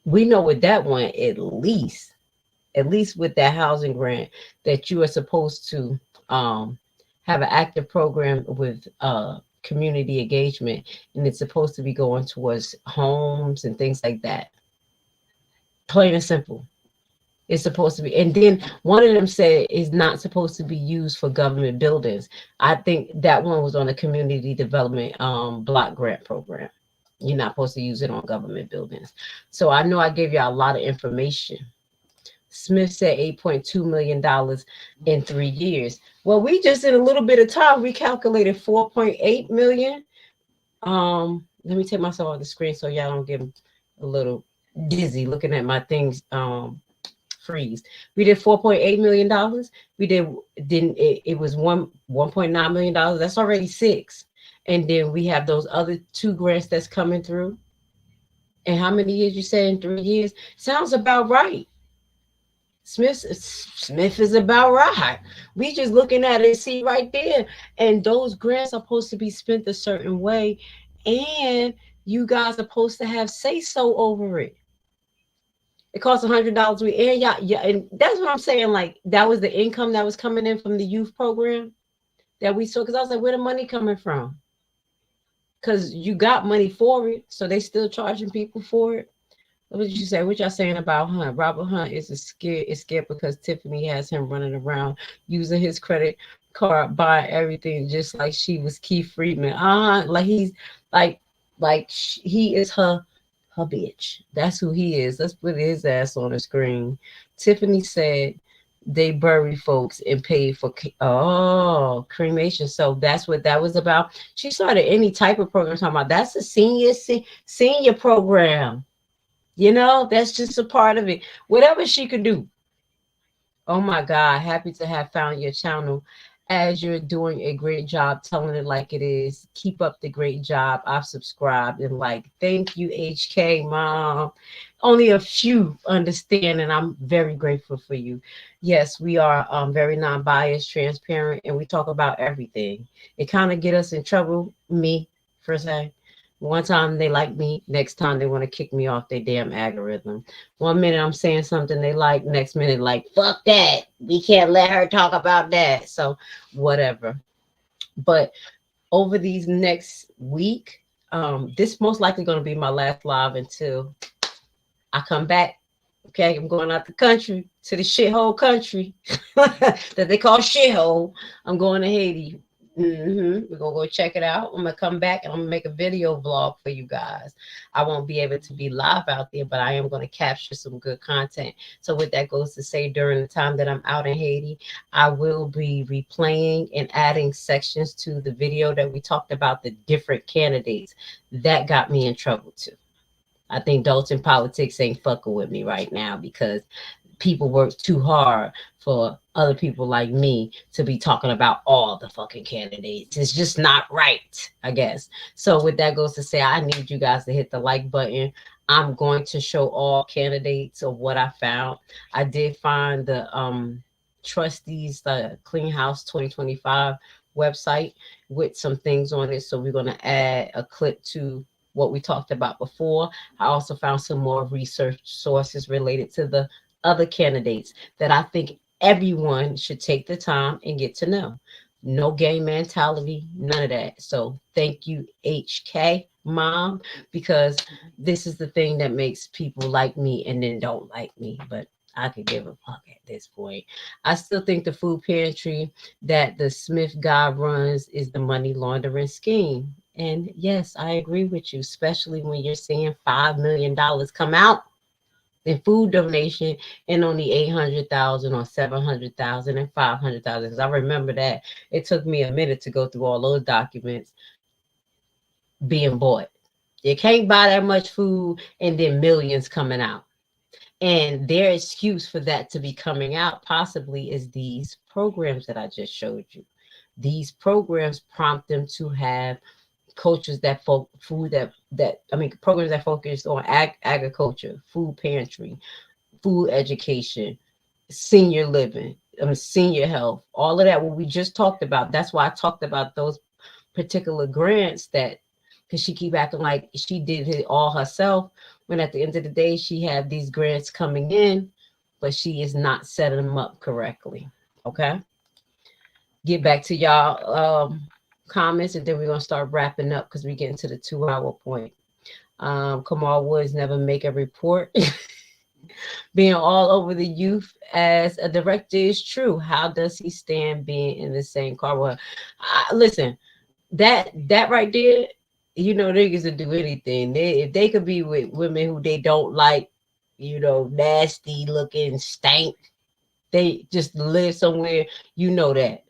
S7: We know with that one, at least with that housing grant, that you are supposed to have an active program with community engagement, and it's supposed to be going towards homes and things like that. Plain and simple. It's supposed to be. And then one of them said it's not supposed to be used for government buildings. I think that one was on the community development block grant program. You're not supposed to use it on government buildings. So I know I gave you a lot of information. Smith said $8.2 million in 3 years. Well, we just in a little bit of time, we calculated 4.8 million. Let me take myself off the screen so y'all don't get a little dizzy looking at my things for freeze. We did $4.8 million. We it was $1.9 million. That's already 6. And then we have those other 2 grants that's coming through. And how many years you say in 3 years? Sounds about right. Smith is about right. We just looking at it, see right there. And those grants are supposed to be spent a certain way. And you guys are supposed to have say so over it. It costs $100 a week. And yeah, and that's what I'm saying. Like, that was the income that was coming in from the youth program that we saw. Because I was like, where the money coming from? Because you got money for it. So they still charging people for it. What did you say? What y'all saying about Hunt? Robert Hunt is scared because Tiffany has him running around using his credit card, buying everything just like she was Keith Friedman. Like he's he is her bitch. That's who he is. Let's put his ass on the screen. Tiffany said they bury folks and pay for cremation. So that's what that was about. She started any type of program talking about that's a senior program. You know, that's just a part of it. Whatever she could do. Oh my God, happy to have found your channel. As you're doing a great job telling it like it is. Keep up the great job. I've subscribed and like, thank you, HK Mom. Only a few understand, and I'm very grateful for you. Yes, we are very non-biased, transparent, and we talk about everything. It kind of get us in trouble, me, per se. One time they like me, next time they want to kick me off their damn algorithm. 1 minute I'm saying something they like, next minute like, fuck that. We can't let her talk about that. So whatever. But over these next week, this most likely going to be my last live until I come back. Okay, I'm going out the country to the shithole country that they call shithole. I'm going to Haiti. We're gonna go check it out. I'm gonna come back and I'm gonna make a video vlog for you guys. I won't be able to be live out there, but I am going to capture some good content. So what that goes to say, during the time that I'm out in Haiti, I will be replaying and adding sections to the video that we talked about, the different candidates. That got me in trouble too. I think Dalton Politics ain't fucking with me right now because people work too hard for other people like me to be talking about all the fucking candidates. It's just not right, I guess. So with that goes to say, I need you guys to hit the like button. I'm going to show all candidates of what I found. I did find the trustees, the Clean House 2025 website with some things on it. So we're going to add a clip to what we talked about before. I also found some more research sources related to the other candidates that I think everyone should take the time and get to know. No game mentality, none of that. So thank you, HK Mom, because this is the thing that makes people like me and then don't like me. But I could give a fuck at this point. I still think the food pantry that the Smith guy runs is the money laundering scheme. And yes, I agree with you, especially when you're seeing $5 million come out in food donation and only 800,000 or 700,000 and 500,000. Because I remember that it took me a minute to go through all those documents being bought. You can't buy that much food and then millions coming out. And their excuse for that to be coming out possibly is these programs that I just showed you. These programs prompt them to have coaches that programs that focus on agriculture, food pantry, food education, senior living, senior health, all of that, what we just talked about. That's why I talked about those particular grants, that because she keep acting like she did it all herself, when at the end of the day, she had these grants coming in, but she is not setting them up correctly. Okay. Get back to y'all comments, and then we're gonna start wrapping up because we're getting to the 2-hour point. Kamal Woods never make a report. Being all over the youth as a director is true. How does he stand being in the same car? Well, listen, that right there, you know, niggas will do anything. If they could be with women who they don't like, you know, nasty looking, stank, they just live somewhere, you know that.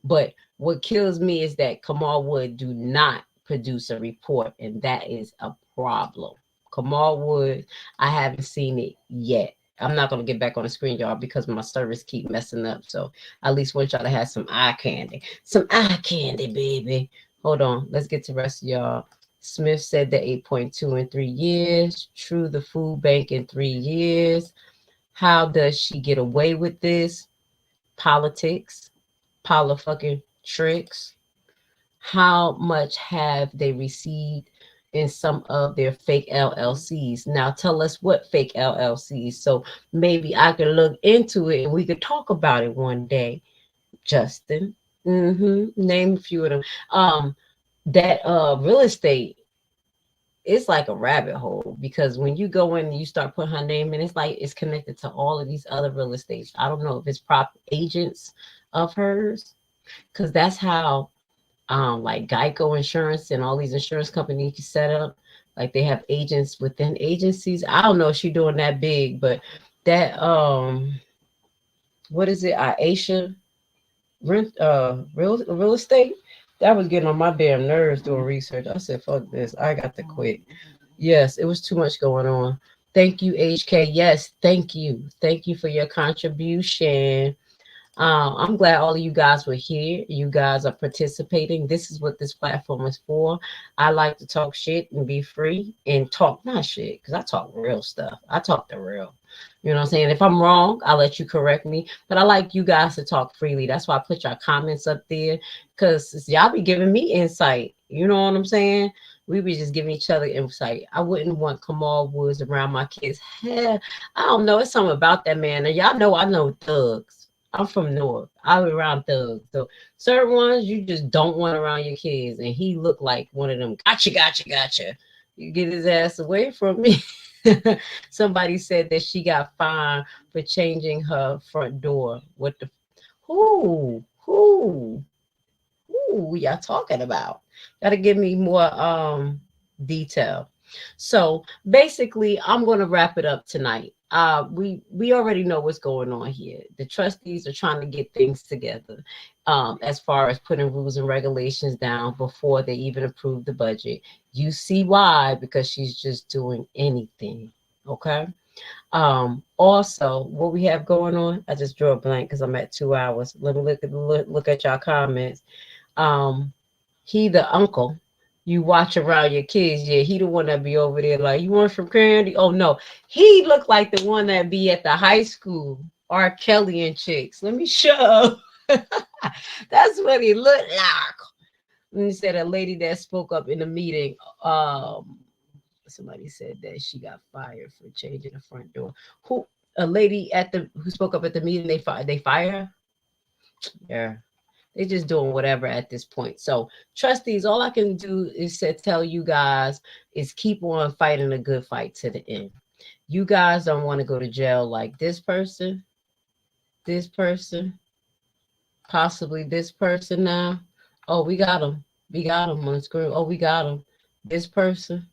S7: But what kills me is that Kamal Wood do not produce a report, and that is a problem. Kamal Wood, I haven't seen it yet. I'm not gonna get back on the screen, y'all, because my service keep messing up. So I at least want y'all to have some eye candy. Some eye candy, baby. Hold on. Let's get to the rest of y'all. Smith said that 8.2 in 3 years. True, the food bank in 3 years. How does she get away with this? Politics. Fucking tricks. How much have they received in some of their fake LLCs? Now tell us what fake LLCs, so maybe I could look into it and we could talk about it one day. Justin, name a few of them. That real estate, it's like a rabbit hole, because when you go in and you start putting her name in, it's like it's connected to all of these other real estates. I don't know if it's prop agents of hers, because that's how like Geico Insurance and all these insurance companies set up. Like they have agents within agencies. I don't know if she's doing that big, but that what is it? Aisha rent real estate. That was getting on my damn nerves doing research. I said, fuck this. I got to quit. Yes, it was too much going on. Thank you, HK. Yes, thank you. Thank you for your contribution. I'm glad all of you guys were here. You guys are participating. This is what this platform is for. I like to talk shit and be free and talk my shit, because I talk real stuff. I talk the real. You know what I'm saying? If I'm wrong, I'll let you correct me. But I like you guys to talk freely. That's why I put your comments up there, because y'all be giving me insight. You know what I'm saying? We be just giving each other insight. I wouldn't want Kamal Woods around my kids. Hell, I don't know. It's something about that man. And y'all know I know thugs. I'm from North. I was around thugs. So certain ones you just don't want around your kids. And he looked like one of them. Gotcha. You get his ass away from me. Somebody said that she got fined for changing her front door. What the? Who y'all talking about? Gotta give me more detail. So basically, I'm gonna wrap it up tonight. We already know what's going on here. The trustees are trying to get things together as far as putting rules and regulations down before they even approve the budget. You see why? Because she's just doing anything. Okay. Also, what we have going on, I just drew a blank because I'm at 2 hours. Let me look at y'all comments. He the uncle you watch around your kids. Yeah, he the one that be over there like, you want some candy? Oh no, he looked like the one that be at the high school, R. Kelly and chicks. Let me show. That's what he looked like. And he said a lady that spoke up in the meeting. Somebody said that she got fired for changing the front door. A lady who spoke up at the meeting, they fire her? Yeah. They're just doing whatever at this point. So trustees, all I can do is tell you guys is keep on fighting a good fight to the end. You guys don't want to go to jail like this person, possibly this person now. Oh, we got him. We got him on the screen. Oh, we got him. This person.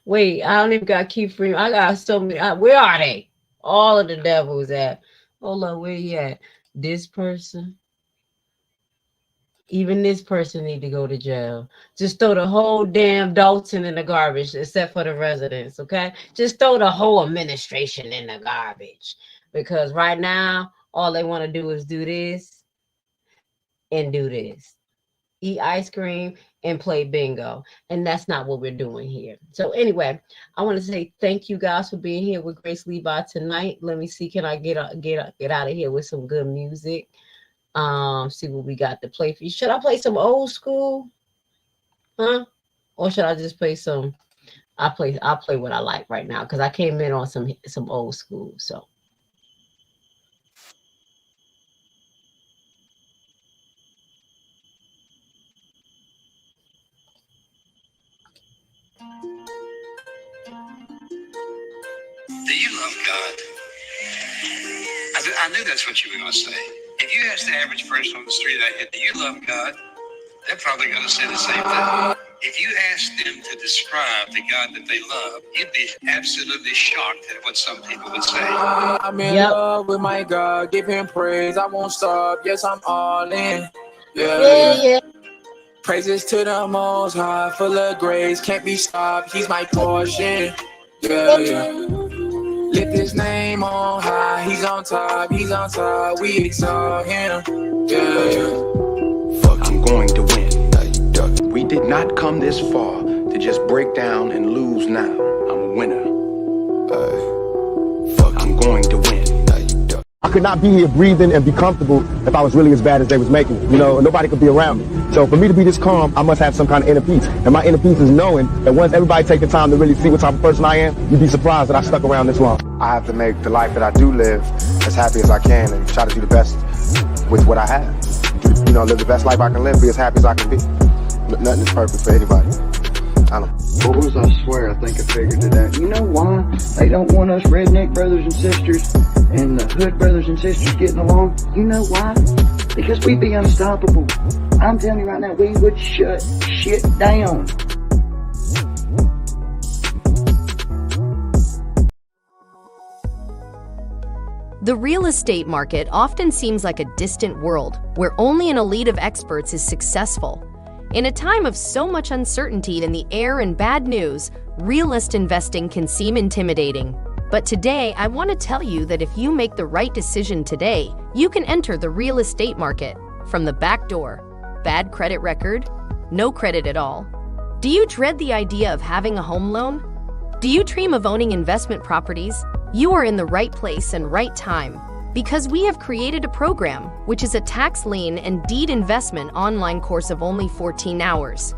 S7: Wait, I don't even got keep free. I got so many. Where are they? All of the devils at. Hold on, where you at? This person. Even this person need to go to jail. Just throw the whole damn Dalton in the garbage, except for the residents, okay? Just throw the whole administration in the garbage. Because right now, all they want to do is do this and do this. Eat ice cream and play bingo. And that's not what we're doing here. So anyway, I want to say thank you guys for being here with Grace Levi tonight. Let me see, can I get out of here with some good music? See what we got to play for you. Should I play some old school? Huh? Or should I just play some? I'll play what I like right now, because I came in on some old school. So
S14: do you love God? I knew that's what you were going to say. If you ask the average person on the street out here, do you love God? They're probably going to say the same thing. If you ask them to describe the God that they love, you'd be absolutely shocked at what some people would say.
S15: I'm in love with my God, give him praise, I won't stop, yes, I'm all in. Yeah. Praises to the Most High, full of grace, can't be stopped, he's my portion. Yeah, yeah. Lift his name on high. He's on top, we exalt him. Yeah, yeah.
S16: I'm going to win. We did not come this far to just break down and lose now. I'm a winner. I'm going to win.
S4: I could not be here breathing and be comfortable if I was really as bad as they was making me. You know, nobody could be around me. So for me to be this calm, I must have some kind of inner peace. And my inner peace is knowing that once everybody take the time to really see what type of person I am, you'd be surprised that I stuck around this long.
S17: I have to make the life that I do live as happy as I can and try to do the best with what I have. You know, live the best life I can live, be as happy as I can be. Nothing is perfect for anybody. I don't.
S6: Boys, I swear, I think I figured it out. You know why they don't want us redneck brothers and sisters and the hood brothers and sisters getting along? You know why? Because we'd be unstoppable. I'm telling you right now, we would shut shit down.
S18: The real estate market often seems like a distant world where only an elite of experts is successful. In a time of so much uncertainty in the air and bad news, realist investing can seem intimidating. But today, I want to tell you that if you make the right decision today, you can enter the real estate market from the back door. Bad credit record? No credit at all? Do you dread the idea of having a home loan? Do you dream of owning investment properties? You are in the right place and right time, because we have created a program which is a tax lien and deed investment online course of only 14 hours.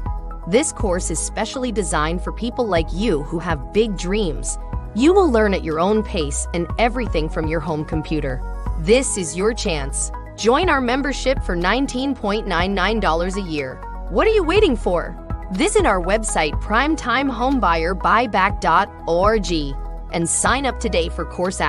S18: This course is specially designed for people like you who have big dreams. You will learn at your own pace and everything from your home computer. This is your chance. Join our membership for $19.99 a year. What are you waiting for? Visit our website primetimehomebuyerBuyback.org and sign up today for course access.